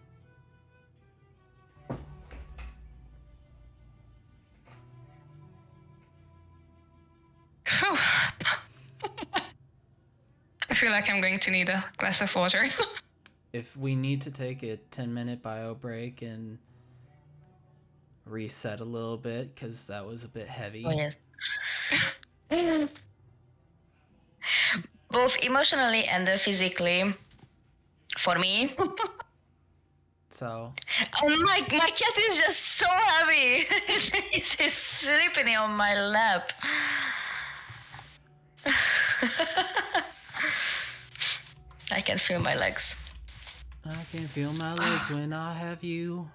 Speaker 3: Phew. I feel like I'm going to need a glass of water.
Speaker 1: If we need to take a 10-minute bio break and reset a little bit, because that was a bit heavy.
Speaker 2: Oh, yes. Both emotionally and physically, for me.
Speaker 1: So.
Speaker 2: Oh, my cat is just so heavy. He's sleeping on my lap. I can feel my legs.
Speaker 1: I can feel my legs when I have you.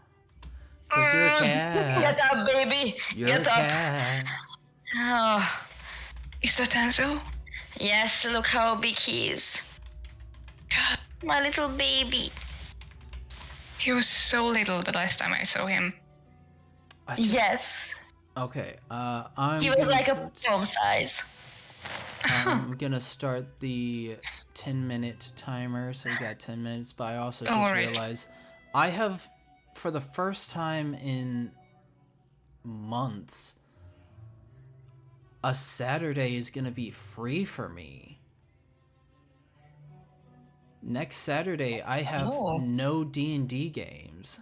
Speaker 1: Cause you're a cat.
Speaker 2: Get up, baby.
Speaker 1: You're
Speaker 2: Get
Speaker 1: a
Speaker 2: up.
Speaker 1: cat.
Speaker 2: Oh.
Speaker 3: Is that Enzo?
Speaker 2: Yes, look how big he is. My little baby.
Speaker 3: He was so little the last time I saw him.
Speaker 2: Yes.
Speaker 1: Okay,
Speaker 2: He was like a palm size.
Speaker 1: I'm gonna start the 10-minute timer, so we got 10 minutes, but I also just
Speaker 3: right.
Speaker 1: realized I have, for the first time in months, a Saturday is gonna be free for me. Next Saturday, I have no D&D games.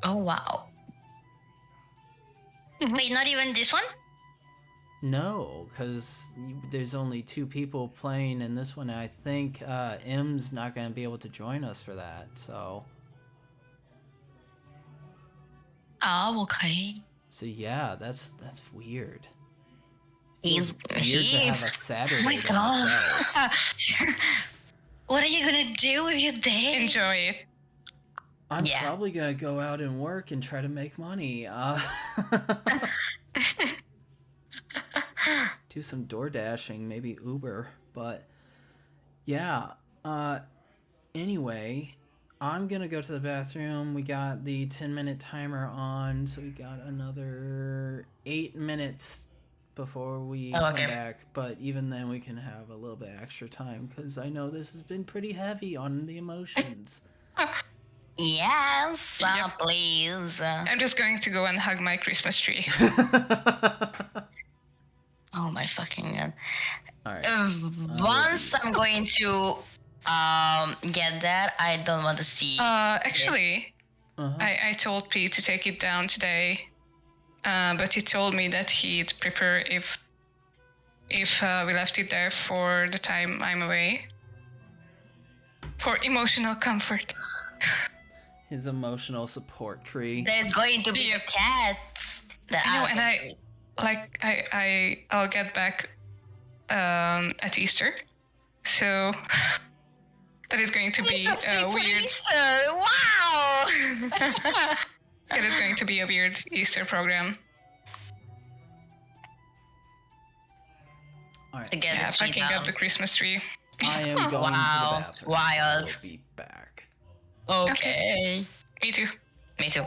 Speaker 2: Oh, wow.
Speaker 4: Wait, not even this one?
Speaker 1: No, because there's only 2 people playing in this one, and I think M's not going to be able to join us for that, so...
Speaker 4: Oh, okay.
Speaker 1: So yeah, that's weird.
Speaker 2: He's
Speaker 1: Weird to have a Saturday
Speaker 4: my
Speaker 1: to
Speaker 4: God.
Speaker 1: myself.
Speaker 4: What are you gonna do with your day?
Speaker 3: Enjoy it.
Speaker 1: I'm
Speaker 2: Yeah.
Speaker 1: probably gonna go out and work and try to make money. Do some door dashing, maybe Uber, but yeah. Anyway, I'm gonna go to the bathroom. We got the 10-minute timer on, so we got another 8 minutes before we come back. But even then, we can have a little bit extra time because I know this has been pretty heavy on the emotions.
Speaker 2: Yes,
Speaker 3: Yep.
Speaker 2: please.
Speaker 3: I'm just going to go and hug my Christmas tree.
Speaker 2: Oh my fucking God.
Speaker 1: All right.
Speaker 2: Once I'm going to get there, I don't want to see.
Speaker 3: Actually, I told Pete to take it down today, but he told me that he'd prefer if we left it there for the time I'm away. For emotional comfort.
Speaker 1: His emotional support tree.
Speaker 2: There's going to be cats. That
Speaker 3: I know,
Speaker 2: are
Speaker 3: and I'll get back at Easter, so That is going to be weird.
Speaker 2: Wow!
Speaker 3: It is going to be a weird Easter program.
Speaker 1: All right.
Speaker 2: Together,
Speaker 3: Yeah, packing up the Christmas tree.
Speaker 1: I am going to the
Speaker 2: Wow.
Speaker 1: bathroom.
Speaker 2: Wild.
Speaker 1: So I will be back.
Speaker 2: Okay.
Speaker 3: Me too.
Speaker 2: Me too.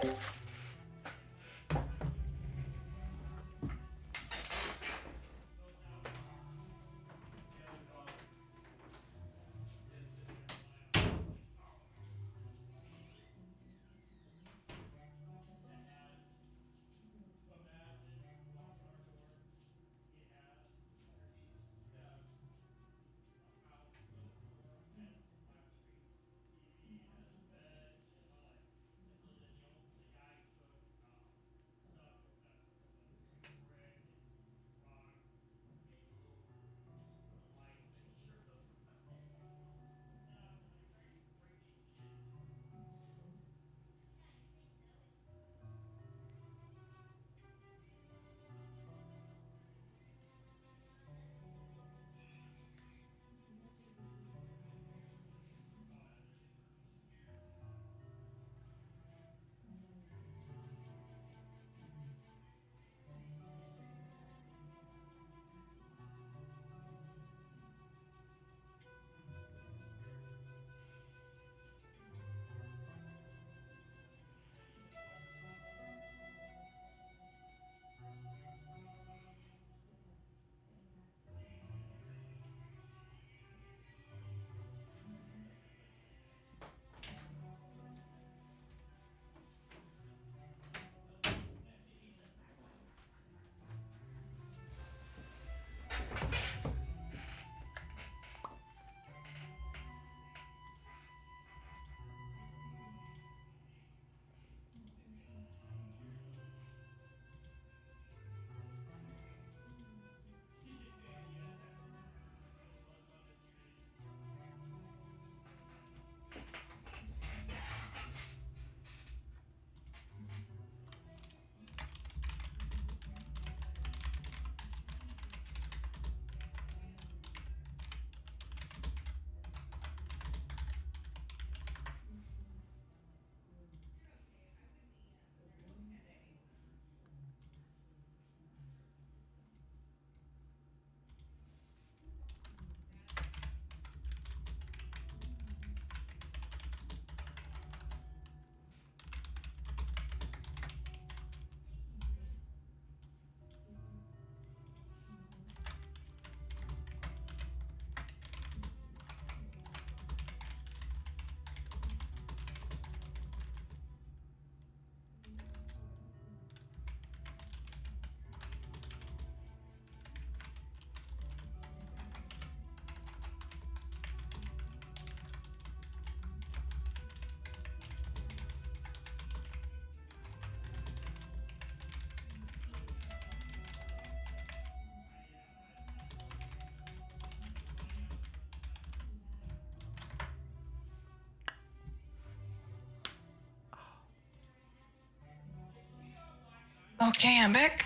Speaker 3: Okay, I'm back.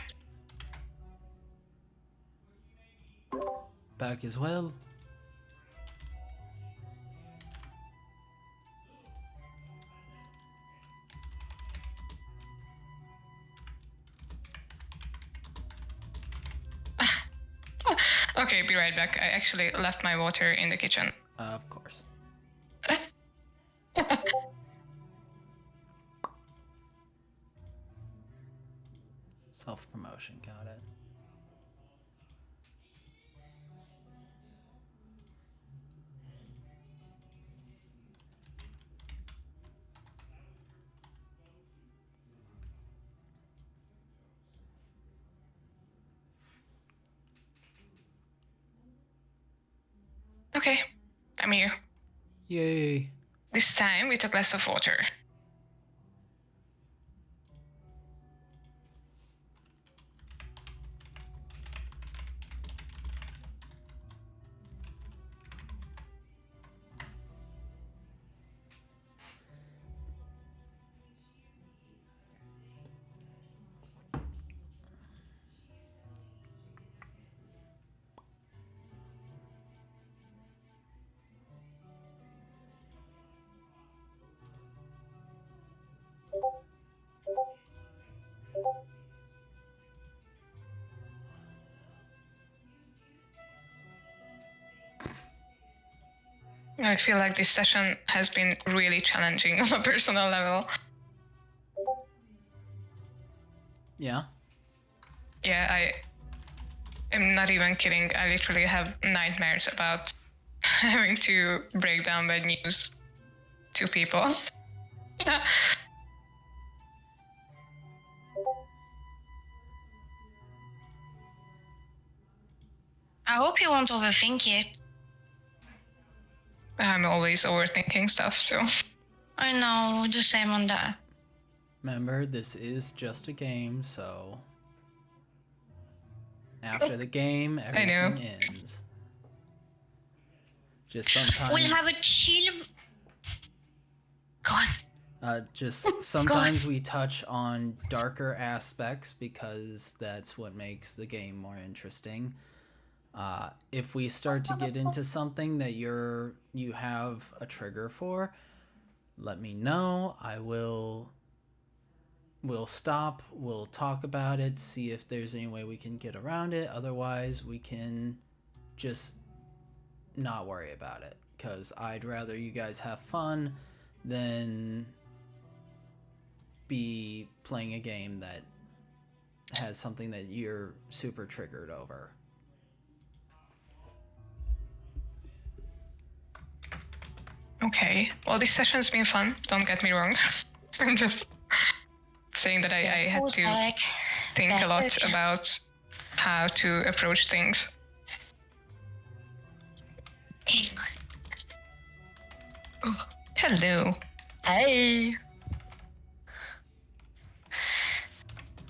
Speaker 1: Back as well.
Speaker 3: Okay, be right back. I actually left my water in the kitchen.
Speaker 1: Of course. Self-promotion, got it.
Speaker 3: Okay, I'm here.
Speaker 1: Yay.
Speaker 3: This time with a glass of water. I feel like this session has been really challenging on a personal level.
Speaker 1: Yeah?
Speaker 3: Yeah, I am not even kidding. I literally have nightmares about having to break down bad news to people.
Speaker 4: I hope you won't overthink it.
Speaker 3: I'm always overthinking stuff, so.
Speaker 4: I know, the same on that.
Speaker 1: Remember, this is just a game, so after the game, everything ends. Just sometimes.
Speaker 4: We'll have a chill. Go on.
Speaker 1: Just sometimes we touch on darker aspects because that's what makes the game more interesting. If we start to get into something that you have a trigger for, let me know. We'll stop, we'll talk about it, see if there's any way we can get around it. Otherwise, we can just not worry about it, because I'd rather you guys have fun than be playing a game that has something that you're super triggered over.
Speaker 3: Okay. Well, this session's been fun. Don't get me wrong. I'm just saying that I had to think a lot about how to approach things. Oh, hello.
Speaker 2: Hey.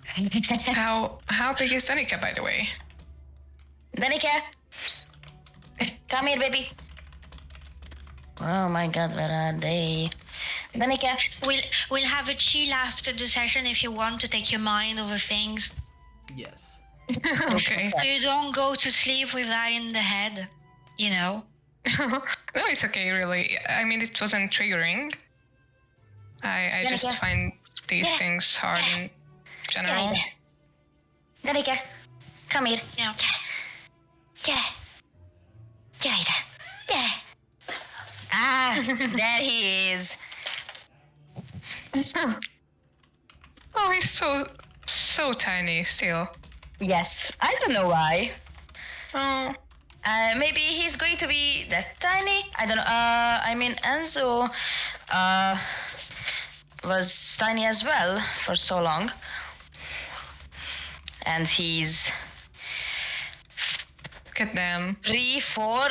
Speaker 3: How big is Danica, by the way?
Speaker 2: Danica, come here, baby. Oh my God, where are they? Danica.
Speaker 4: We'll have a chill after the session if you want to take your mind over things.
Speaker 1: Yes.
Speaker 3: Okay.
Speaker 4: You don't go to sleep with that in the head, you know?
Speaker 3: No, it's okay, really. I mean, it wasn't triggering. I just find these things hard in general.
Speaker 2: Danica, come here.
Speaker 4: Yeah.
Speaker 2: Yeah. Ah, there he is.
Speaker 3: Oh, he's so tiny still.
Speaker 2: Yes, I don't know why.
Speaker 3: Oh,
Speaker 2: Maybe he's going to be that tiny. I don't know. I mean, Enzo was tiny as well for so long, and he's
Speaker 3: look at them.
Speaker 2: 3 or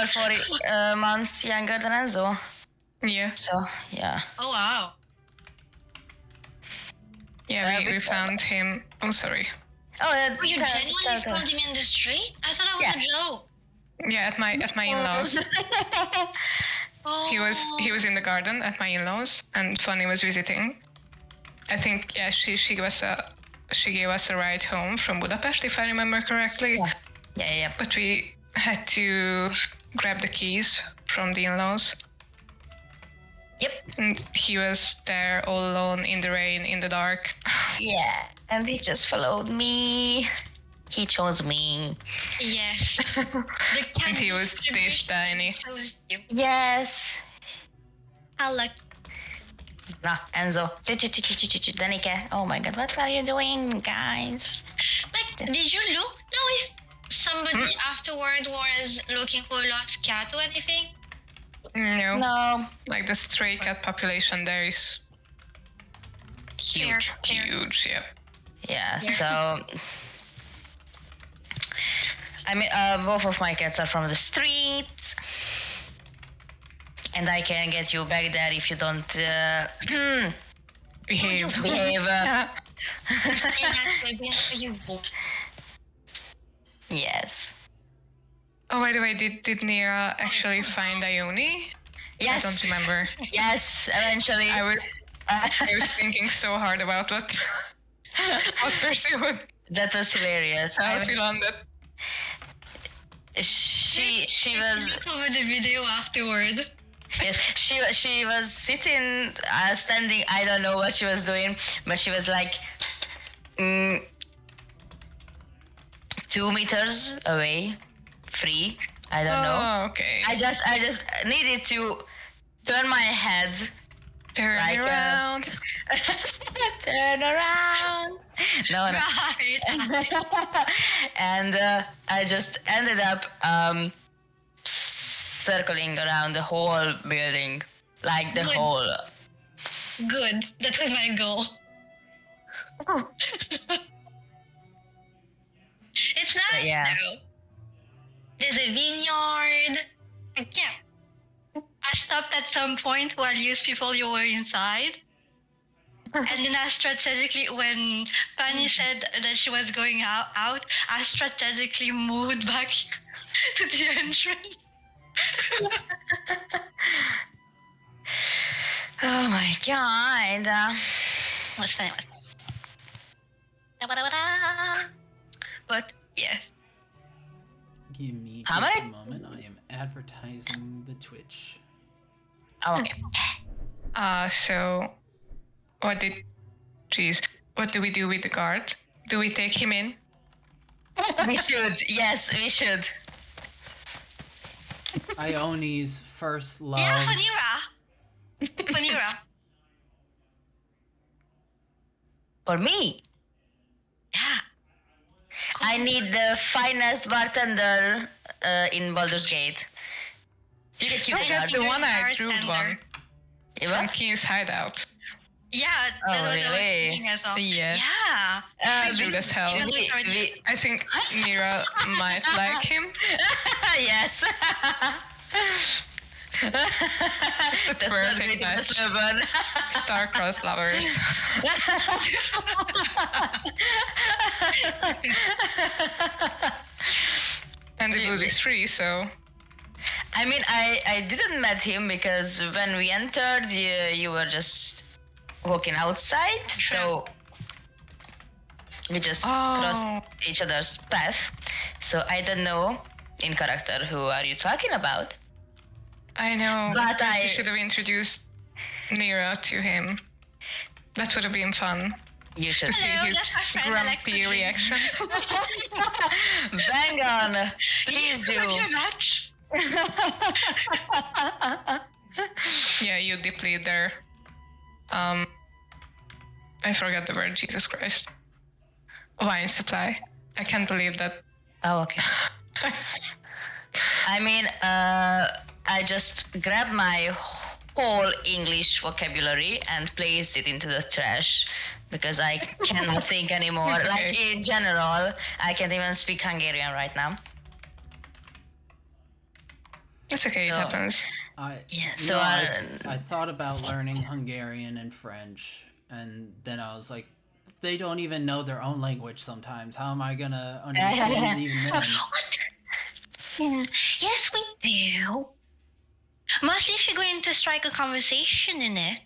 Speaker 2: 4 months younger than Enzo.
Speaker 3: Yeah.
Speaker 2: So yeah.
Speaker 4: Oh, wow.
Speaker 3: Yeah, we found him. I'm sorry.
Speaker 2: Oh,
Speaker 4: You genuinely found him in the street? I thought that was a joke.
Speaker 3: Yeah, at my in-laws.
Speaker 4: Oh.
Speaker 3: He was in the garden at my in-laws, and Fanny was visiting. I think she gave us a ride home from Budapest, if I remember correctly.
Speaker 2: Yeah.
Speaker 3: But we had to grab the keys from the in-laws.
Speaker 2: Yep.
Speaker 3: And he was there all alone in the rain, in the dark.
Speaker 2: Yeah, and he just followed me. He chose me.
Speaker 4: Yes.
Speaker 3: And he was this tiny.
Speaker 4: Chose you.
Speaker 2: Yes.
Speaker 4: How lucky.
Speaker 2: No, Enzo. Danica. Oh my God, what are you doing, guys?
Speaker 4: Like, did you know if somebody afterward was looking for a lost cat or anything?
Speaker 2: No.
Speaker 3: Like the stray cat population there is
Speaker 2: Huge.
Speaker 3: huge. Yeah.
Speaker 2: Yeah, so... I mean, both of my cats are from the streets. And I can get you back there if you don't
Speaker 3: Behave.
Speaker 2: Yes.
Speaker 3: Oh, by the way, did Nira actually find Ione?
Speaker 2: Yes.
Speaker 3: I don't remember.
Speaker 2: Yes, eventually.
Speaker 3: I was thinking so hard about what Percy would
Speaker 2: That was hilarious.
Speaker 3: tell Philan that.
Speaker 2: She was...
Speaker 4: Over the video afterward.
Speaker 2: Yes, she was sitting, standing. I don't know what she was doing, but she was like 2 meters away, 3 I don't know.
Speaker 3: Oh, okay.
Speaker 2: I just needed to turn my head.
Speaker 3: Turn
Speaker 2: like,
Speaker 3: around.
Speaker 2: Turn around. No.
Speaker 4: Right.
Speaker 2: And I just ended up circling around the whole building, like the
Speaker 4: Good.
Speaker 2: whole.
Speaker 4: Good. That was my goal. It's nice
Speaker 2: yeah.
Speaker 4: though. There's a vineyard. Yeah. I stopped at some point while used people you were inside. And then I strategically, when Fanny said that she was going out, I strategically moved back to the entrance.
Speaker 2: Oh my god.
Speaker 4: Was funny. But yes.
Speaker 1: Give me
Speaker 2: How
Speaker 1: just a
Speaker 2: many-
Speaker 1: moment. I am advertising the Twitch.
Speaker 2: Oh, okay.
Speaker 3: So what do we do with the guard? Do we take him in?
Speaker 2: We should. Yes, we should.
Speaker 1: Ione's first love.
Speaker 4: Yeah, Fanira. Fanira.
Speaker 2: For me,
Speaker 4: Yeah.
Speaker 2: I need the finest bartender in Baldur's Gate. You can keep the guard.
Speaker 3: The one I drew
Speaker 4: Bartender.
Speaker 3: one
Speaker 2: You
Speaker 3: from
Speaker 2: what?
Speaker 3: Keen's hideout.
Speaker 4: Yeah.
Speaker 2: Oh,
Speaker 4: that was
Speaker 2: really?
Speaker 4: thinking as well.
Speaker 3: Yeah.
Speaker 4: Yeah.
Speaker 3: He's rude as hell. I think Mira might like him.
Speaker 2: Yes.
Speaker 3: It's a perfect match. Star-crossed lovers. And the booze is free, so...
Speaker 2: I mean, I didn't met him because when we entered, you were just walking outside, so we just crossed each other's path. So I don't know in character who are you talking about.
Speaker 3: I know,
Speaker 2: But
Speaker 3: perhaps you
Speaker 2: I-
Speaker 3: should have introduced Nira to him. That would have been fun
Speaker 2: You should
Speaker 3: to see
Speaker 4: Hello,
Speaker 3: his
Speaker 4: that's my friend, I like to
Speaker 3: grumpy
Speaker 4: drink.
Speaker 3: reaction.
Speaker 2: bang on. Please do.
Speaker 4: Could be a match.
Speaker 3: Yeah, you deplete their... I forgot the word, Jesus Christ. Wine supply. I can't believe that.
Speaker 2: Oh, okay. I mean, I just grabbed my whole English vocabulary and placed it into the trash because I cannot think anymore.
Speaker 3: It's okay.
Speaker 2: Like in general, I can't even speak Hungarian right now.
Speaker 3: It's okay,
Speaker 2: So-
Speaker 3: it happens.
Speaker 2: Yeah,
Speaker 1: you
Speaker 2: so
Speaker 1: know, I thought about learning Hungarian and French, and then I was like, they don't even know their own language sometimes. How am I gonna understand even then?
Speaker 4: Yeah. Yes, we do. Mostly if you're going to strike a conversation in it.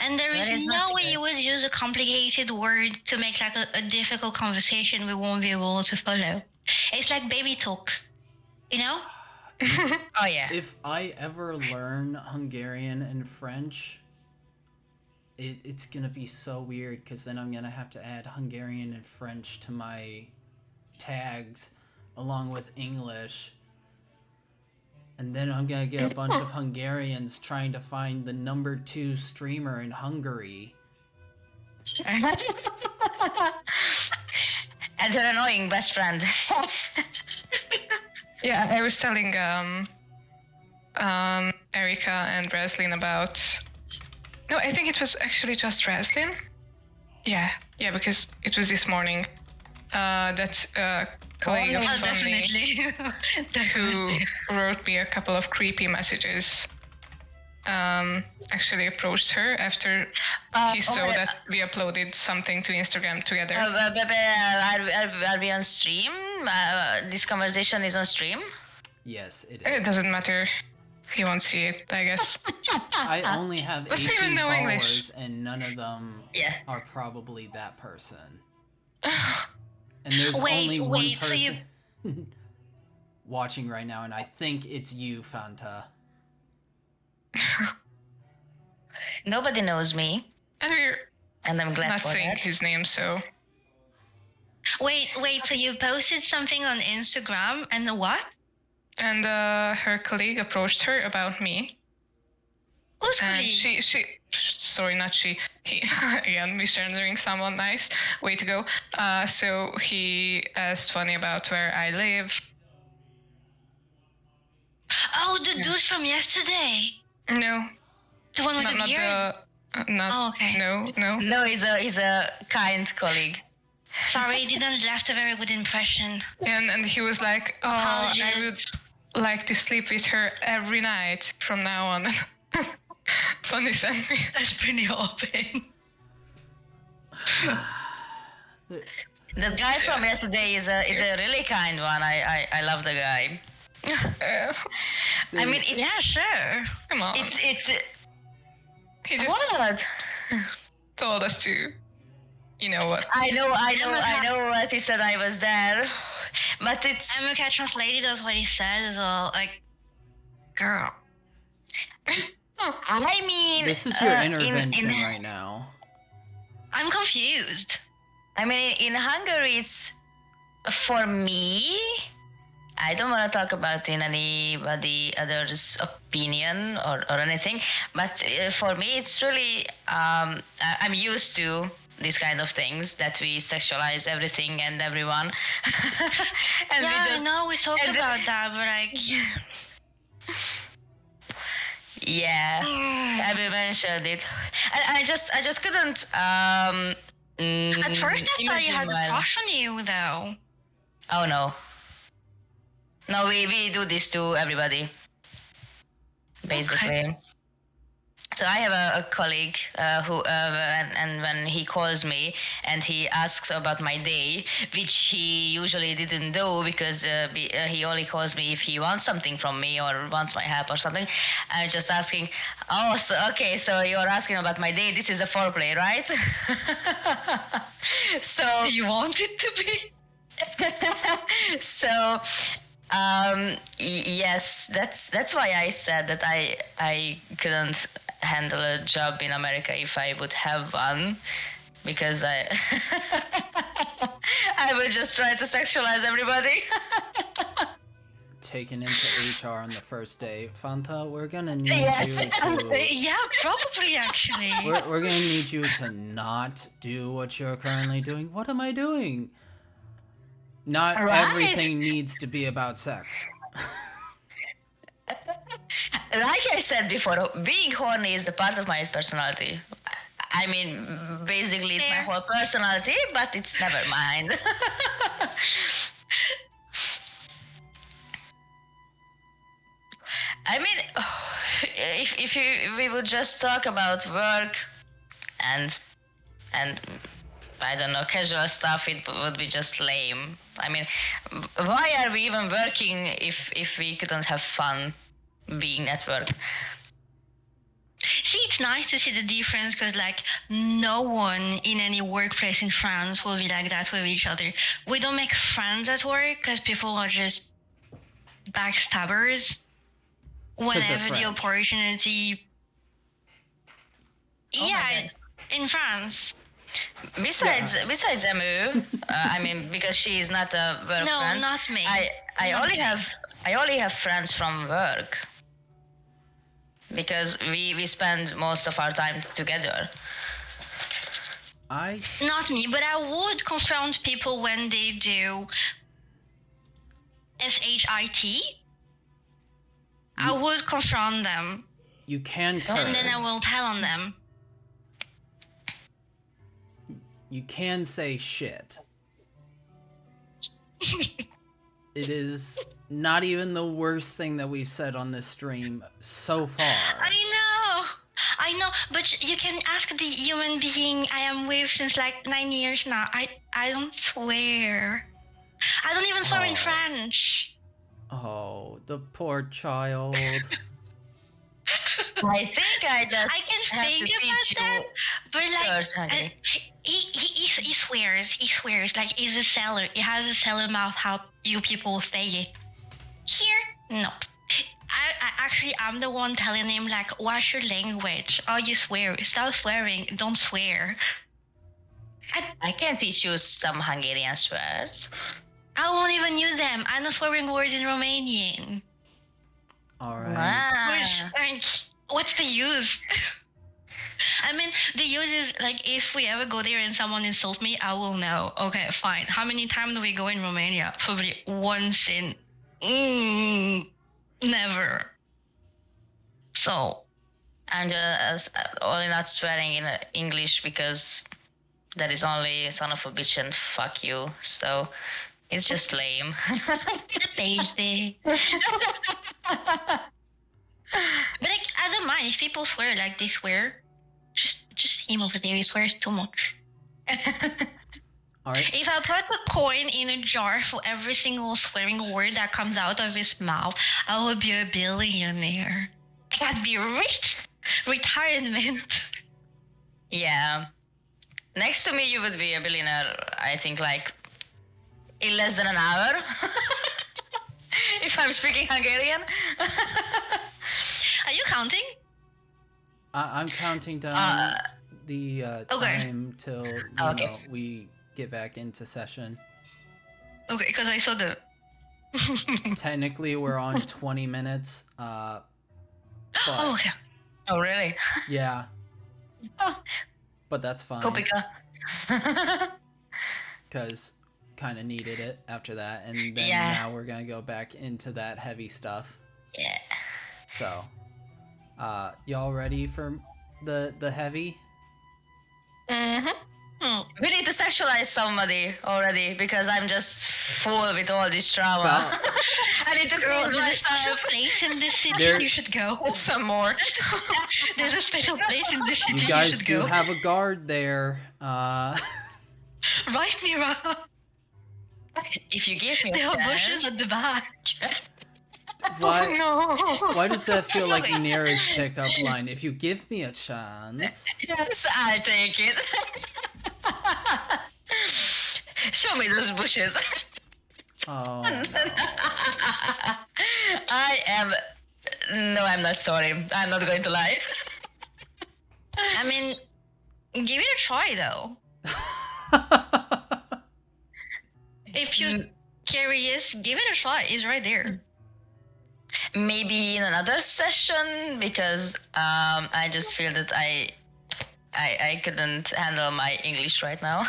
Speaker 4: And there is
Speaker 2: That is
Speaker 4: no
Speaker 2: not
Speaker 4: way
Speaker 2: good.
Speaker 4: you would use a complicated word to make like a difficult conversation we won't be able to follow. It's like baby talks, you know?
Speaker 2: oh yeah.
Speaker 1: If I ever learn Hungarian and French, it's gonna be so weird because then I'm gonna have to add Hungarian and French to my tags along with English. And then I'm gonna get a bunch of Hungarians trying to find the number 2 streamer in Hungary.
Speaker 2: And her annoying best friend.
Speaker 3: Yeah, I was telling Erica and Raslin about... No, I think it was actually just Raslin. Yeah, because it was this morning that colleague of
Speaker 2: Oh,
Speaker 4: Oh,
Speaker 3: Fanny
Speaker 4: definitely.
Speaker 3: who
Speaker 4: Definitely.
Speaker 3: wrote me a couple of creepy messages actually approached her after he saw
Speaker 2: okay.
Speaker 3: that we uploaded something to Instagram together.
Speaker 2: Are we on stream? This conversation is on stream?
Speaker 1: Yes, it
Speaker 3: It
Speaker 1: is.
Speaker 3: doesn't matter. He won't see it, I guess.
Speaker 1: I only have
Speaker 3: Let's even
Speaker 1: 18
Speaker 3: know
Speaker 1: followers,
Speaker 3: English.
Speaker 1: and none of them
Speaker 2: Yeah.
Speaker 1: are probably that person. And there's
Speaker 4: Wait,
Speaker 1: only one
Speaker 4: wait, so
Speaker 1: person
Speaker 4: you-
Speaker 1: watching right now, and I think it's you, Fanta.
Speaker 2: Nobody knows me,
Speaker 3: And we're
Speaker 2: and I'm glad
Speaker 3: not
Speaker 2: for
Speaker 3: saying
Speaker 2: that.
Speaker 3: his name, so...
Speaker 4: Wait, so you posted something on Instagram and what?
Speaker 3: and her colleague approached her about me.
Speaker 4: Who's
Speaker 3: And
Speaker 4: colleague?
Speaker 3: sorry, not she. He, again, misgendering someone nice. Way to go. So he asked Funny about where I live.
Speaker 4: Oh, the dude from yesterday.
Speaker 3: No,
Speaker 4: The one with
Speaker 3: not,
Speaker 4: the
Speaker 3: not
Speaker 4: beard.
Speaker 3: the. Not.
Speaker 4: Oh, okay.
Speaker 3: No.
Speaker 2: No, he's a kind colleague.
Speaker 4: Sorry, didn't left a very good impression.
Speaker 3: And he was like, "Oh, I
Speaker 4: Apologies.
Speaker 3: would like to sleep with her every night from now on." Funny sent me.
Speaker 4: That's pretty open.
Speaker 2: That guy from yesterday is a really kind one. I love the guy. I mean, it's,
Speaker 4: Yeah, sure.
Speaker 3: Come on.
Speaker 2: it's
Speaker 3: He just
Speaker 2: what?
Speaker 3: told us to, you know what?
Speaker 2: I know what he said. I was there, but it's
Speaker 4: Emeka translated us what he said as well. Like, girl.
Speaker 2: I mean,
Speaker 1: This is your
Speaker 2: in-
Speaker 1: intervention
Speaker 2: in-
Speaker 1: right now.
Speaker 4: I'm confused.
Speaker 2: I mean, in Hungary, it's for me. I don't want to talk about in anybody other's opinion or anything, but for me, it's really I'm used to these kind of things that we sexualize everything and everyone. And
Speaker 4: Yeah,
Speaker 2: we just,
Speaker 4: I know we talked
Speaker 2: and-
Speaker 4: about that, but like,
Speaker 2: yeah, I mentioned it, and I just couldn't.
Speaker 4: at first I thought you had a
Speaker 2: imagine
Speaker 4: crush on you, though.
Speaker 2: Oh no. No, we do this to everybody. Basically.
Speaker 4: Okay.
Speaker 2: So I have a colleague who, and when he calls me and he asks about my day, which he usually didn't do because he only calls me if he wants something from me or wants my help or something. I'm just asking, oh, so, okay, so you're asking about my day. This is the foreplay, right? So
Speaker 4: Do you want it to be?
Speaker 2: so yes, that's why I said that I couldn't handle a job in America if I would have one, because I I would just try to sexualize everybody.
Speaker 1: Taken into HR on the first day. Fanta, we're gonna need
Speaker 2: Yes.
Speaker 1: you to...
Speaker 4: Yeah, probably actually.
Speaker 1: We're gonna need you to not do what you're currently doing. What am I doing? Not
Speaker 2: Right.
Speaker 1: everything needs to be about sex.
Speaker 2: Like I said before, being horny is the part of my personality. I mean, basically it's my
Speaker 4: Fair.
Speaker 2: whole personality, but it's never mine. I mean, if we would just talk about work and I don't know, casual stuff, it would be just lame. I mean, why are we even working if we couldn't have fun being at work?
Speaker 4: See, it's nice to see the difference because, like, no one in any workplace in France will be like that with each other. We don't make friends at work because people are just backstabbers. Whenever the
Speaker 1: French.
Speaker 4: opportunity.
Speaker 2: Oh my
Speaker 4: Yeah,
Speaker 2: God.
Speaker 4: in France.
Speaker 2: Besides Emu, I mean, because she is not a work
Speaker 4: No,
Speaker 2: friend.
Speaker 4: not me.
Speaker 2: I
Speaker 4: Not
Speaker 2: only
Speaker 4: me.
Speaker 2: have friends from work because we spend most of our time together.
Speaker 4: Not me, but I would confront people when they do SHIT. I would confront them,
Speaker 1: You can curse.
Speaker 4: and then I will tell on them.
Speaker 1: You can say shit. It is not even the worst thing that we've said on this stream so far.
Speaker 4: I know, but you can ask the human being I am with since like 9 years now. I don't swear. I don't even swear in
Speaker 1: Oh.
Speaker 4: French.
Speaker 1: Oh, the poor child.
Speaker 2: I think I just
Speaker 4: I can
Speaker 2: have
Speaker 4: think
Speaker 2: to
Speaker 4: about
Speaker 2: teach
Speaker 4: that,
Speaker 2: you.
Speaker 4: but like
Speaker 2: Curse, honey.
Speaker 4: he swears. He swears like he's a seller. He has a seller mouth. How you people say it. Here, no. I'm the one telling him like, watch your language. Oh, you swear. Stop swearing. Don't swear.
Speaker 2: I can teach you some Hungarian swears.
Speaker 4: I won't even use them. I know swearing words in Romanian.
Speaker 1: All right.
Speaker 4: Which, like, what's the use? I mean, the use is, like, if we ever go there and someone insult me, I will know. Okay, fine. How many times do we go in Romania? Probably once in... never. So...
Speaker 2: I'm just only not swearing in English because that is only son of a bitch and fuck you. So it's just lame.
Speaker 4: Basic. But like, I don't mind if people swear like they swear. Just him over there, he swears too much.
Speaker 1: All right.
Speaker 4: If I put a coin in a jar for every single swearing word that comes out of his mouth, I would be a billionaire. I'd be rich. Retirement.
Speaker 2: Yeah. Next to me, you would be a billionaire, I think, like, in less than an hour. If I'm speaking Hungarian.
Speaker 4: Are you counting?
Speaker 1: I'm counting down the
Speaker 4: Okay.
Speaker 1: time till you
Speaker 2: Okay.
Speaker 1: know we get back into session.
Speaker 4: Okay, because I saw the...
Speaker 1: Technically, we're on 20 minutes. But
Speaker 4: Oh, okay.
Speaker 2: Oh, really?
Speaker 1: yeah,
Speaker 2: Oh,
Speaker 1: but that's fine
Speaker 2: Kopika.
Speaker 1: because kind of needed it after that, and then
Speaker 2: Yeah.
Speaker 1: now we're gonna go back into that heavy stuff.
Speaker 2: Yeah.
Speaker 1: So, y'all ready for the heavy?
Speaker 2: We need to sexualize somebody already because I'm just full with all this trauma.
Speaker 1: Well-
Speaker 2: I need to
Speaker 4: Girl,
Speaker 2: close
Speaker 4: there's a special
Speaker 2: myself.
Speaker 4: place in this city
Speaker 1: There-
Speaker 4: you should go.
Speaker 3: Some more.
Speaker 4: There's a special place in this city
Speaker 1: You guys
Speaker 4: should
Speaker 1: do
Speaker 4: go.
Speaker 1: have a guard there.
Speaker 4: Right, Mira?
Speaker 2: If you give me
Speaker 4: There
Speaker 2: a
Speaker 4: are bushes
Speaker 2: chance.
Speaker 4: at the back.
Speaker 1: why?
Speaker 2: No.
Speaker 1: Why does that feel like
Speaker 4: Okay.
Speaker 1: Nira's pickup line? If you give me a chance.
Speaker 2: Yes, I'll take it. Show me those bushes.
Speaker 1: Oh, no.
Speaker 2: I am. No, I'm not sorry. I'm not going to lie.
Speaker 4: I mean, give it a try though. If you're curious, give it a try. It's right there.
Speaker 2: Maybe in another session because I just feel that I couldn't handle my English right now.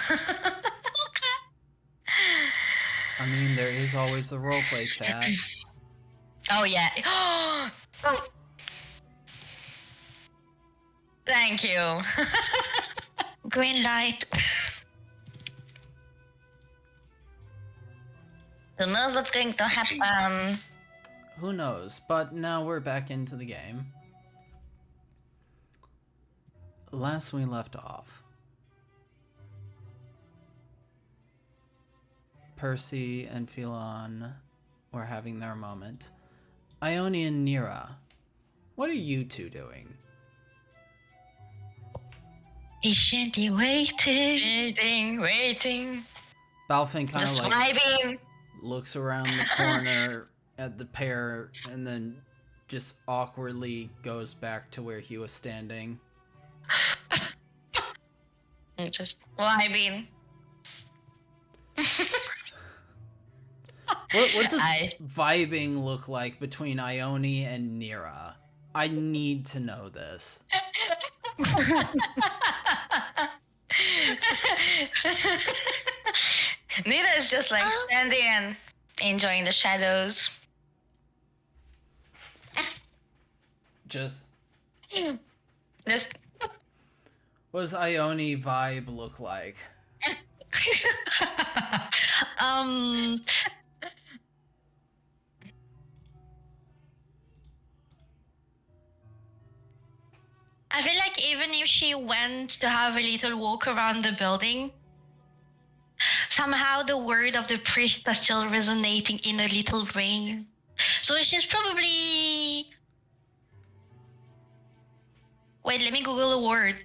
Speaker 1: I mean, there is always the roleplay chat.
Speaker 2: Oh yeah. Thank you.
Speaker 4: Green light.
Speaker 2: Who knows what's going to happen?
Speaker 1: Who knows? But now we're back into the game. Last we left off, Percy and Phelan were having their moment. Ione and Nira, what are you two doing?
Speaker 4: Patiently waiting.
Speaker 2: Waiting.
Speaker 1: Balfin kind of
Speaker 2: Just
Speaker 1: like
Speaker 2: vibing.
Speaker 1: looks around the corner at the pair and then just awkwardly goes back to where he was standing.
Speaker 2: Just vibing.
Speaker 1: What does
Speaker 2: I-
Speaker 1: vibing look like between Ione and Nira? I need to know this.
Speaker 2: Nita is just like standing and enjoying the shadows.
Speaker 1: Just
Speaker 2: Just
Speaker 1: what does Ione vibe look like?
Speaker 4: um. I feel like even if she went to have a little walk around the building, somehow the word of the priest is still resonating in a little brain. So she's probably... Wait, let me Google a word.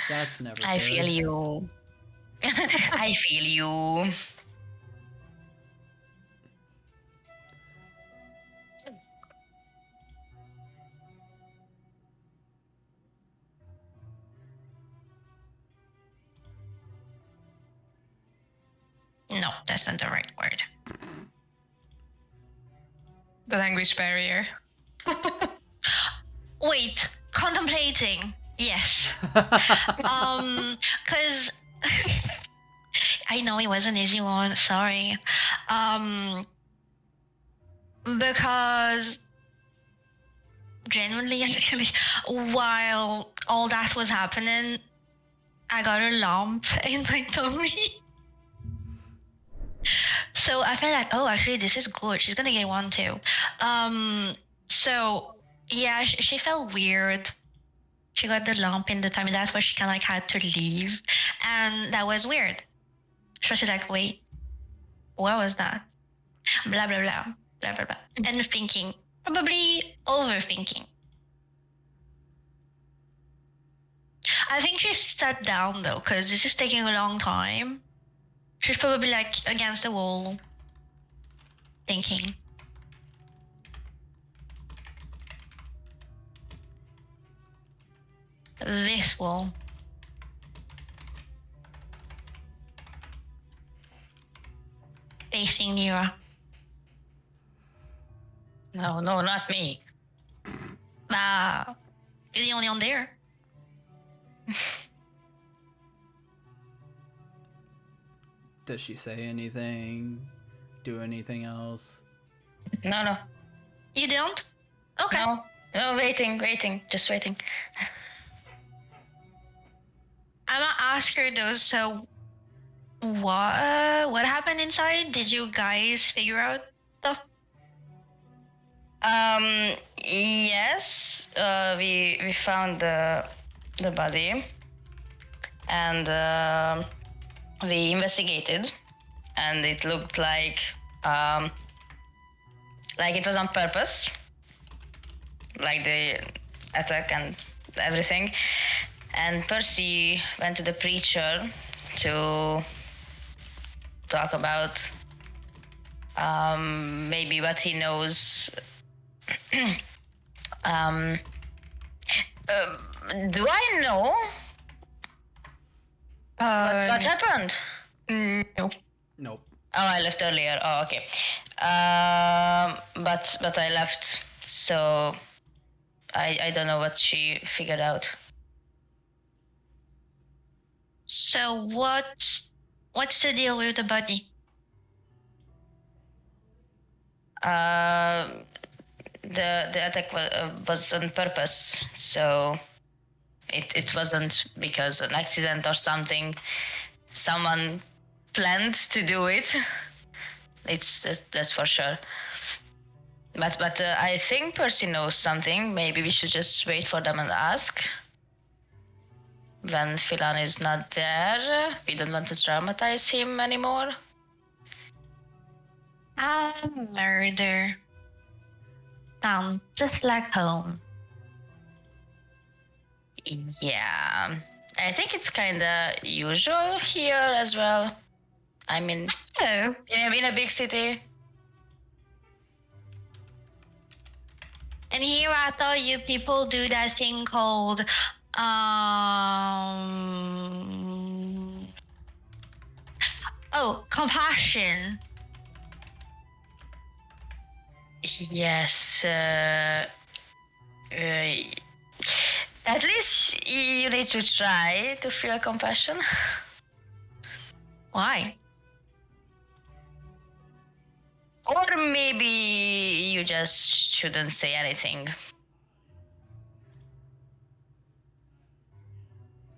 Speaker 1: That's never
Speaker 2: I
Speaker 1: good.
Speaker 2: feel you. I feel you.
Speaker 4: No, that's not the right word.
Speaker 3: The language barrier.
Speaker 4: Wait, contemplating. Yes. Cause I know it was an easy one. Sorry. Because genuinely, actually, while all that was happening, I got a lump in my tummy. So I felt like, oh, actually, this is good. She's gonna get one too. So yeah, she felt weird. She got the lump in the tummy. That's why she kind of like had to leave, and that was weird. So she's like, wait, what was that? Blah blah blah blah blah blah, and thinking, probably overthinking. I think she sat down though, because this is taking a long time. She's probably like against the wall, thinking. This wall. Facing Nira.
Speaker 2: No, not me.
Speaker 4: You're the only one there.
Speaker 1: Does she say anything? Do anything else?
Speaker 2: No.
Speaker 4: You don't? Okay.
Speaker 2: No, waiting, just waiting.
Speaker 4: I'm gonna ask her though, so what happened inside? Did you guys figure out stuff?
Speaker 2: Yes, we found the body, and we investigated, and it looked like it was on purpose, like the attack and everything. And Percy went to the preacher to talk about maybe what he knows. Do I know what happened?
Speaker 3: No.
Speaker 1: Nope.
Speaker 2: Oh, I left earlier. Oh, okay. But I left, so I don't know what she figured out.
Speaker 4: So what's the deal with the body?
Speaker 2: The attack was on purpose, so it wasn't because an accident or something. Someone planned to do it. That's for sure. But I think Percy knows something. Maybe we should just wait for them and ask. When Philan is not there, we don't want to traumatize him anymore.
Speaker 4: Murder. Sounds just like home.
Speaker 2: Yeah, I think it's kinda usual here as well. I mean,
Speaker 4: Oh.
Speaker 2: in a big city.
Speaker 4: And here I thought you people do that thing called compassion.
Speaker 2: Yes. At least you need to try to feel compassion.
Speaker 4: Why?
Speaker 2: Or maybe you just shouldn't say anything.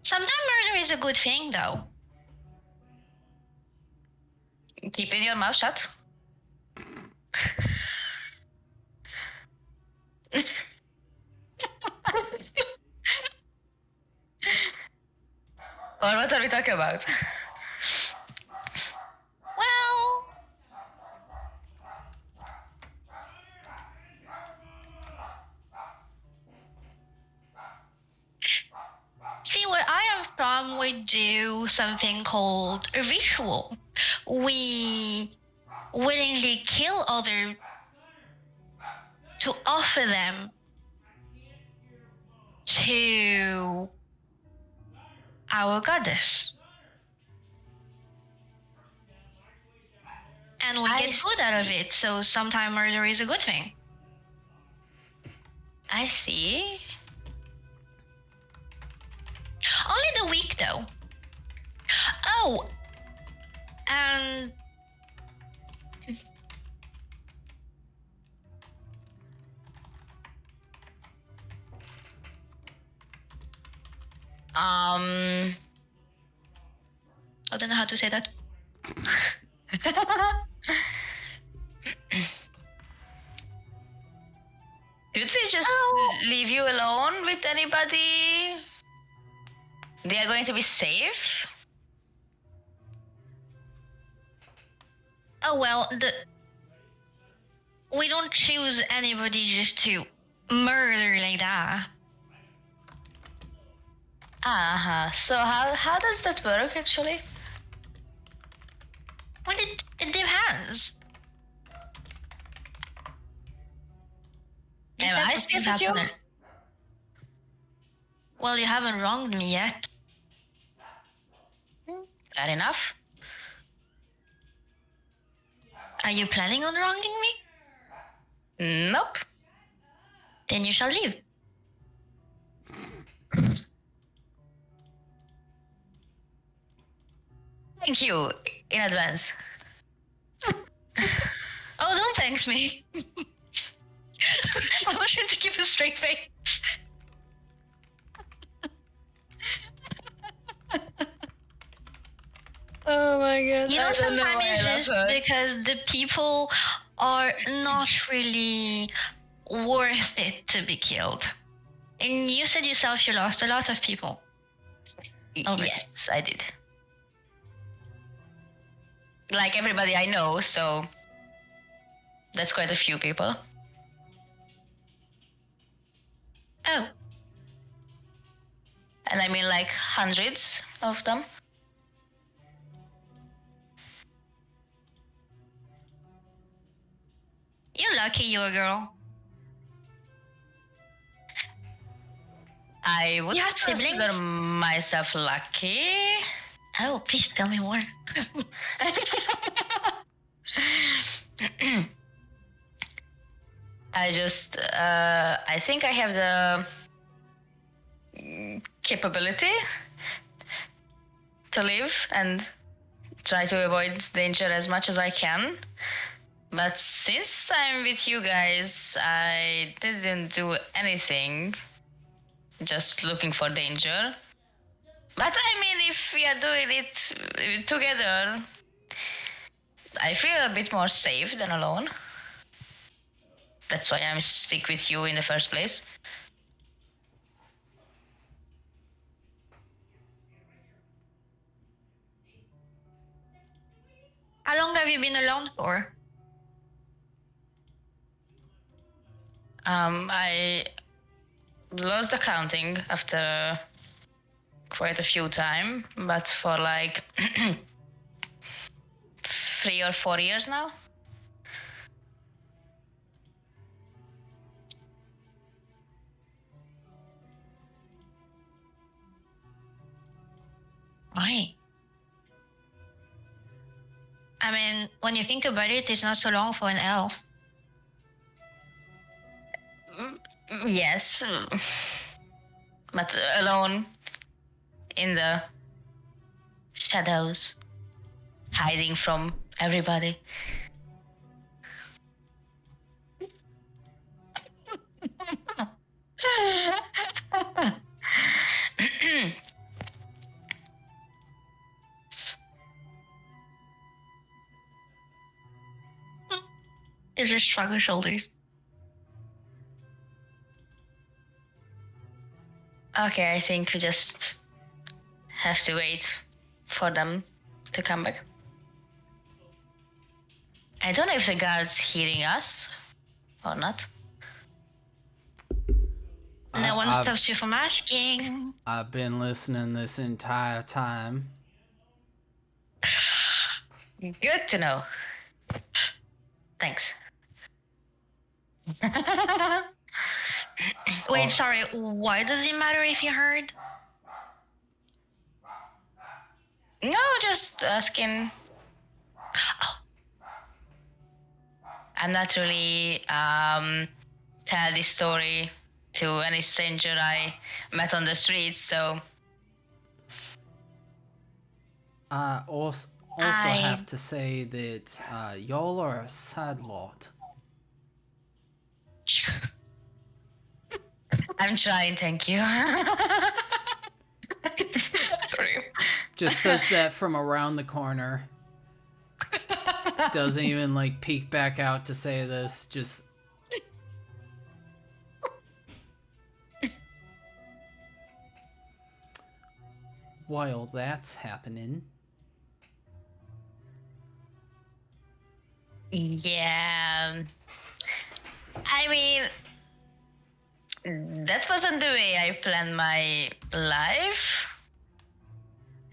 Speaker 4: Sometimes murder is a good thing, though.
Speaker 2: Keeping your mouth shut. Or what are we talking about?
Speaker 4: Well, see, where I am from, we do something called a ritual. We willingly kill others to offer them to our goddess. and we get good out of it. So sometimes murder is a good thing.
Speaker 2: I see.
Speaker 4: Only the weak, though. Oh, and I don't know how to say that.
Speaker 2: Should we just leave you alone with anybody? They are going to be safe?
Speaker 4: Oh well, we don't choose anybody just to murder like that.
Speaker 2: So how does that work actually?
Speaker 4: Well, it depends.
Speaker 2: Am I safe with you?
Speaker 4: Well, you haven't wronged me yet.
Speaker 2: Fair enough.
Speaker 4: Are you planning on wronging me?
Speaker 2: Nope.
Speaker 4: Then you shall leave.
Speaker 2: Thank you in advance.
Speaker 4: Oh, don't thanks me. I want you to keep a straight face.
Speaker 2: Oh my god.
Speaker 4: You know, sometimes
Speaker 2: just
Speaker 4: it's just because the people are not really worth it to be killed. And you said yourself you lost a lot of people.
Speaker 2: Yes, I did. Like everybody I know, so that's quite a few people.
Speaker 4: Oh.
Speaker 2: And I mean like hundreds of them.
Speaker 4: You're lucky you're a girl.
Speaker 2: I would
Speaker 4: You have
Speaker 2: consider
Speaker 4: siblings?
Speaker 2: myself lucky.
Speaker 4: Oh, please tell me more.
Speaker 2: I think I have the capability to live and try to avoid danger as much as I can. But since I'm with you guys, I didn't do anything. Just looking for danger. But I mean, if we are doing it together, I feel a bit more safe than alone. That's why I'm stick with you in the first place.
Speaker 4: How long have you been alone for?
Speaker 2: I lost the counting after quite a few time, but for like 3 or 4 years now.
Speaker 4: Why? I mean, when you think about it, it's not so long for an elf.
Speaker 2: Yes, but alone in the shadows, hiding from everybody.
Speaker 4: You just shrug your shoulders.
Speaker 2: Okay, I think we just have to wait for them to come back. I don't know if the guard's hearing us or not.
Speaker 4: No one stops you from asking.
Speaker 1: I've been listening this entire time.
Speaker 2: Good to know. Thanks.
Speaker 4: Wait, sorry, why does it matter if you heard?
Speaker 2: No, just asking. I'm not really tell this story to any stranger I met on the streets, so
Speaker 1: Also
Speaker 2: I-
Speaker 1: have to say that y'all are a sad lot.
Speaker 2: I'm trying, thank you.
Speaker 3: Sorry.
Speaker 1: Just says that from around the corner. Doesn't even like peek back out to say this. Just while that's happening,
Speaker 2: Yeah. I mean, that wasn't the way I planned my life.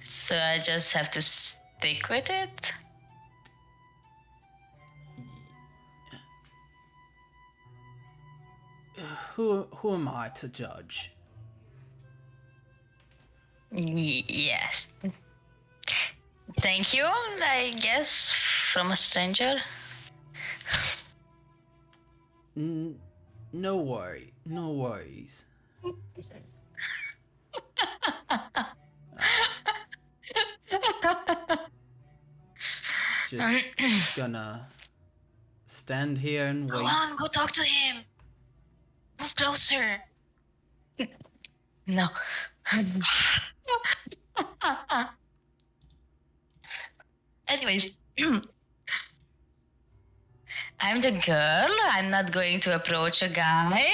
Speaker 2: So I just have to stick with it.
Speaker 1: who am I to judge?
Speaker 2: Yes. Thank you, I guess, from a stranger.
Speaker 1: No worries. Just gonna stand here and
Speaker 4: Go
Speaker 1: wait.
Speaker 4: on, go talk to him. Move closer.
Speaker 2: No.
Speaker 4: Anyways,
Speaker 2: I'm the girl. I'm not going to approach a guy.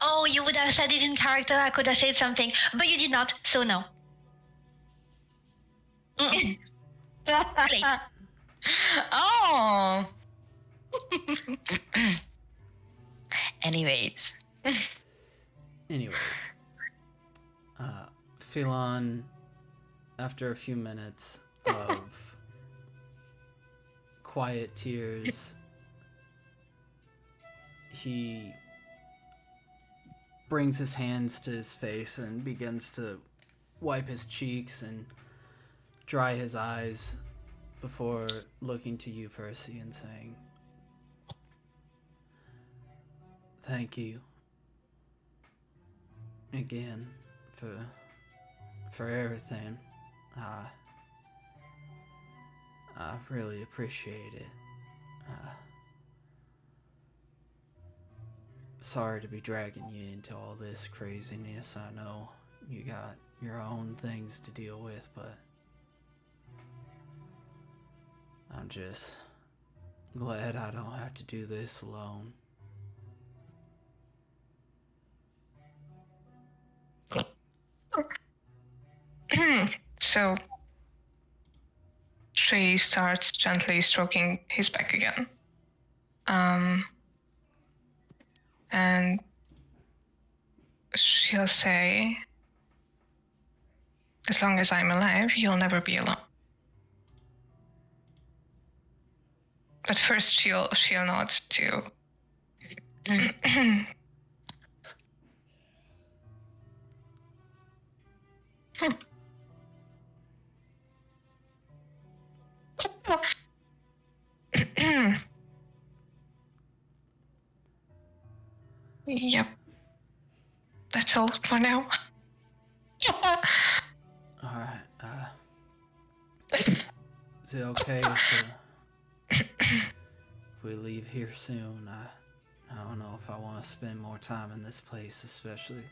Speaker 4: oh, you would have said it in character. I could have said something, but you did not, so no. Mm-mm. Late.
Speaker 2: Oh. Anyways.
Speaker 1: Phelan, after a few minutes of quiet tears, he brings his hands to his face and begins to wipe his cheeks and dry his eyes before looking to you, Percy, and saying, "Thank you again for everything. I really appreciate it. Sorry to be dragging you into all this craziness. I know you got your own things to deal with, but I'm just glad I don't have to do this alone."
Speaker 3: So she starts gently stroking his back again. And she'll say, as long as I'm alive, you'll never be alone. But first she'll nod to Yep. That's all for now.
Speaker 1: Alright, is it okay if we leave here soon? I don't know if I want to spend more time in this place, especially.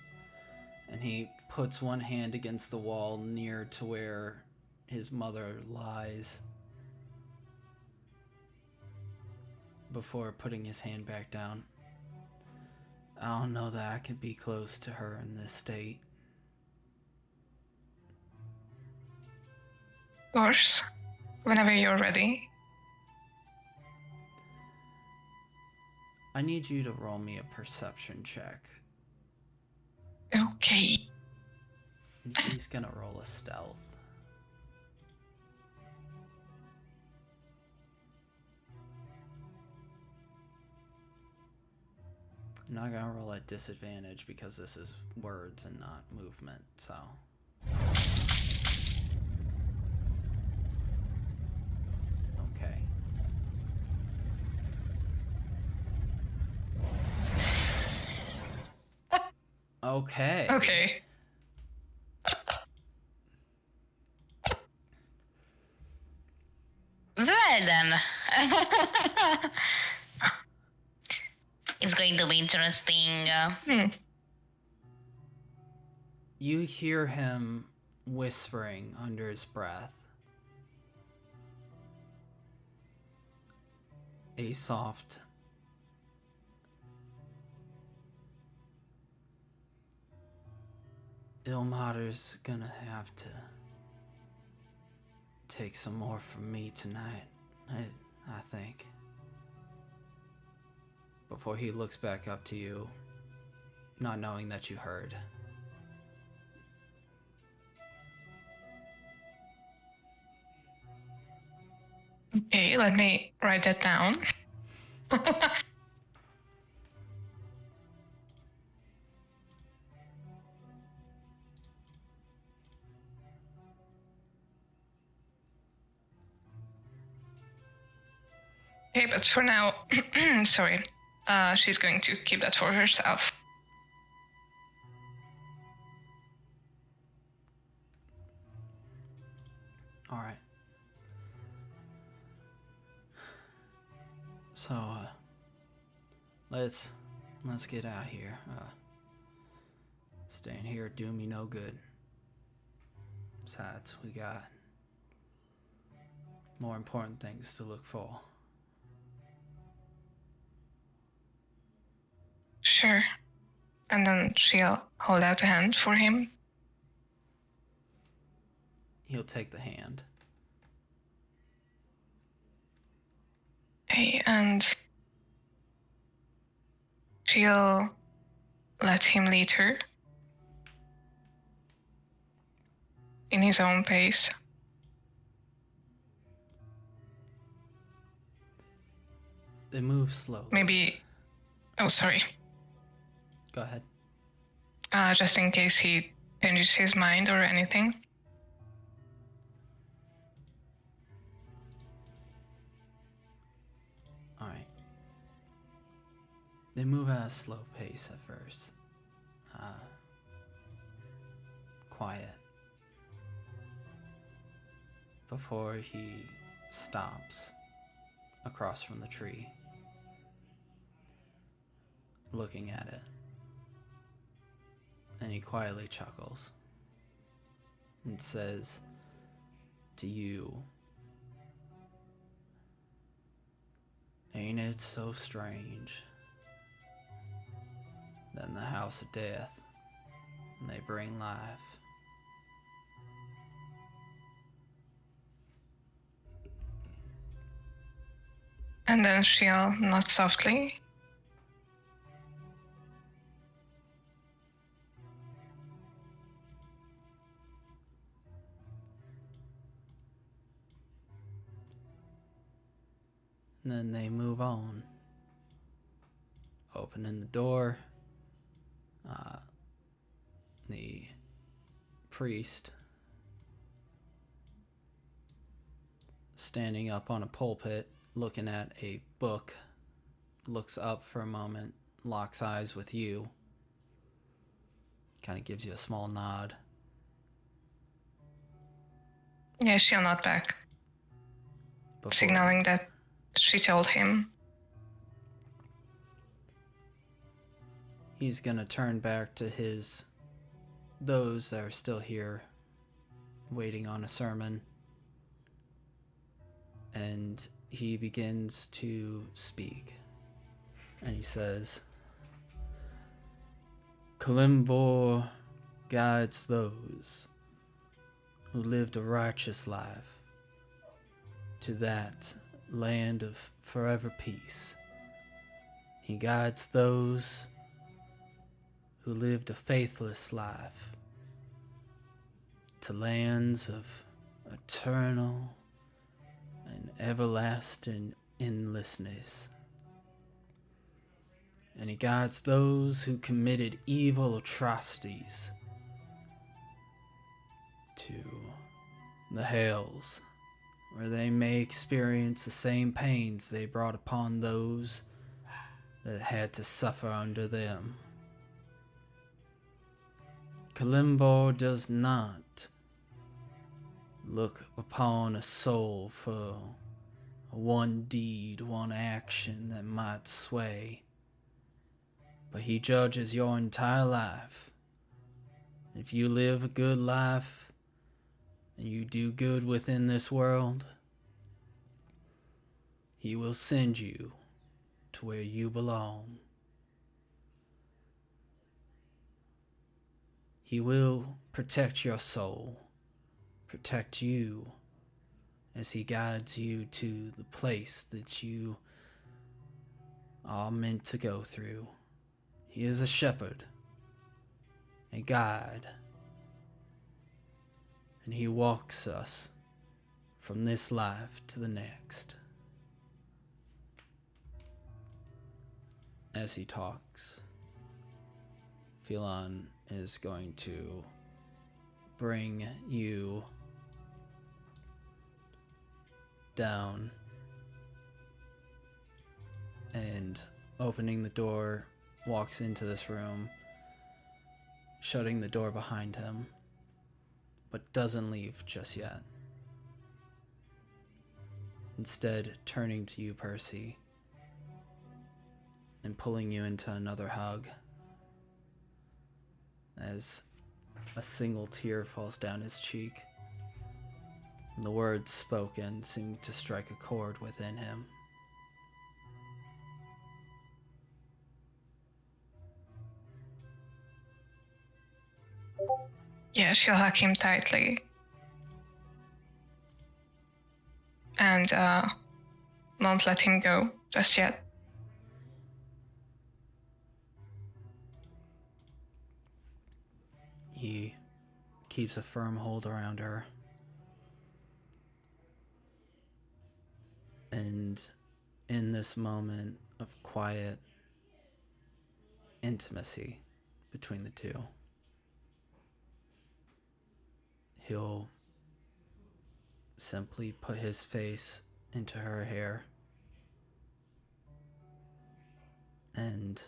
Speaker 1: And he puts one hand against the wall near to where his mother lies before putting his hand back down. I don't know that I could be close to her in this state.
Speaker 3: Of course, whenever you're ready.
Speaker 1: I need you to roll me a perception check.
Speaker 3: Okay.
Speaker 1: And he's gonna roll a stealth. I'm not gonna roll at disadvantage because this is words and not movement, so. Okay.
Speaker 3: Okay.
Speaker 2: Well then. It's going to be interesting.
Speaker 1: You hear him whispering under his breath. A soft Ilmater's gonna have to take some more from me tonight, I think. Before he looks back up to you, not knowing that you heard.
Speaker 3: Okay, let me write that down. Okay, but for now, sorry, she's going to keep that for herself.
Speaker 1: All right. So, let's get out here. Staying here do me no good. Besides, we got more important things to look for.
Speaker 3: Sure. And then she'll hold out a hand for him.
Speaker 1: He'll take the hand.
Speaker 3: Okay, and she'll let him lead her in his own pace.
Speaker 1: They move slowly.
Speaker 3: Maybe. Oh, sorry.
Speaker 1: Go ahead.
Speaker 3: Just in case he changes his mind or anything.
Speaker 1: Alright. They move at a slow pace at first. Quiet. Before he stops across from the tree, looking at it. And he quietly chuckles and says to you, "Ain't it so strange that in the house of death they bring life?"
Speaker 3: And then she'll nod softly.
Speaker 1: And then they move on, opening the door. The priest, standing up on a pulpit, looking at a book, looks up for a moment, locks eyes with you, kind of gives you a small nod.
Speaker 3: Yeah, she'll nod back, signaling that she told him.
Speaker 1: He's gonna turn back to those that are still here, waiting on a sermon, and he begins to speak. And he says, "Kalimbor guides those who lived a righteous life to that land of forever peace. He guides those who lived a faithless life to lands of eternal and everlasting endlessness. And he guides those who committed evil atrocities to the hells, where they may experience the same pains they brought upon those that had to suffer under them. Kalimbo does not look upon a soul for one deed, one action that might sway, but he judges your entire life. If you live a good life and you do good within this world, he will send you to where you belong. He will protect your soul, protect you as he guides you to the place that you are meant to go through. He is a shepherd, a guide, and he walks us from this life to the next. As he talks, Phelan is going to bring you down, and opening the door, walks into this room, shutting the door behind him, but doesn't leave just yet. Instead, turning to you, Percy, and pulling you into another hug as a single tear falls down his cheek, and the words spoken seem to strike a chord within him.
Speaker 3: Yeah, she'll hug him tightly. And won't let him go just yet.
Speaker 1: He keeps a firm hold around her. And in this moment of quiet intimacy between the two, he'll simply put his face into her hair and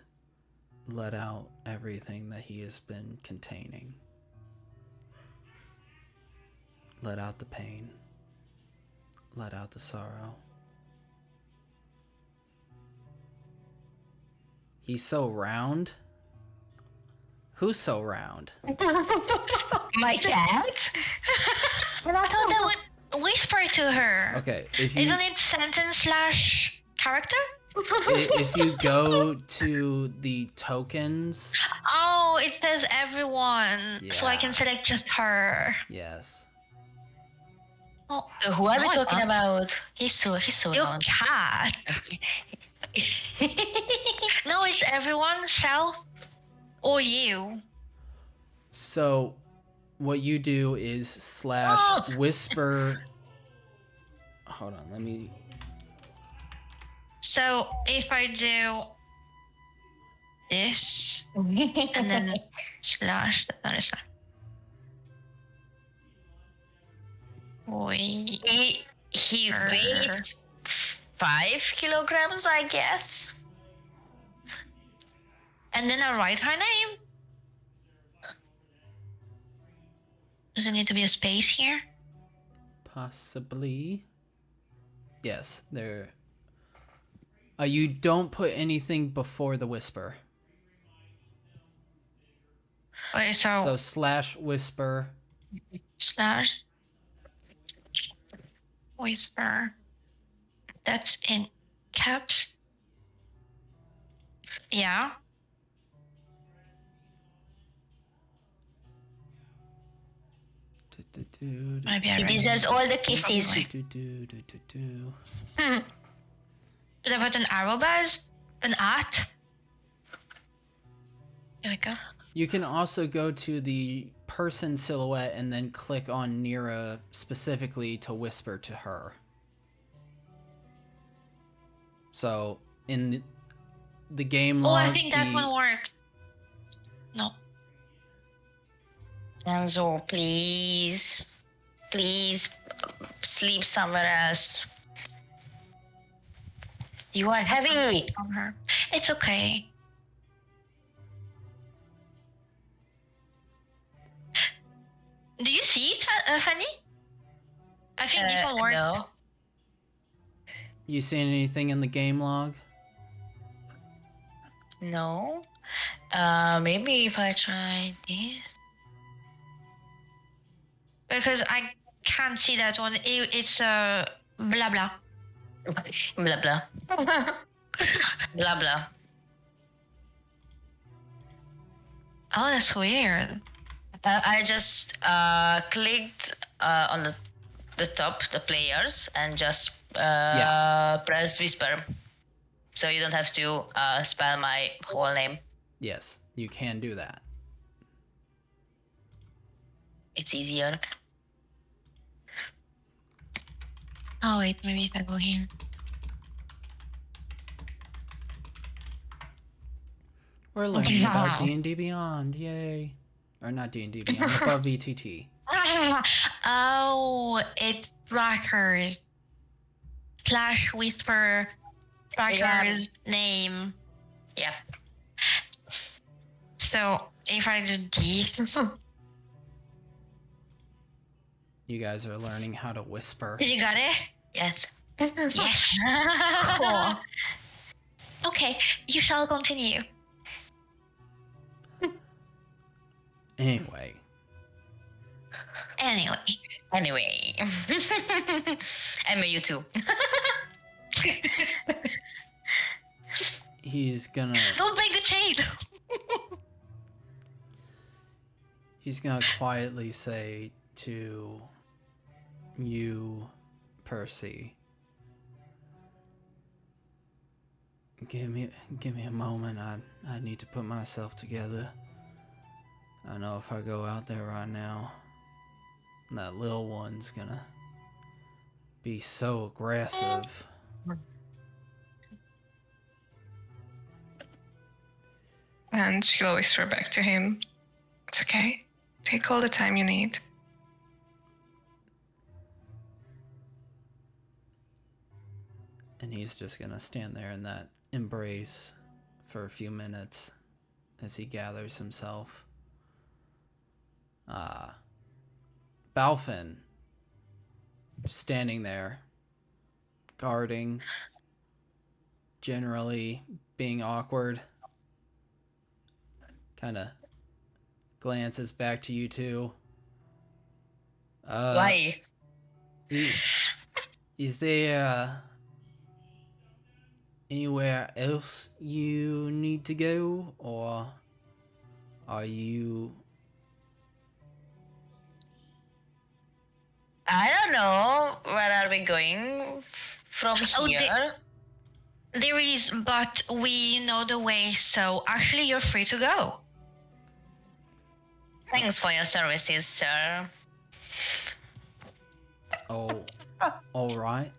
Speaker 1: let out everything that he has been containing. Let out the pain. Let out the sorrow. He's so round. Who's so round?
Speaker 2: My cat?
Speaker 4: No, that would whisper to her.
Speaker 1: Okay, if you
Speaker 4: Isn't it sentence slash character?
Speaker 1: if you go to the tokens,
Speaker 4: Oh, it says everyone, so I can
Speaker 1: Yeah.
Speaker 4: select just her.
Speaker 1: yes.
Speaker 4: Oh,
Speaker 2: Who are we
Speaker 4: no, I
Speaker 2: talking
Speaker 4: can't.
Speaker 2: about? He's so
Speaker 4: Your
Speaker 2: round.
Speaker 4: cat. No, it's everyone, self, or you.
Speaker 1: So what you do is slash
Speaker 2: Oh!
Speaker 1: whisper. Hold on, let me.
Speaker 4: So if I do this and then slash, that's not a slash. Wait.
Speaker 2: he weighs 5 kilograms, I guess.
Speaker 4: And then I write her name. Does there need to be a space here?
Speaker 1: Possibly. Yes, there. You don't put anything before the whisper.
Speaker 4: Okay,
Speaker 1: So slash whisper.
Speaker 4: slash whisper. That's in caps. Yeah. Maybe I
Speaker 2: He
Speaker 4: read it.
Speaker 2: deserves all the kisses.
Speaker 4: Did I put an arrow buzz? An at? Here we go.
Speaker 1: You can also go to the person silhouette and then click on Nira specifically to whisper to her. So in the game
Speaker 4: Oh,
Speaker 1: log,
Speaker 4: I think that one worked. No.
Speaker 2: Enzo, please. Please sleep somewhere else. You are heavy.
Speaker 4: From her. It's okay. Do you see it, Fanny? I think this one worked.
Speaker 2: No.
Speaker 1: You seen anything in the game log?
Speaker 2: No. Maybe if I try this.
Speaker 4: Because I can't see that one. It's blah blah.
Speaker 2: Blah blah. Blah blah.
Speaker 4: Oh, that's weird.
Speaker 2: I just clicked on the top, the players, and just press whisper. So you don't have to spell my whole name.
Speaker 1: Yes, you can do that.
Speaker 2: It's easier.
Speaker 4: Oh wait, maybe if I go here.
Speaker 1: We're learning about D&D Beyond, yay! Or not D&D Beyond, above VTT.
Speaker 4: Oh, it's trackers. / whisper trackers name.
Speaker 2: Yeah.
Speaker 4: So if I do this,
Speaker 1: You guys are learning how to whisper.
Speaker 4: you got it?
Speaker 2: Yes.
Speaker 4: Yes. Cool. Okay, you shall continue.
Speaker 1: Anyway,
Speaker 2: Anyway. Emma, you too.
Speaker 1: he's gonna
Speaker 4: Don't break the chain.
Speaker 1: quietly say to you, Percy, give me a moment. I need to put myself together. I know if I go out there right now, that little one's gonna be so aggressive.
Speaker 3: And she'll whisper back to him, "It's okay. Take all the time you need."
Speaker 1: And he's just gonna stand there in that embrace for a few minutes as he gathers himself. Balfin, standing there, guarding, generally being awkward, kind of glances back to you two.
Speaker 2: Why?
Speaker 1: Is there anywhere else you need to go, or are you...
Speaker 2: I don't know. Where are we going from here?
Speaker 4: There is, but we know the way, so actually you're free to go.
Speaker 2: Thanks for your services, sir.
Speaker 1: Oh, all right.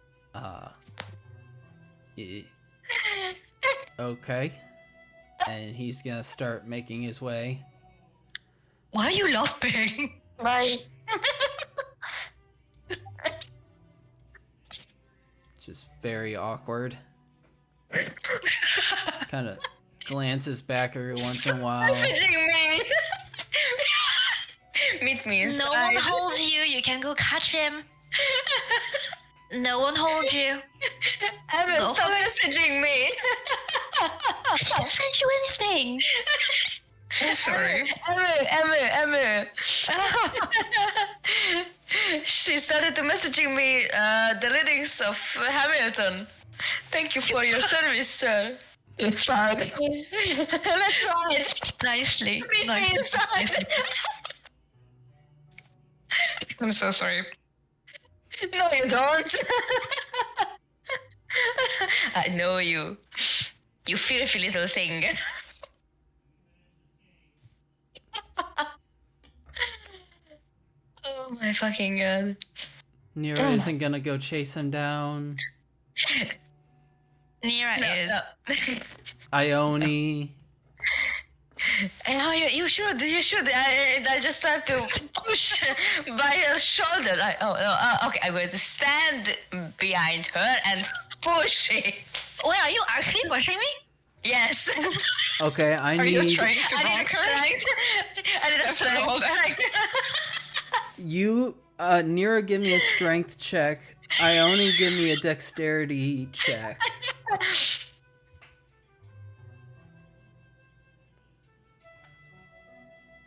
Speaker 1: Okay. And he's gonna start making his way.
Speaker 4: Why are you laughing?
Speaker 2: Bye.
Speaker 1: Just very awkward. Kind of glances back every once in a while.
Speaker 2: Messaging me. Meet me inside.
Speaker 4: No one holds you. You can go catch him. No one holds you.
Speaker 2: Emma,
Speaker 4: Go
Speaker 2: stop
Speaker 4: for it.
Speaker 2: messaging me.
Speaker 4: I didn't send you anything.
Speaker 3: I'm sorry.
Speaker 2: Emma. She started to messaging me the lyrics of Hamilton. Thank you for your service, sir.
Speaker 4: It's fine.
Speaker 2: Let's ride.
Speaker 4: Nicely.
Speaker 2: Meet me inside.
Speaker 3: I'm so sorry.
Speaker 2: No, you don't. I know you. You filthy little thing. Oh my fucking god.
Speaker 1: Nira isn't gonna go chase him down.
Speaker 4: Nira is.
Speaker 2: No.
Speaker 1: Ione.
Speaker 2: Oh, you should. I just start to push by her shoulder. Okay, I'm going to stand behind her and push it.
Speaker 4: Wait, are you actually pushing me?
Speaker 2: Yes.
Speaker 1: Okay, I
Speaker 3: Are you
Speaker 1: need...
Speaker 3: trying to
Speaker 2: I
Speaker 3: block
Speaker 2: need a
Speaker 3: her?
Speaker 2: strength. I need a
Speaker 3: After all
Speaker 2: strength.
Speaker 3: that?
Speaker 1: You, Nira, give me a strength check. Ione, give me a dexterity check.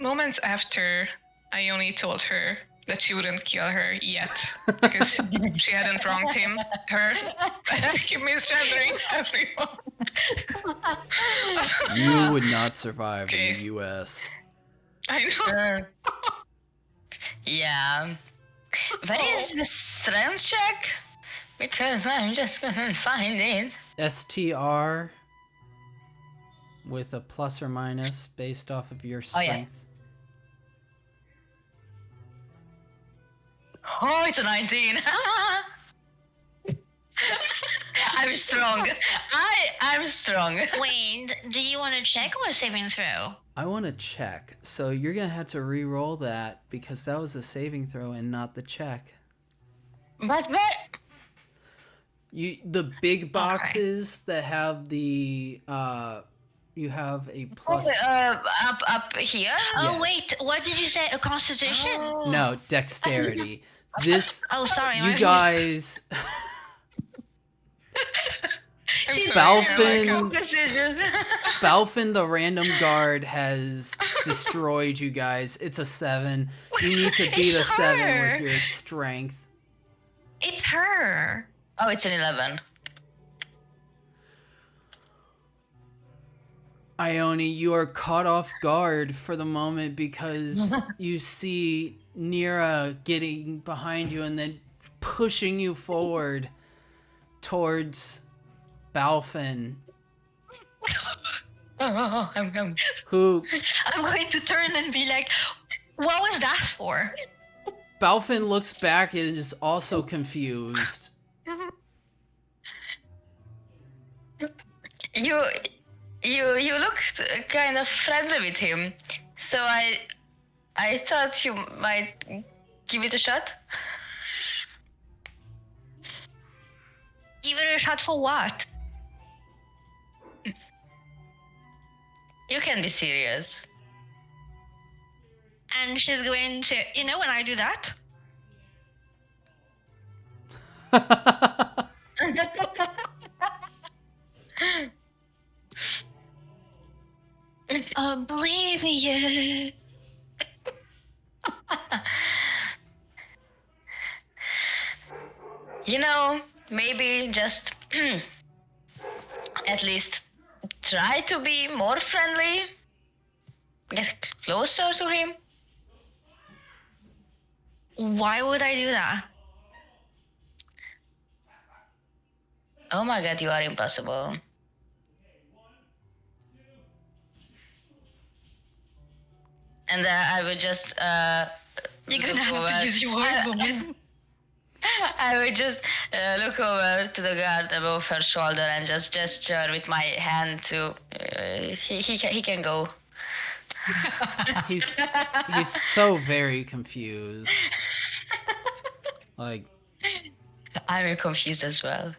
Speaker 3: Moments after, Ione told her that she wouldn't kill her yet because she hadn't wronged her. Keep misgendering everyone.
Speaker 1: You would not survive in
Speaker 3: Okay.
Speaker 1: the U.S.
Speaker 3: I know.
Speaker 2: Yeah. What is the strength check? Because I'm just gonna find it.
Speaker 1: STR with a plus or minus based off of your
Speaker 2: Oh, yeah.
Speaker 1: strength.
Speaker 2: Oh, it's a 19. I'm strong. I'm strong.
Speaker 4: Wait, do you want to check or saving throw?
Speaker 1: I want to check. So you're going to have to re-roll that because that was a saving throw and not the check.
Speaker 2: But
Speaker 1: The big boxes that have the you have a plus.
Speaker 2: up here.
Speaker 4: Oh
Speaker 1: Yes.
Speaker 4: wait, what did you say? A constitution?
Speaker 2: Oh.
Speaker 1: No, dexterity. This
Speaker 4: Oh, sorry.
Speaker 1: you guys
Speaker 3: I'm sorry,
Speaker 1: Balfin
Speaker 2: Precision.
Speaker 1: Balfin the random guard has destroyed you guys. It's a 7. You need to beat a
Speaker 4: It's
Speaker 1: 7
Speaker 4: her.
Speaker 1: with your strength.
Speaker 4: It's her.
Speaker 2: Oh, it's an 11.
Speaker 1: Ione, you are caught off guard for the moment because you see Nira getting behind you and then pushing you forward towards Balfin,
Speaker 2: Oh, I'm
Speaker 1: who
Speaker 4: I'm going to turn and be like, what was that for?
Speaker 1: Balfin looks back and is also confused.
Speaker 2: You looked kind of friendly with him, so I thought you might give it a shot.
Speaker 4: Give it a shot for what?
Speaker 2: You can be serious.
Speaker 4: And she's going to, when I do that, oblivion.
Speaker 2: Maybe just at least try to be more friendly. Get closer to him.
Speaker 4: Why would I do that?
Speaker 2: Oh my god, you are impossible. And I would just
Speaker 4: You're gonna
Speaker 2: look
Speaker 4: have
Speaker 2: over-
Speaker 4: to use your words, woman.
Speaker 2: I would just look over to the guard above her shoulder and just gesture with my hand to he can go.
Speaker 1: He's so very confused. Like,
Speaker 2: I'm confused as well.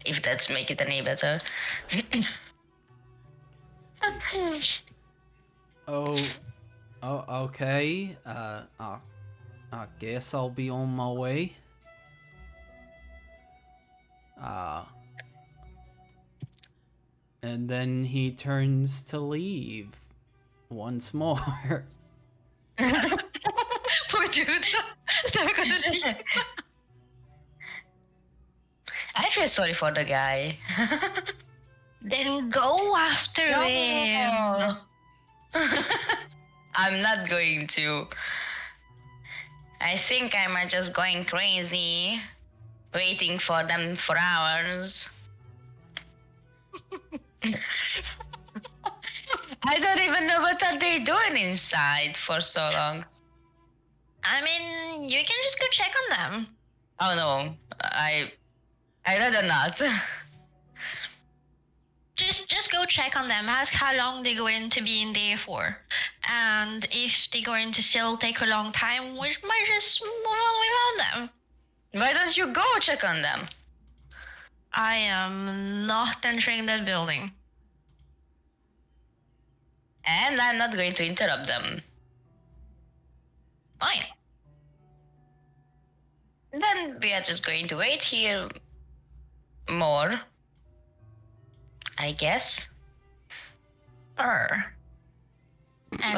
Speaker 2: If that's make it any better.
Speaker 1: okay. I guess I'll be on my way. And then he turns to leave once more.
Speaker 4: Poor dude. Never gonna leave.
Speaker 2: I feel sorry for the guy.
Speaker 4: Then go after him.
Speaker 2: I'm not going to. I think I'm just going crazy, waiting for them for hours. I don't even know what are they doing inside for so long.
Speaker 4: I mean, you can just go check on them.
Speaker 2: Oh no, I rather not.
Speaker 4: Just go check on them. Ask how long they're going to be in there for. And if they're going to still take a long time, we might just move on without them.
Speaker 2: Why don't you go check on them?
Speaker 4: I am not entering that building.
Speaker 2: And I'm not going to interrupt them.
Speaker 4: Fine.
Speaker 2: then we are just going to wait here more, I guess.
Speaker 4: And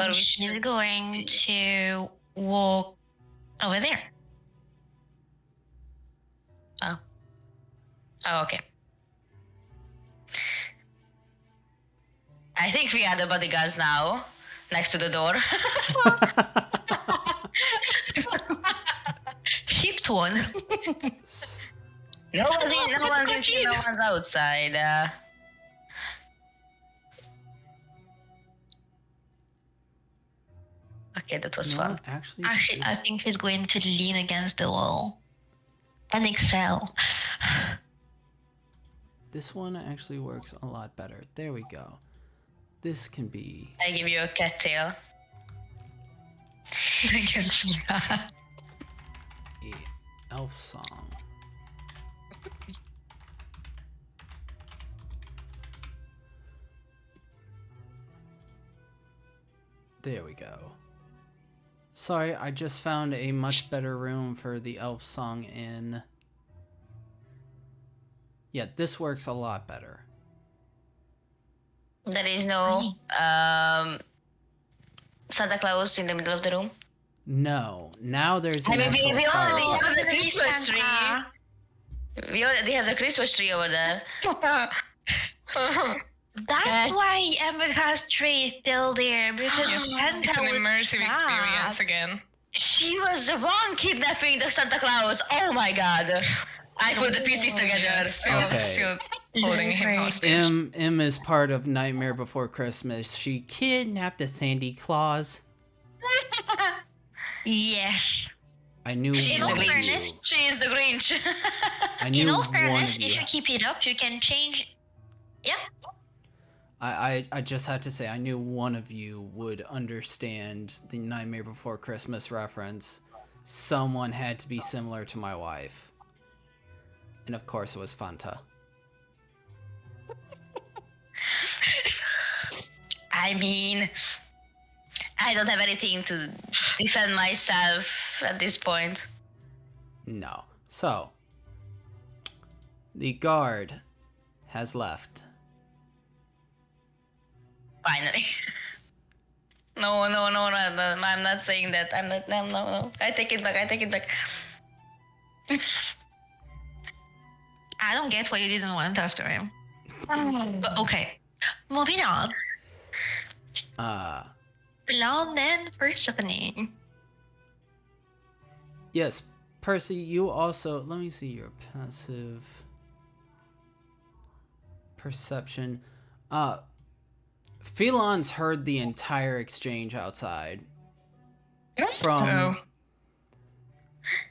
Speaker 2: Or we
Speaker 4: she's
Speaker 2: should-
Speaker 4: going to walk over there.
Speaker 2: Oh, okay. I think we are the bodyguards now, next to the door.
Speaker 4: Fifth one.
Speaker 2: No one's inside, no one's outside. Okay, that was
Speaker 1: No,
Speaker 2: fun.
Speaker 1: actually,
Speaker 4: Actually, I think he's going to lean against the wall and excel.
Speaker 1: this one actually works a lot better. There we go. This can be
Speaker 2: I give you a cat tail.
Speaker 4: I can see that.
Speaker 1: a elf song. There we go. Sorry, I just found a much better room for the elf song in. Yeah, this works a lot better.
Speaker 2: There is no Santa Claus in the middle of the room.
Speaker 1: No, now there's an
Speaker 2: I mean,
Speaker 1: actual
Speaker 2: we
Speaker 1: fire.
Speaker 2: already have the
Speaker 4: Gonna be
Speaker 2: Christmas tree.
Speaker 4: Santa.
Speaker 2: We already have the Christmas tree over there.
Speaker 4: That's why Emma's tree is still there because Santa
Speaker 3: It's an
Speaker 4: was
Speaker 3: immersive experience
Speaker 4: trapped.
Speaker 3: again.
Speaker 2: She was the one kidnapping the Santa Claus. Oh my god. I put the pieces together.
Speaker 3: Yeah, still,
Speaker 1: Okay.
Speaker 3: still holding him
Speaker 4: Right.
Speaker 3: hostage.
Speaker 1: M is part of Nightmare Before Christmas. She kidnapped the Sandy Claus.
Speaker 4: Yes.
Speaker 1: I knew
Speaker 2: She's the
Speaker 1: one of
Speaker 4: fairness,
Speaker 1: you.
Speaker 2: Grinch. She is the Grinch.
Speaker 1: I
Speaker 4: In
Speaker 1: knew
Speaker 4: all
Speaker 1: one
Speaker 4: fairness,
Speaker 1: of you.
Speaker 4: if you keep it up, you can change. Yeah.
Speaker 1: I just had to say, I knew one of you would understand the Nightmare Before Christmas reference. Someone had to be similar to my wife. And of course it was Fanta.
Speaker 2: I mean, I don't have anything to defend myself at this point.
Speaker 1: No. So, the guard has left.
Speaker 2: Finally. No, I'm not saying that. I'm not. No. I take it back.
Speaker 4: I don't get why you didn't want after him. But okay. Moving on. Blonde and Persephone.
Speaker 1: Yes, Percy, you also... Let me see your passive perception. Phelon's heard the entire exchange outside. From
Speaker 3: Oh.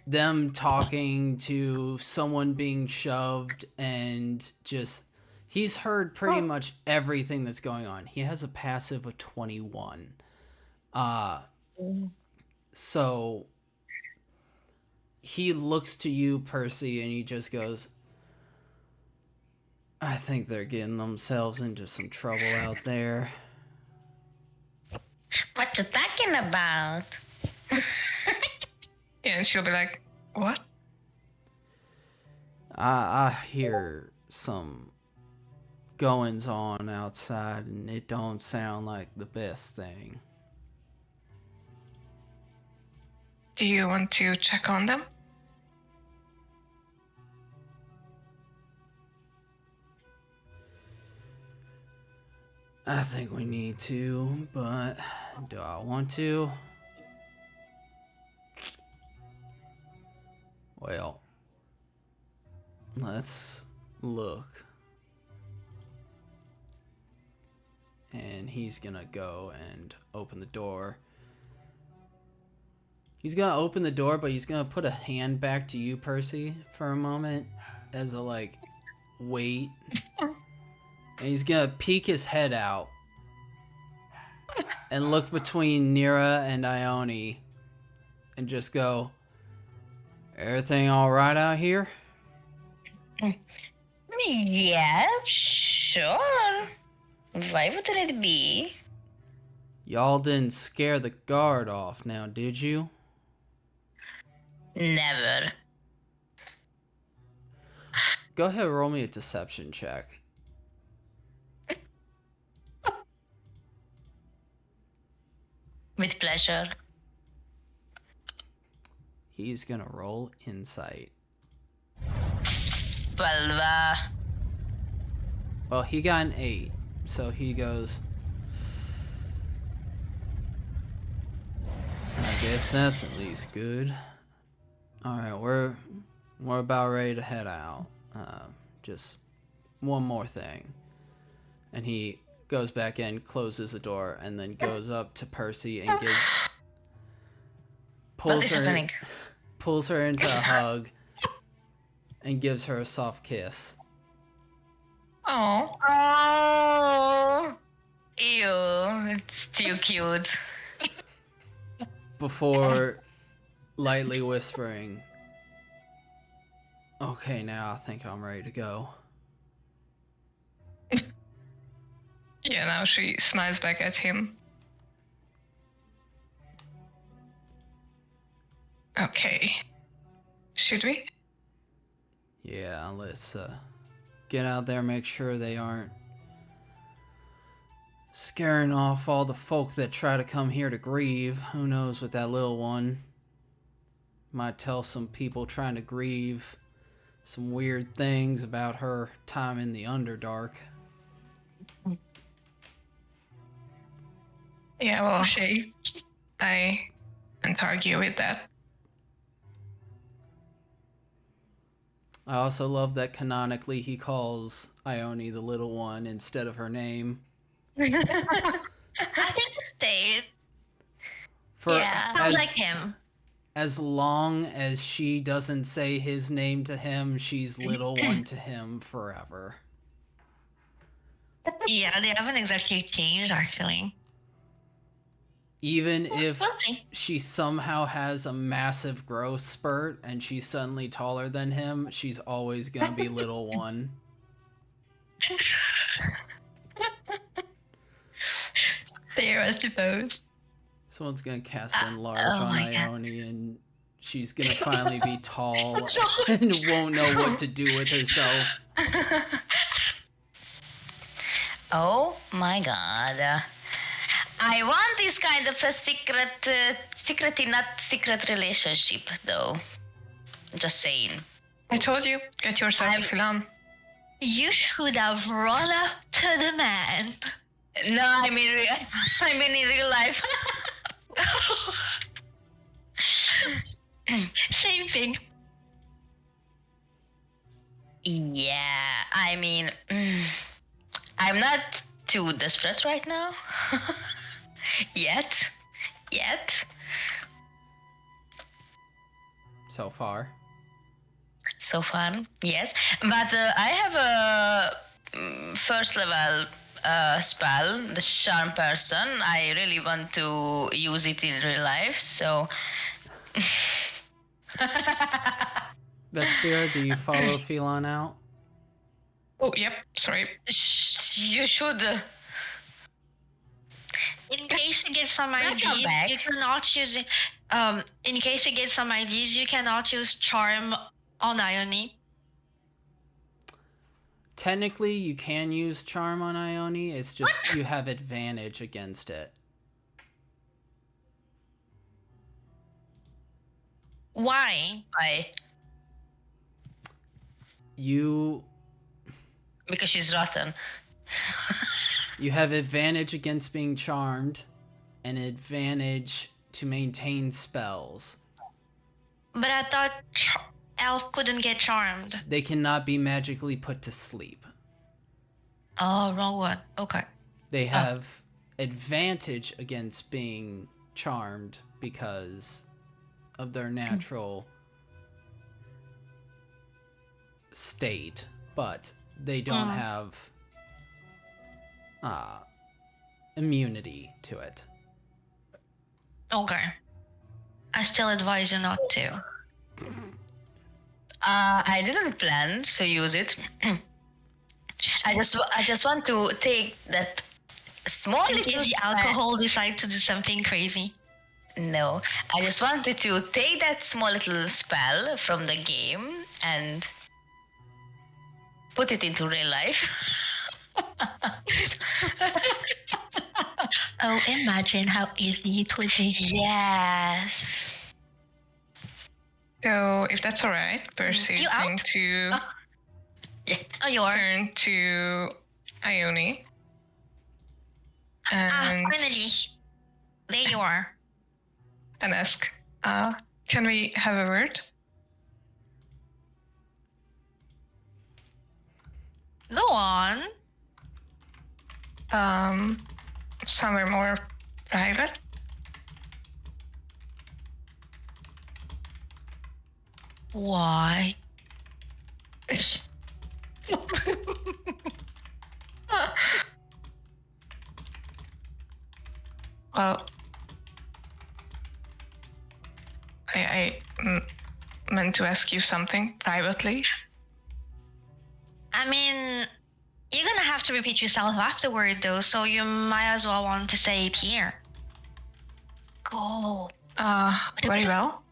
Speaker 1: them talking to someone being shoved and just... He's heard pretty much everything that's going on. He has a passive of 21. So he looks to you, Percy, and he just goes, I think they're getting themselves into some trouble out there.
Speaker 2: What you talking about?
Speaker 3: Yeah, and she'll be like, what?
Speaker 1: I hear some goings on outside, and it don't sound like the best thing.
Speaker 3: Do you want to check on them?
Speaker 1: I think we need to, but do I want to? Well, let's look. And he's gonna go and open the door. He's gonna open the door, but he's gonna put a hand back to you, Percy, for a moment, as a like, wait. And he's gonna peek his head out and look between Nira and Ione and just go, everything alright out here?
Speaker 2: Yeah, sure. Why wouldn't it be?
Speaker 1: Y'all didn't scare the guard off now, did you?
Speaker 2: Never.
Speaker 1: Go ahead and roll me a deception check.
Speaker 2: With pleasure.
Speaker 1: He's gonna roll insight.
Speaker 2: 12.
Speaker 1: Well, he got an 8, so he goes... I guess that's at least good. Alright, we're about ready to head out. Just one more thing. And he goes back in, closes the door, and then goes up to Percy and pulls her into a hug and gives her a soft kiss.
Speaker 3: Oh.
Speaker 2: Oh. Ew. It's too cute.
Speaker 1: Before lightly whispering, "Okay, now I think I'm ready to go."
Speaker 3: Yeah, now she smiles back at him. Okay. Should we?
Speaker 1: Yeah, let's get out there, make sure they aren't scaring off all the folk that try to come here to grieve. Who knows with that little one. Might tell some people trying to grieve some weird things about her time in the Underdark.
Speaker 3: Yeah, well, I can't argue with that.
Speaker 1: I also love that canonically he calls Ione the little one instead of her name.
Speaker 4: I think it stays.
Speaker 2: Yeah.
Speaker 4: Sounds like him.
Speaker 1: As long as she doesn't say his name to him, she's little one to him forever.
Speaker 4: Yeah, they haven't exactly changed, actually.
Speaker 1: Even if
Speaker 4: We'll see.
Speaker 1: she somehow has a massive growth spurt and she's suddenly taller than him, she's always gonna be little one.
Speaker 4: Fair, I suppose.
Speaker 1: Someone's gonna cast Enlarge on Ione and she's gonna finally be tall and won't know what to do with herself.
Speaker 2: Oh my god. I want this kind of a secrety not secret relationship, though. Just saying.
Speaker 3: I told you, get yourself a Philan.
Speaker 4: You should have run up to the man.
Speaker 2: No, I mean in real life.
Speaker 4: Same thing.
Speaker 2: Yeah, I mean, I'm not too desperate right now. Yet.
Speaker 1: So far.
Speaker 2: So far, yes. But I have a first level spell, the Charm Person. I really want to use it in real life, so...
Speaker 1: Vespira, do you follow Phelan out?
Speaker 3: Oh, yep, sorry.
Speaker 2: You should...
Speaker 4: In case you get some ideas,
Speaker 2: back.
Speaker 4: you cannot use it. In case you get some ideas, you cannot use charm on Ione.
Speaker 1: Technically, you can use Charm on Ione. It's just you have advantage against it.
Speaker 4: Why?
Speaker 2: Because she's rotten.
Speaker 1: You have advantage against being charmed and advantage to maintain spells.
Speaker 4: But I thought elf couldn't get charmed.
Speaker 1: They cannot be magically put to sleep.
Speaker 4: Oh, wrong one. Okay.
Speaker 1: They have advantage against being charmed because of their natural state, but they don't have immunity to it.
Speaker 4: Okay. I still advise you not to.
Speaker 2: I didn't plan to use it. I just want to take that small
Speaker 4: In
Speaker 2: little
Speaker 4: case the alcohol decides to do something crazy.
Speaker 2: No, I just wanted to take that small little spell from the game and put it into real life.
Speaker 4: Oh, imagine how easy it would be.
Speaker 2: Yes.
Speaker 3: So, if that's all right, Percy is
Speaker 4: You
Speaker 3: going
Speaker 4: out?
Speaker 3: to
Speaker 2: Yeah.
Speaker 4: Oh, you are.
Speaker 3: turn to Ione. And,
Speaker 4: Finally. There you are.
Speaker 3: and ask, can we have a word?
Speaker 4: Go on.
Speaker 3: Somewhere more private?
Speaker 4: Why?
Speaker 3: Well, I meant to ask you something privately.
Speaker 4: I mean, you're gonna have to repeat yourself afterward, though, so you might as well want to say it here. Go.
Speaker 3: Very well.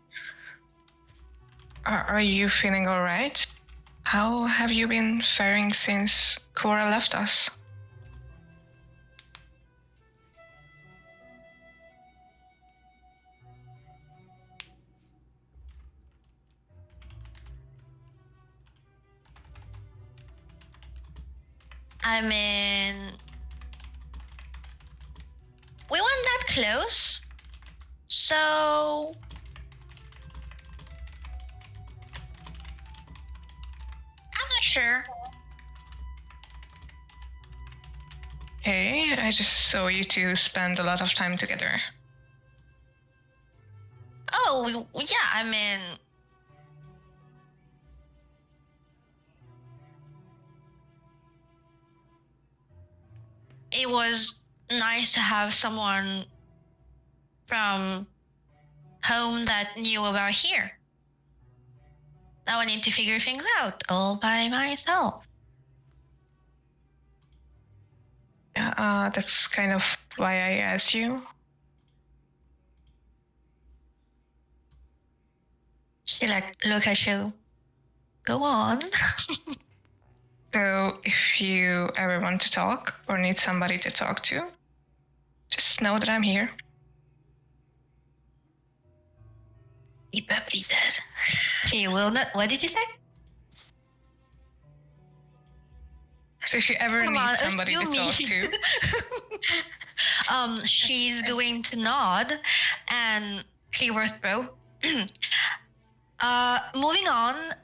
Speaker 3: Are you feeling all right? How have you been faring since Cora left us?
Speaker 4: I mean, we weren't that close, so I'm not sure.
Speaker 3: Hey, I just saw you two spend a lot of time together.
Speaker 4: Oh, yeah, I mean, it was nice to have someone from home that knew about here. Now I need to figure things out all by myself.
Speaker 3: Yeah, that's kind of why I asked you.
Speaker 4: She look at you. Go on.
Speaker 3: So if you ever want to talk or need somebody to talk to, just know that I'm here.
Speaker 2: He probably said.
Speaker 4: She will not. What did you say?
Speaker 3: So if you ever
Speaker 4: Come
Speaker 3: need
Speaker 4: on,
Speaker 3: somebody to
Speaker 4: assume
Speaker 3: talk
Speaker 4: me.
Speaker 3: to,
Speaker 4: She's going to nod and clear her throat. Moving on.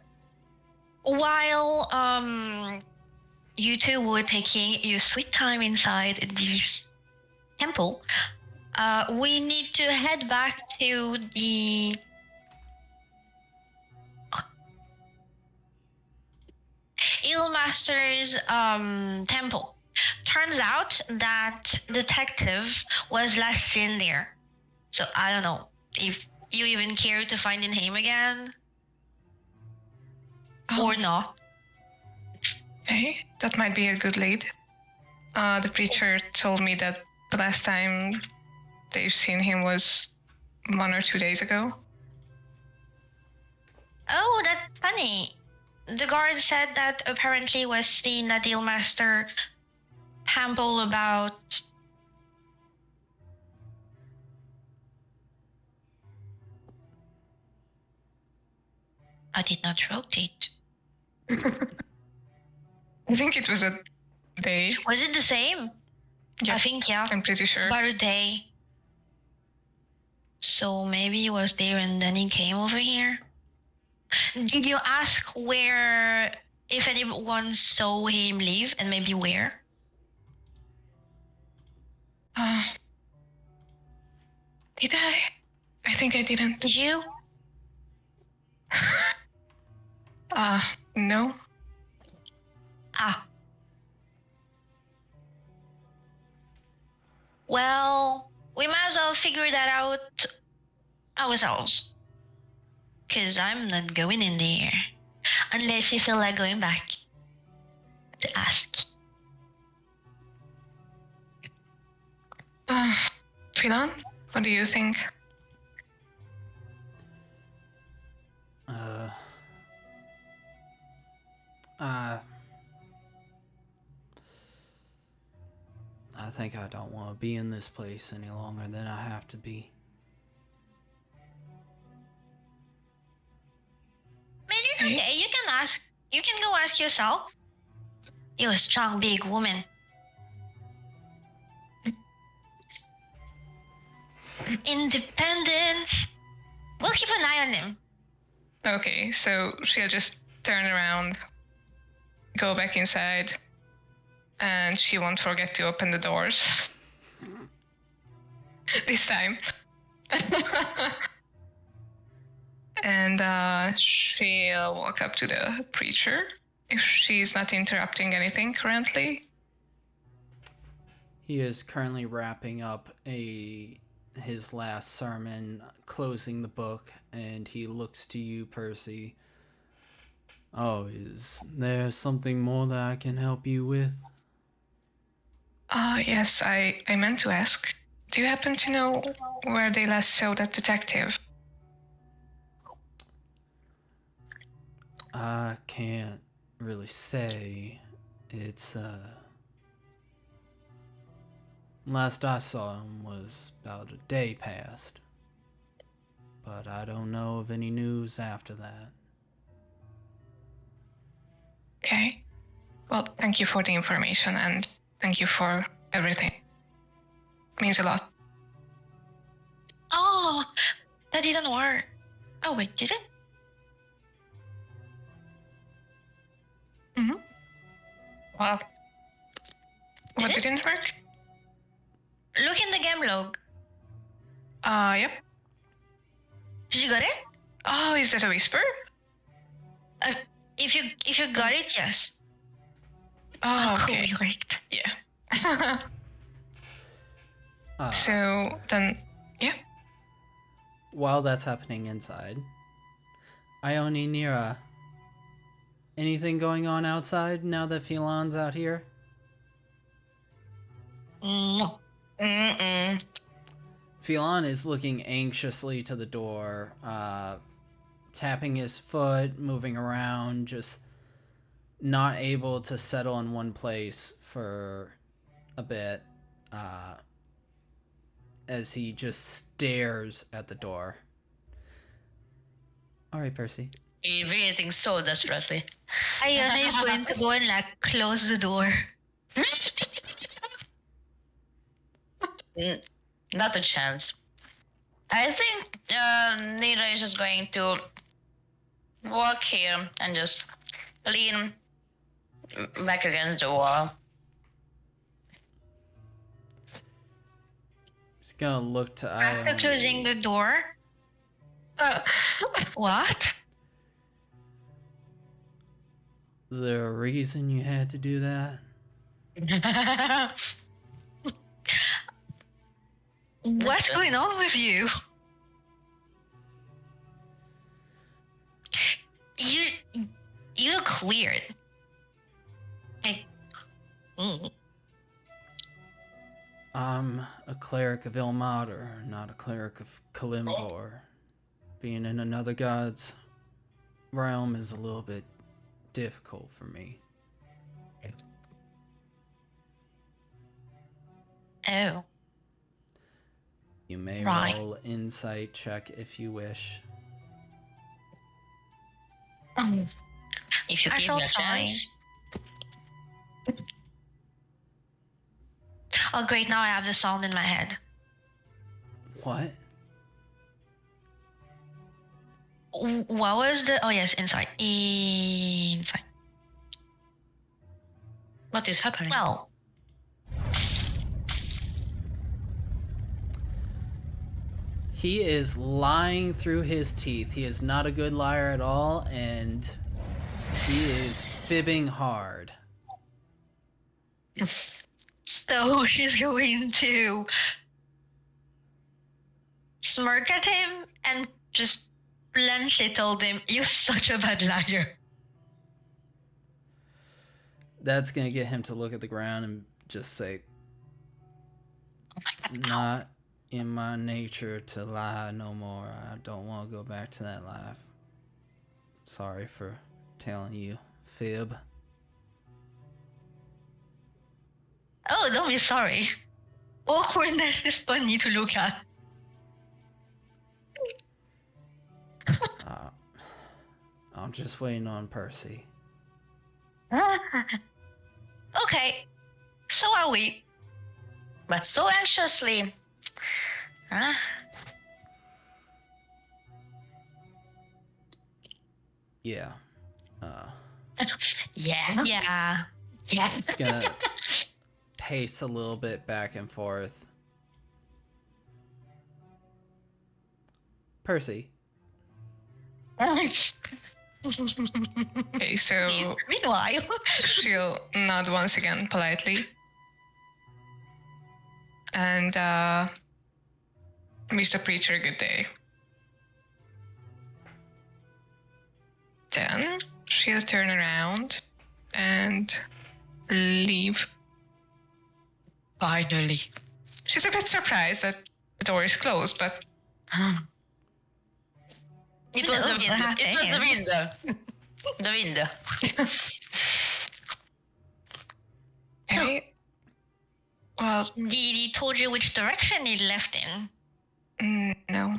Speaker 4: While you two were taking your sweet time inside this temple, we need to head back to the Illmaster's temple. Turns out that detective was last seen there. So I don't know if you even care to find him again or not.
Speaker 3: hey, that might be a good lead. The preacher told me that the last time they've seen him was 1 or 2 days ago.
Speaker 4: Oh, that's funny. The guard said that apparently was seen at the Illmaster temple about I did not rotate.
Speaker 3: I think it was a day.
Speaker 4: Was it the same?
Speaker 3: Yeah,
Speaker 4: I think, yeah.
Speaker 3: I'm pretty sure.
Speaker 4: About a day. So maybe he was there and then he came over here. Did you ask where, if anyone saw him leave, and maybe where?
Speaker 3: Did I? I think I didn't.
Speaker 4: Did you?
Speaker 3: No.
Speaker 4: Well, we might as well figure that out ourselves. Because I'm not going in there. Unless you feel like going back to ask.
Speaker 3: Philan, what do you think?
Speaker 1: think I don't want to be in this place any longer than I have to be.
Speaker 4: I mean, it's okay. You can ask. You can go ask yourself. You're a strong, big woman. Independence. We'll keep an eye on him.
Speaker 3: Okay, so she'll just turn around, go back inside, and she won't forget to open the doors. This time. And she'll walk up to the preacher if she's not interrupting anything currently.
Speaker 1: He is currently wrapping up his last sermon, closing the book, and he looks to you, Percy. Oh, is there something more that I can help you with?
Speaker 3: Yes, I meant to ask. Do you happen to know where they last saw that detective?
Speaker 1: I can't really say. It's, last I saw him was about a day past. But I don't know of any news after that.
Speaker 3: Okay. Well, thank you for the information and thank you for everything. Means a lot.
Speaker 4: Oh, that didn't work. Oh wait, did it?
Speaker 3: Mm-hmm.
Speaker 2: Well,
Speaker 3: What
Speaker 4: it?
Speaker 3: didn't work?
Speaker 4: Look in the game log.
Speaker 3: Yep.
Speaker 4: Did you got it?
Speaker 3: Oh, is that a whisper?
Speaker 4: If you got it, yes.
Speaker 3: Oh,
Speaker 4: Cool,
Speaker 3: okay.
Speaker 4: correct.
Speaker 3: Yeah.
Speaker 1: Uh,
Speaker 3: So then, yeah.
Speaker 1: While that's happening inside, Ione, Nira, anything going on outside now that Philan's out here?
Speaker 4: No.
Speaker 2: mm-mm.
Speaker 1: Philan is looking anxiously to the door, tapping his foot, moving around, just not able to settle in one place for a bit, as he just stares at the door. All right, Percy.
Speaker 2: He's waiting so desperately.
Speaker 4: Iona is going to go and like close the door.
Speaker 2: Not a chance. I think Nira is just going to walk here and just lean back against the wall.
Speaker 1: He's gonna look to
Speaker 4: After
Speaker 1: Ione.
Speaker 4: closing the door. What?
Speaker 1: Is there a reason you had to do that?
Speaker 4: What's going on with you? You look weird. Like,
Speaker 1: I'm a cleric of Ilmater, not a cleric of Kalimvor. Being in another god's realm is a little bit difficult for me.
Speaker 4: Oh.
Speaker 1: You may
Speaker 4: Right.
Speaker 1: roll insight check if you wish.
Speaker 2: If you
Speaker 4: I
Speaker 2: give
Speaker 4: shall
Speaker 2: me a
Speaker 4: try.
Speaker 2: chance.
Speaker 4: Oh great, now I have the sound in my head.
Speaker 1: What?
Speaker 4: What was the... Oh yes, insight. Insight.
Speaker 2: What is happening?
Speaker 4: Well,
Speaker 1: He is lying through his teeth. He is not a good liar at all, and he is fibbing hard.
Speaker 4: so she's going to smirk at him and just bluntly told him, "You're such a bad liar."
Speaker 1: That's gonna get him to look at the ground and just say, "It's not in my nature to lie no more. I don't want to go back to that life. Sorry for telling you, fib."
Speaker 4: Oh, don't be sorry. awkwardness is funny to look at.
Speaker 1: I'm just waiting on Percy.
Speaker 4: Okay, so are we.
Speaker 2: But so anxiously. Huh?
Speaker 1: Yeah.
Speaker 2: Yeah.
Speaker 4: Yeah.
Speaker 2: Yeah.
Speaker 1: Just gonna pace a little bit back and forth. Percy.
Speaker 3: Okay, so
Speaker 4: Meanwhile.
Speaker 3: she'll nod once again politely. And wish the preacher a good day. Then she'll turn around and leave.
Speaker 2: Finally.
Speaker 3: She's a bit surprised that the door is closed, but
Speaker 2: It was the
Speaker 4: That's
Speaker 2: window.
Speaker 4: not
Speaker 2: It was the
Speaker 4: bad.
Speaker 2: window. The window.
Speaker 3: okay. Well,
Speaker 4: Did he told you which direction he left in?
Speaker 3: no.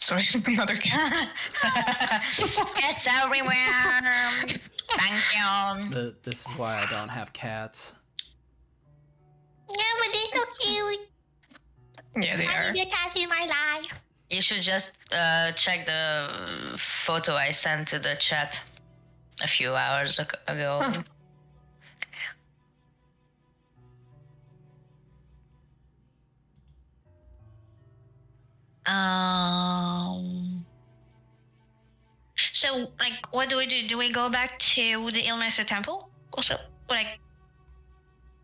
Speaker 3: Sorry, another cat.
Speaker 2: Cats everywhere. Thank you.
Speaker 1: This is why I don't have cats.
Speaker 4: Yeah, but they're so cute.
Speaker 3: Yeah, they
Speaker 4: I
Speaker 3: are.
Speaker 4: need a cat in my life.
Speaker 2: You should just check the photo I sent to the chat a few hours ago.
Speaker 4: So, like, what do we do? Do we go back to the Illmaster Temple? Also, like,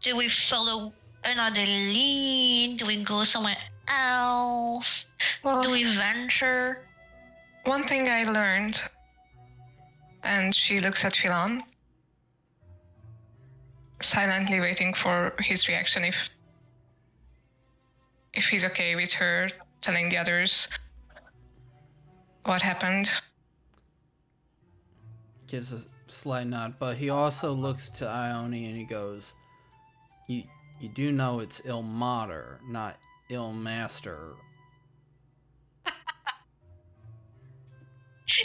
Speaker 4: do we follow another lead? Do we go somewhere else?
Speaker 3: Well,
Speaker 4: Do we venture?
Speaker 3: one thing I learned, and she looks at Philan, silently waiting for his reaction if he's okay with her telling the others what happened.
Speaker 1: Gives a slight nod, but he also looks to Ione and he goes, You do know it's Ilmater, not Ilmaster.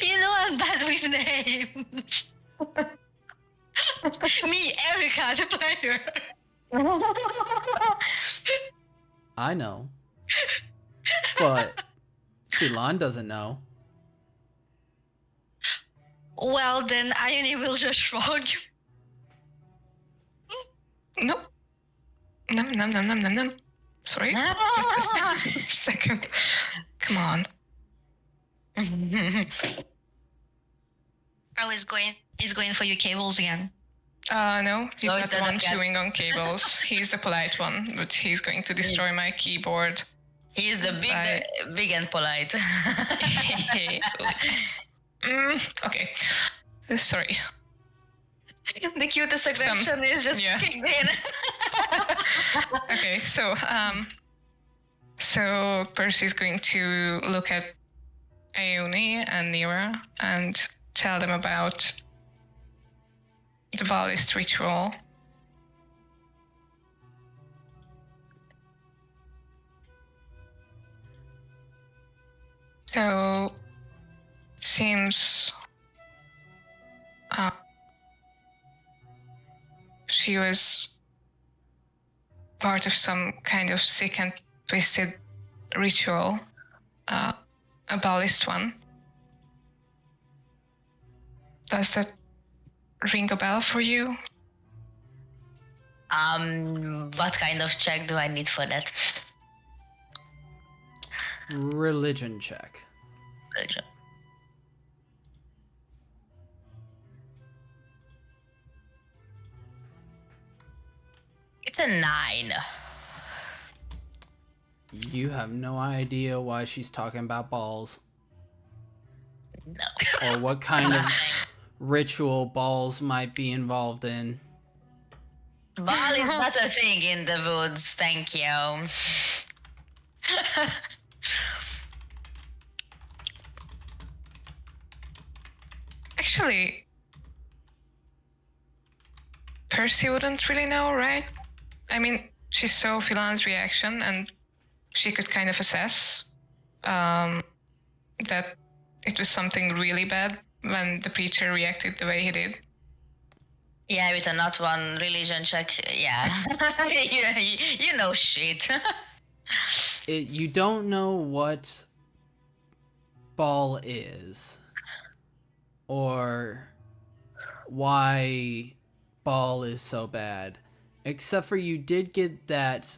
Speaker 4: You know I'm bad with names. Me, Erica, the player.
Speaker 1: I know. But Philan doesn't know.
Speaker 4: Well, then Ione will just shrug.
Speaker 3: No. Num. Sorry. Just a second. Come on.
Speaker 4: Oh, he's going for your cables again.
Speaker 3: No, he's
Speaker 2: No,
Speaker 3: not
Speaker 2: it's
Speaker 3: the
Speaker 2: not
Speaker 3: one
Speaker 2: a cat.
Speaker 3: chewing on cables. He's the polite one, but he's going to destroy my keyboard.
Speaker 2: He is the big and polite.
Speaker 3: Okay. Sorry.
Speaker 2: The cutest aggression is just kicked in.
Speaker 3: Okay, so Percy's going to look at Ione and Nira and tell them about the ballist ritual. So it seems she was part of some kind of sick and twisted ritual, a ballist one. Does that ring a bell for you?
Speaker 2: What kind of check do I need for that?
Speaker 1: Religion check.
Speaker 2: Religion. It's a 9.
Speaker 1: You have no idea why she's talking about balls.
Speaker 2: No.
Speaker 1: Or what kind of ritual balls might be involved in.
Speaker 2: Ball is not a thing in the woods, thank you.
Speaker 3: Actually, Percy wouldn't really know, right? I mean, she saw Philan's reaction and she could kind of assess that it was something really bad when the preacher reacted the way he did.
Speaker 2: Yeah, with a not one religion check, yeah. you know shit.
Speaker 1: You don't know what Ball is, or why Ball is so bad, except for you did get that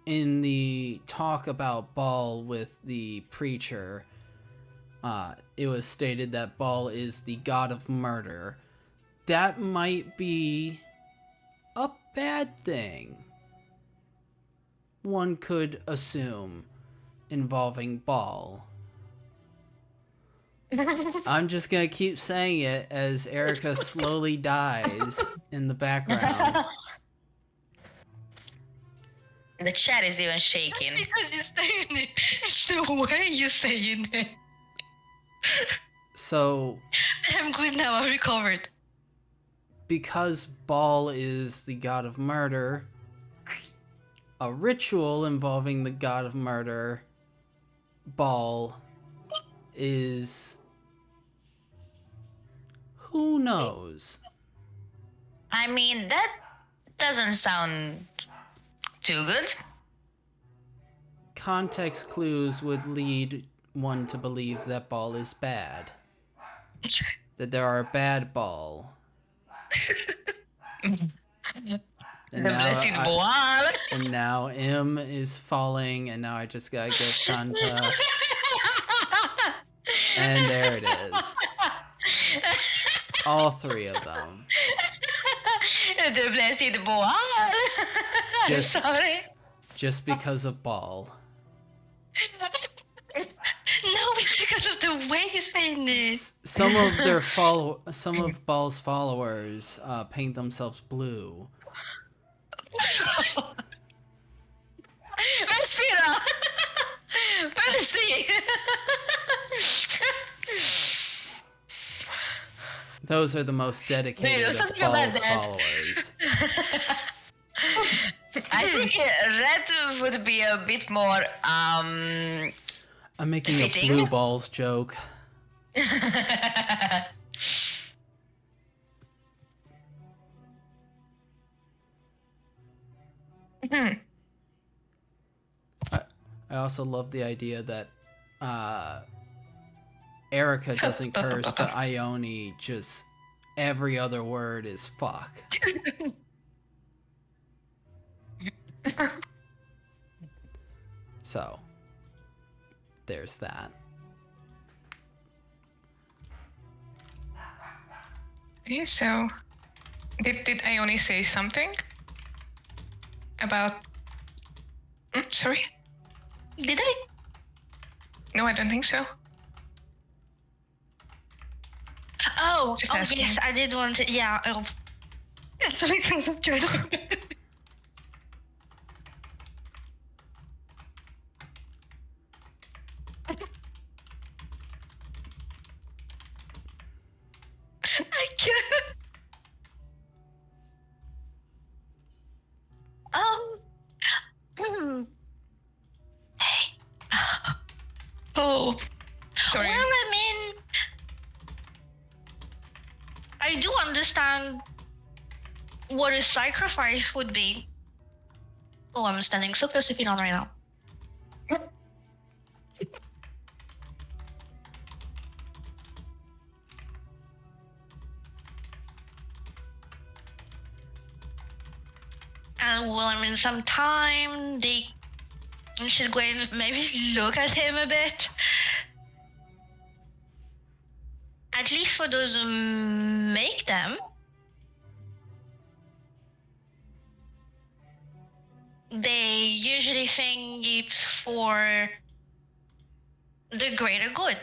Speaker 1: in the talk about Ball with the preacher. It was stated that Ball is the god of murder. That might be a bad thing, one could assume, involving Ball. I'm just gonna keep saying it as Erica slowly dies in the background.
Speaker 2: The chat is even shaking.
Speaker 4: Because you're saying it. It's the way you're saying it.
Speaker 1: So,
Speaker 4: I'm good now. I recovered.
Speaker 1: because Ball is the god of murder, a ritual involving the god of murder, Ball, is... who knows?
Speaker 2: I mean, that doesn't sound too good.
Speaker 1: Context clues would lead one to believe that Ball is bad. That there are bad Ball. And
Speaker 2: The blessed Boal.
Speaker 1: and now M is falling, and now I just gotta get Shanta. And there it is. All three of them.
Speaker 2: The blessed Boal.
Speaker 1: Just-
Speaker 2: Sorry.
Speaker 1: Just because of Ball.
Speaker 4: No, it's because of the way you're saying it.
Speaker 1: Some of Ball's followers paint themselves blue.
Speaker 2: Respira. Percy.
Speaker 1: Those are the most dedicated of
Speaker 2: something about
Speaker 1: Ball's
Speaker 2: that.
Speaker 1: followers.
Speaker 2: I think red would be a bit more
Speaker 1: I'm making
Speaker 2: fitting.
Speaker 1: a blue balls joke. I also love the idea that Erica doesn't curse, but Ione just every other word is fuck. So, there's that.
Speaker 3: Okay, so did Ione say something about? Sorry.
Speaker 4: Did I?
Speaker 3: No, I don't think so.
Speaker 4: Oh,
Speaker 3: Just
Speaker 4: oh
Speaker 3: asking.
Speaker 4: yes, I did want to. Yeah. Oh. It's because of Jordan. I can't. Hey.
Speaker 3: Oh, sorry.
Speaker 4: Well, I mean, I do understand what a sacrifice would be. Oh, I'm standing so close to Philan right now. And well, I mean, sometime she's going to maybe look at him a bit. At least for those who make them. They usually think it's for the greater good.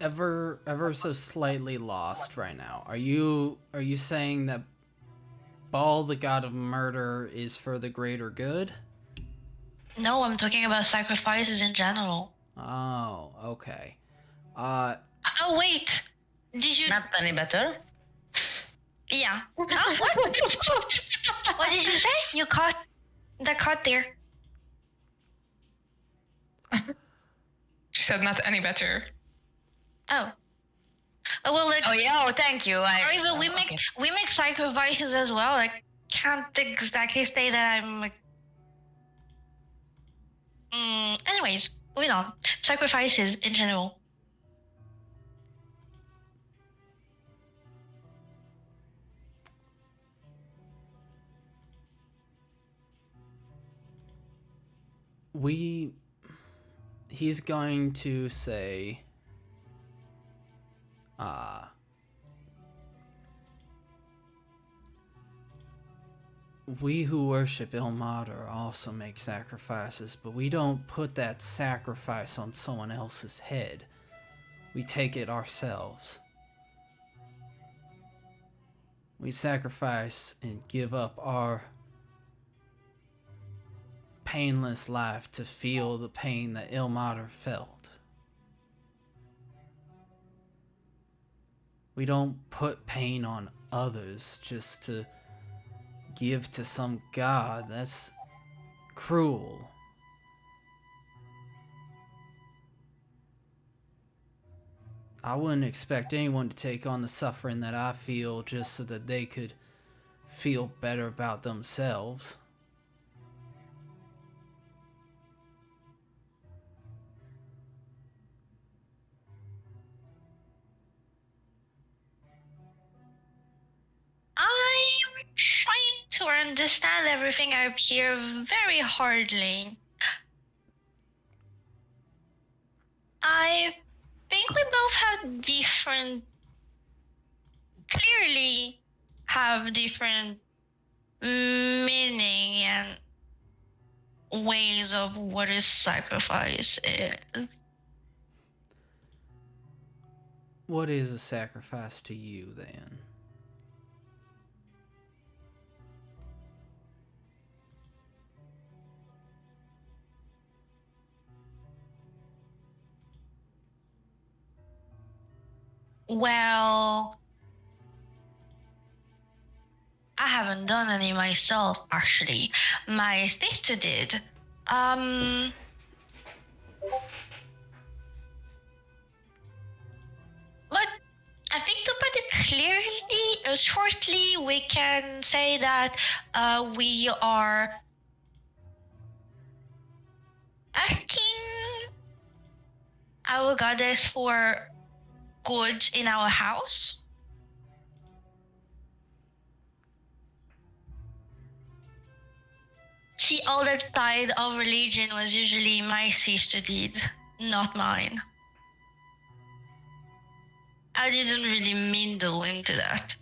Speaker 1: Ever so slightly lost right now. Are you saying that Baal, the god of murder, is for the greater good?
Speaker 4: No, I'm talking about sacrifices in general.
Speaker 1: Oh, okay.
Speaker 4: Oh, wait. Did you...
Speaker 2: Not any better.
Speaker 4: Yeah. Huh? What? What did you say? You caught... That caught there.
Speaker 3: She said not any better.
Speaker 4: Oh. Oh, well, like...
Speaker 2: Oh yeah, oh thank you.
Speaker 4: Or even we make sacrifices as well. I can't exactly say that I'm like... anyways, moving on. Sacrifices in general.
Speaker 1: He's going to say, we who worship Ilmater also make sacrifices, but we don't put that sacrifice on someone else's head. We take it ourselves. We sacrifice and give up our painless life to feel the pain that Ilmater felt. We don't put pain on others just to give to some god. That's cruel. I wouldn't expect anyone to take on the suffering that I feel just so that they could feel better about themselves.
Speaker 4: I'm trying to understand everything up here very hardly. I think we both have clearly have different meaning and ways of what is sacrifice is.
Speaker 1: What is a sacrifice to you, then?
Speaker 4: Well, I haven't done any myself, actually. My sister did. But I think to put it clearly, shortly, we can say that we are asking our goddess for goods in our house. See, all that side of religion was usually my sister did, not mine. I didn't really mingle into that.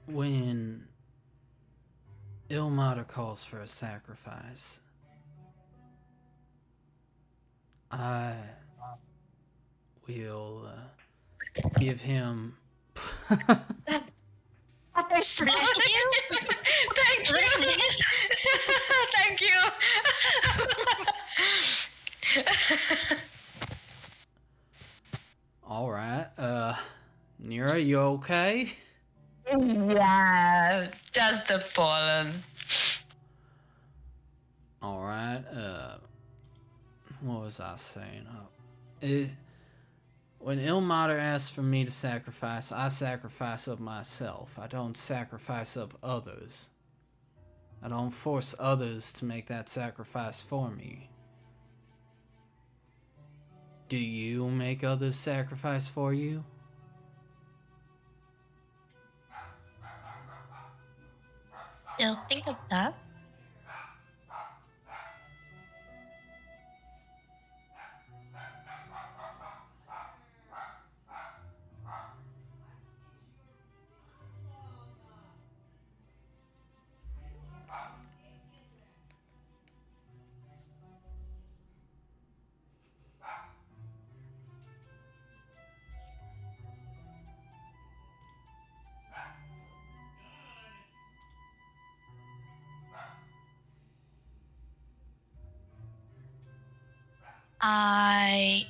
Speaker 1: When Ilmater calls for a sacrifice, I will give him...
Speaker 4: Bless you.
Speaker 2: Thank you. Thank you.
Speaker 1: Alright, Nira, you okay?
Speaker 2: Yeah, just the pollen.
Speaker 1: Alright, what was I saying? When Ilmater asks for me to sacrifice, I sacrifice of myself. I don't sacrifice of others. I don't force others to make that sacrifice for me. Do you make others sacrifice for you?
Speaker 4: You'll think of that. I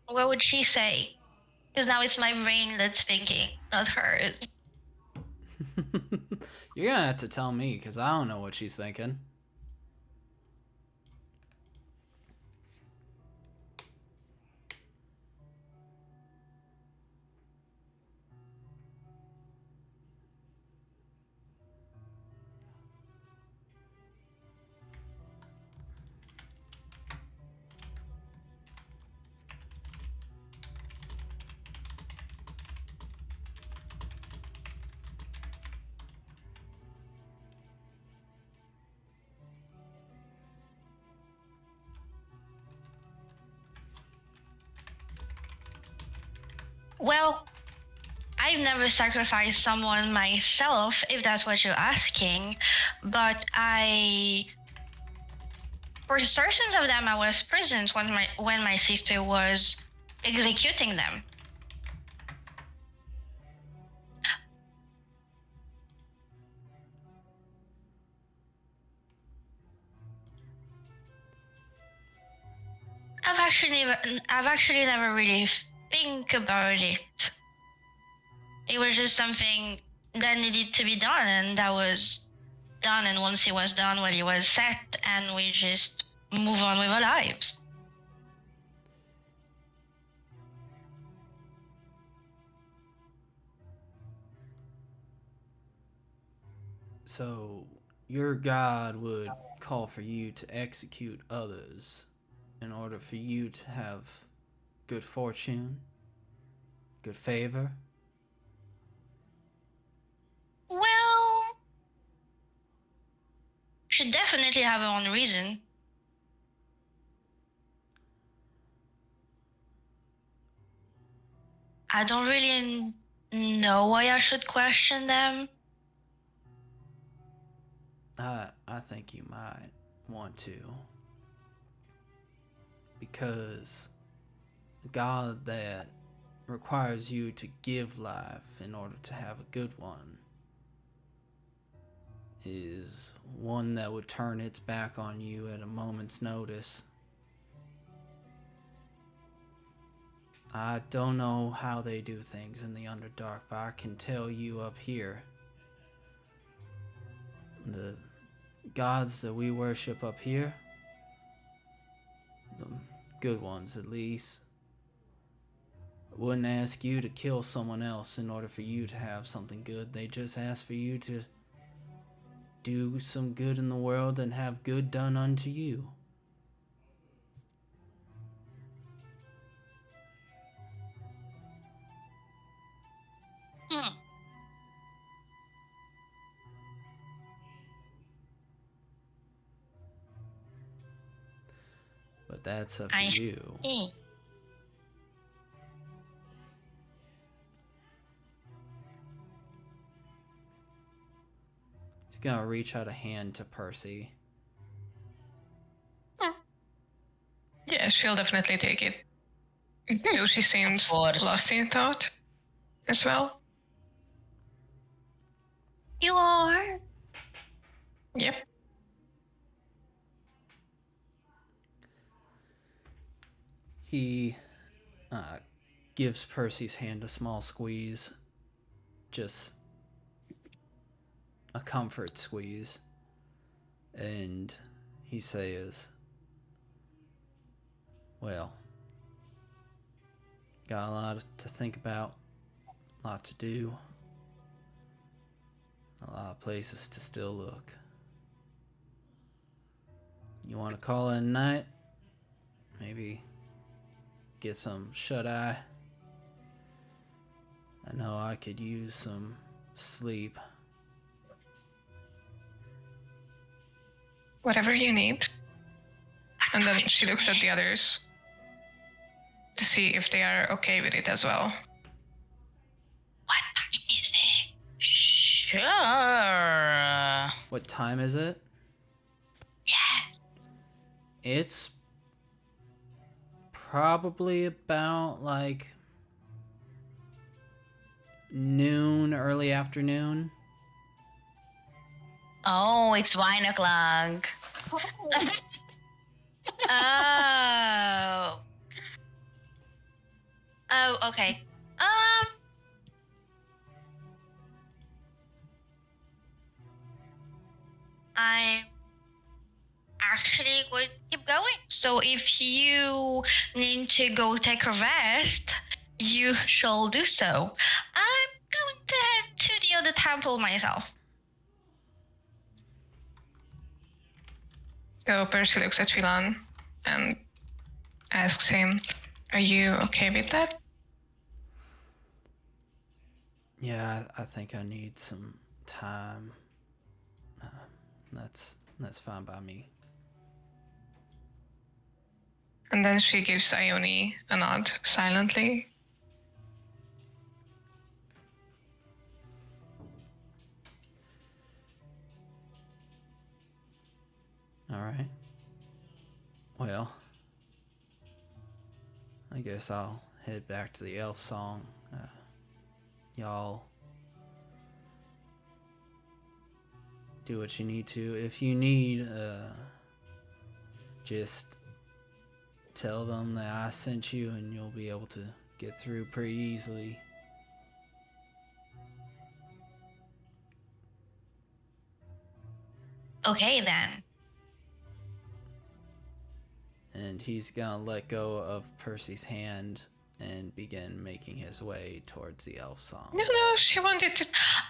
Speaker 4: what would she say? Because now it's my brain that's thinking, not hers.
Speaker 1: You're gonna have to tell me, because I don't know what she's thinking.
Speaker 4: Well, I've never sacrificed someone myself, if that's what you're asking, but for certain of them, I was present when my sister was executing them. I've actually never really think about it. It was just something that needed to be done, and that was done. And once it was done, well, it was set, and we just move on with our lives.
Speaker 1: So, your God would call for you to execute others in order for you to have good fortune, good favor?
Speaker 4: Well, she definitely have her own reason. I don't really know why I should question them.
Speaker 1: I think you might want to. Because a God that requires you to give life in order to have a good one is one that would turn its back on you at a moment's notice. I don't know how they do things in the Underdark, but I can tell you up here, the gods that we worship up here, the good ones at least, wouldn't ask you to kill someone else in order for you to have something good. They just ask for you to do some good in the world and have good done unto you. But that's up to you.
Speaker 4: See.
Speaker 1: He's gonna reach out a hand to Percy.
Speaker 3: Yeah, she'll definitely take it. Though she seems lost in thought as well.
Speaker 4: You are?
Speaker 3: Yep.
Speaker 1: He gives Percy's hand a small squeeze. Just a comfort squeeze. And he says, well, got a lot to think about, a lot to do, a lot of places to still look. You want to call it a night? Maybe get some shut-eye? I know I could use some sleep.
Speaker 3: Whatever you need. And then she looks at the others to see if they are okay with it as well.
Speaker 4: What time is it? Shh.
Speaker 2: Sure.
Speaker 1: What time is it?
Speaker 4: Yeah.
Speaker 1: It's probably about like noon, early afternoon.
Speaker 2: Oh, it's 1 o'clock.
Speaker 4: Oh. Oh, okay. I'm actually going to keep going. So if you need to go take a rest, you shall do so. I'm going to head to the other temple myself.
Speaker 3: So Percy looks at Philan and asks him, "Are you okay with that?"
Speaker 1: Yeah, I think I need some time. That's fine by me.
Speaker 3: And then she gives Ione a nod silently.
Speaker 1: All right. Well, I guess I'll head back to the elf song. Y'all do what you need to. If you need, just tell them that I sent you and you'll be able to get through pretty easily.
Speaker 4: Okay then.
Speaker 1: And he's gonna let go of Percy's hand and begin making his way towards the elf song.
Speaker 3: No, she wanted to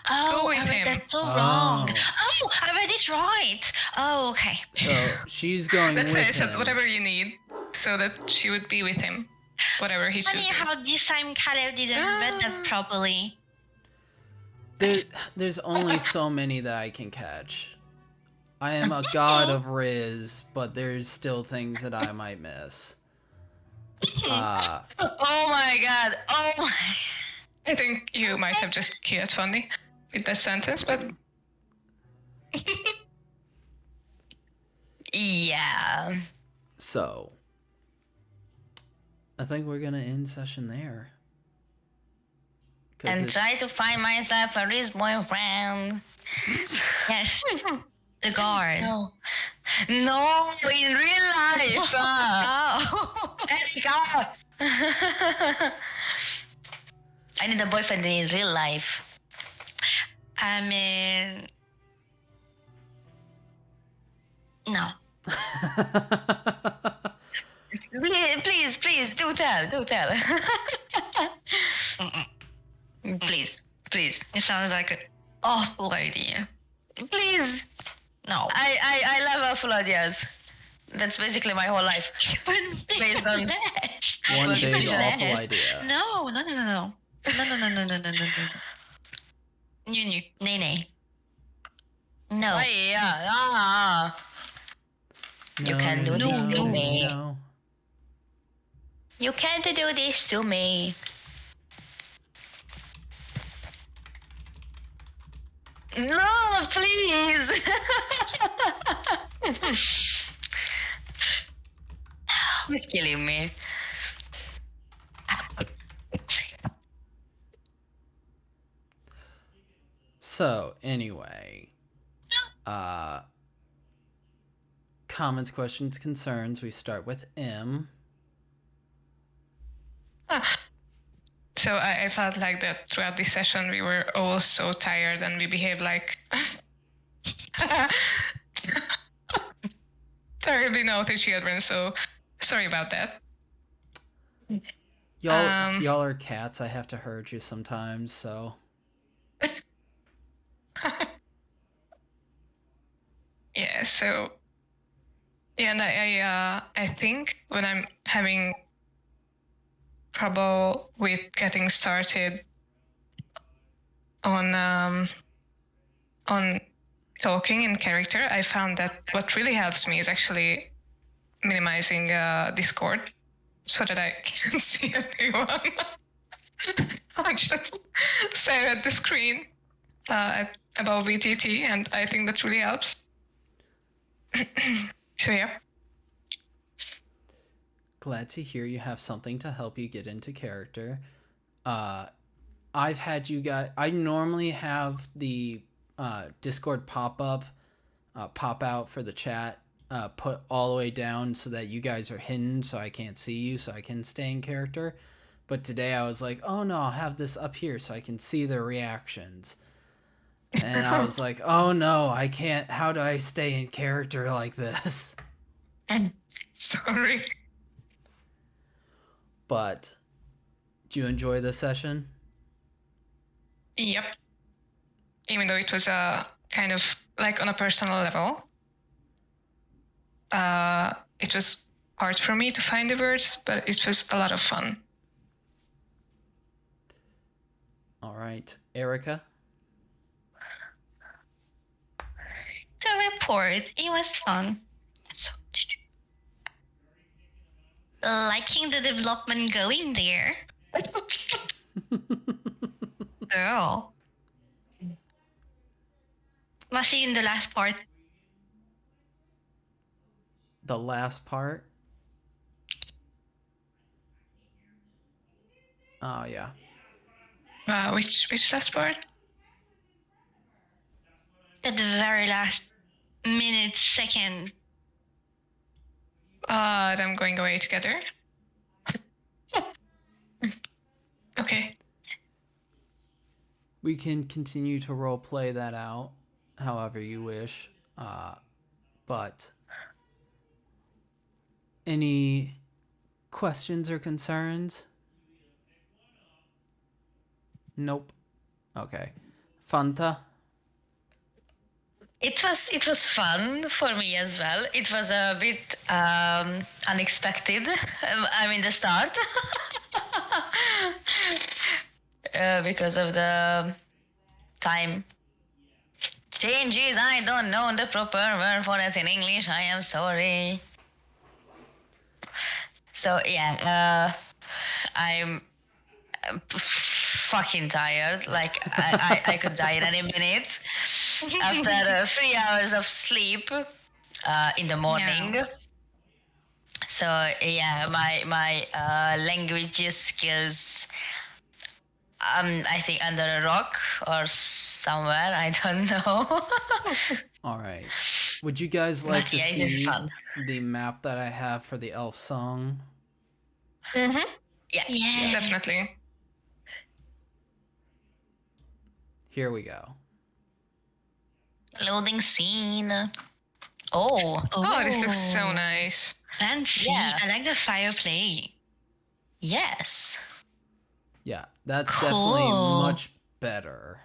Speaker 4: Oh,
Speaker 3: go with
Speaker 4: I read
Speaker 3: him.
Speaker 4: that so wrong. Oh, I read this right. Oh, okay.
Speaker 1: So she's going
Speaker 3: That's
Speaker 1: with
Speaker 3: why I said
Speaker 1: him.
Speaker 3: whatever you need, so that she would be with him, whatever he
Speaker 4: Funny
Speaker 3: chooses.
Speaker 4: how this time Caleb didn't read that properly.
Speaker 1: There's only so many that I can catch. I am a god of Riz, but there's still things that I might miss.
Speaker 2: Oh my god. Oh my.
Speaker 3: I think you might have just killed funny with that sentence, but
Speaker 2: Yeah.
Speaker 1: So, I think we're gonna end session there. 'Cause
Speaker 2: And
Speaker 1: it's-
Speaker 2: try to find myself a rich boyfriend.
Speaker 4: Yes. The guard.
Speaker 2: No. No, in real life.
Speaker 4: Oh.
Speaker 2: Let's go. I need a boyfriend in real life.
Speaker 4: I mean, no.
Speaker 2: Please, do tell. Please.
Speaker 4: It sounds like an awful idea.
Speaker 2: Please.
Speaker 4: No.
Speaker 2: I love awful ideas. That's basically my whole life. Based on-
Speaker 1: One
Speaker 2: Well,
Speaker 1: big
Speaker 2: you
Speaker 1: awful
Speaker 2: should-
Speaker 1: idea.
Speaker 4: No. No. Nay. No.
Speaker 2: Hey, yeah. You can do
Speaker 4: this to
Speaker 2: me.
Speaker 1: No.
Speaker 2: You can't do this to me. No, please. He's killing me.
Speaker 1: So, anyway. Comments, questions, concerns. We start with M.
Speaker 3: so I felt like that throughout this session we were all so tired and we behaved like terribly naughty children, so sorry about that.
Speaker 1: Y'all are cats. I have to herd you sometimes, so.
Speaker 3: Yeah, so yeah, and I think when I'm having trouble with getting started on talking in character, I found that what really helps me is actually minimizing Discord so that I can see everyone. I just stare at the screen above VTT, and I think that really helps. So yeah.
Speaker 1: Glad to hear you have something to help you get into character. I've had you guys. I normally have the Discord pop out for the chat, put all the way down so that you guys are hidden, so I can't see you, so I can stay in character. But today I was like, oh no, I'll have this up here so I can see their reactions. And I was like, oh no, I can't. How do I stay in character like this?
Speaker 3: Sorry.
Speaker 1: But do you enjoy this session?
Speaker 3: Yep. Even though it was kind of like on a personal level, it was hard for me to find the words, but it was a lot of fun.
Speaker 1: All right, Erica.
Speaker 4: The report, it was fun. Liking the development going there. Girl. Must see in the last part.
Speaker 1: The last part. Oh yeah.
Speaker 3: Which last part?
Speaker 4: At the very last minute, second.
Speaker 3: Them going away together. Okay.
Speaker 1: We can continue to role play that out however you wish. But any questions or concerns? Nope. Okay. Fanta?
Speaker 2: It was fun for me as well. It was a bit unexpected. I mean, the start because of the time changes. I don't know the proper word for that in English. I am sorry. So yeah, I'm fucking tired. Like I could die in any minute after 3 hours of sleep in the morning.
Speaker 4: Yeah.
Speaker 2: So yeah, my language skills, I think under a rock or somewhere. I don't know.
Speaker 1: All right. Would you guys like
Speaker 2: But
Speaker 1: to
Speaker 2: yeah, it is
Speaker 1: see
Speaker 2: fun.
Speaker 1: the map that I have for the elf song?
Speaker 2: Yeah.
Speaker 4: Yeah.
Speaker 3: Definitely.
Speaker 1: Here we go.
Speaker 2: Loading scene. Oh.
Speaker 3: Oh, this looks so nice.
Speaker 4: Fancy.
Speaker 2: Yeah.
Speaker 4: I like the fireplace.
Speaker 2: Yes.
Speaker 1: Yeah, that's definitely
Speaker 4: Cool.
Speaker 1: much better.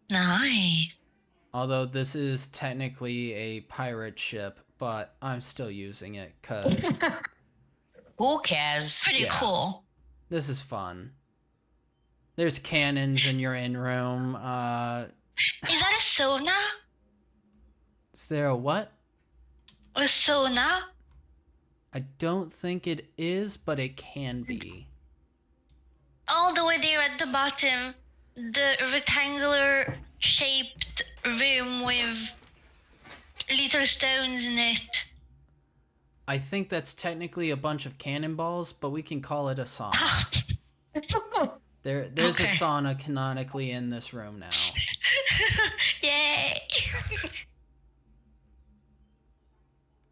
Speaker 4: Nice.
Speaker 1: Although this is technically a pirate ship, but I'm still using it because
Speaker 2: Who cares?
Speaker 4: Pretty
Speaker 1: Yeah.
Speaker 4: cool.
Speaker 1: this is fun. There's cannons in your in room.
Speaker 4: Is that a sauna?
Speaker 1: Is there a what?
Speaker 4: A sauna?
Speaker 1: I don't think it is, but it can be.
Speaker 4: All the way there at the bottom, the rectangular shaped room with little stones in it.
Speaker 1: I think that's technically a bunch of cannonballs, but we can call it a sauna. There's a
Speaker 4: Okay.
Speaker 1: sauna canonically in this room now.
Speaker 4: Yay!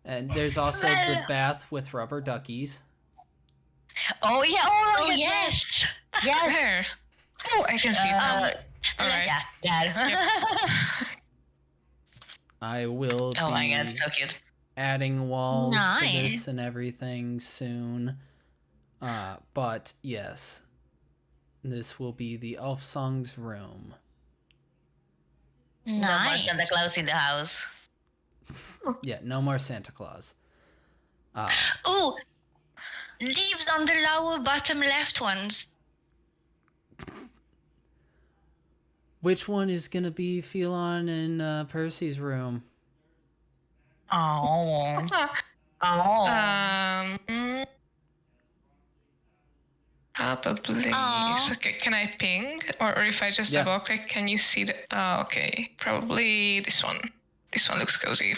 Speaker 1: And there's also the
Speaker 2: Well-
Speaker 1: bath with rubber duckies.
Speaker 2: Oh yeah. Oh,
Speaker 4: Oh
Speaker 2: yes.
Speaker 4: yes!
Speaker 2: Yes.
Speaker 3: Where? Oh, I can see it. All right.
Speaker 2: Yeah.
Speaker 1: I will
Speaker 2: Oh my
Speaker 1: be
Speaker 2: god, so cute.
Speaker 1: adding walls to
Speaker 4: Nice.
Speaker 1: this and everything soon. But yes, this will be the Elf Song's room.
Speaker 2: No more
Speaker 4: Nice.
Speaker 2: Santa Claus in the house.
Speaker 1: Yeah, no more Santa Claus.
Speaker 4: Oh, leaves on the lower bottom left ones.
Speaker 1: Which one is gonna be Phelon and Percy's room?
Speaker 2: Oh. Oh.
Speaker 3: Probably.
Speaker 2: Aw.
Speaker 3: So, can I ping? Or if I just
Speaker 1: Yeah.
Speaker 3: double click, can you see the... Oh, okay. Probably this one. This one looks cozy.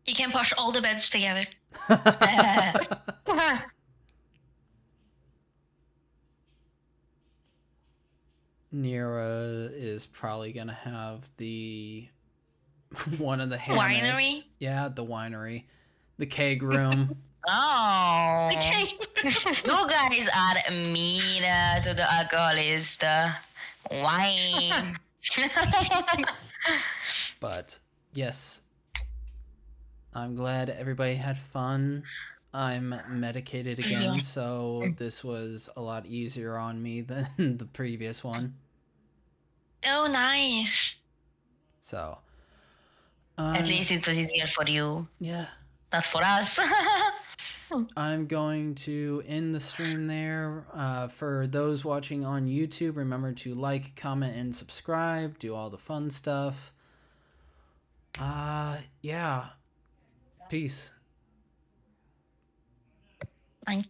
Speaker 4: You can push all the beds together.
Speaker 1: Nira is probably gonna have the one of the hammocks.
Speaker 4: Winery?
Speaker 1: Yeah, the winery, the keg room.
Speaker 2: Oh.
Speaker 4: Okay.
Speaker 2: You guys are mean to the alcoholist. Wine.
Speaker 1: But yes, I'm glad everybody had fun. I'm medicated again,
Speaker 4: Yeah.
Speaker 1: so this was a lot easier on me than the previous one.
Speaker 4: Oh, nice.
Speaker 1: So,
Speaker 2: At least it was easier for you,
Speaker 1: yeah,
Speaker 2: not for us.
Speaker 1: I'm going to end the stream there. For those watching on YouTube, remember to like, comment, and subscribe. Do all the fun stuff. Yeah. Peace.
Speaker 4: Fine.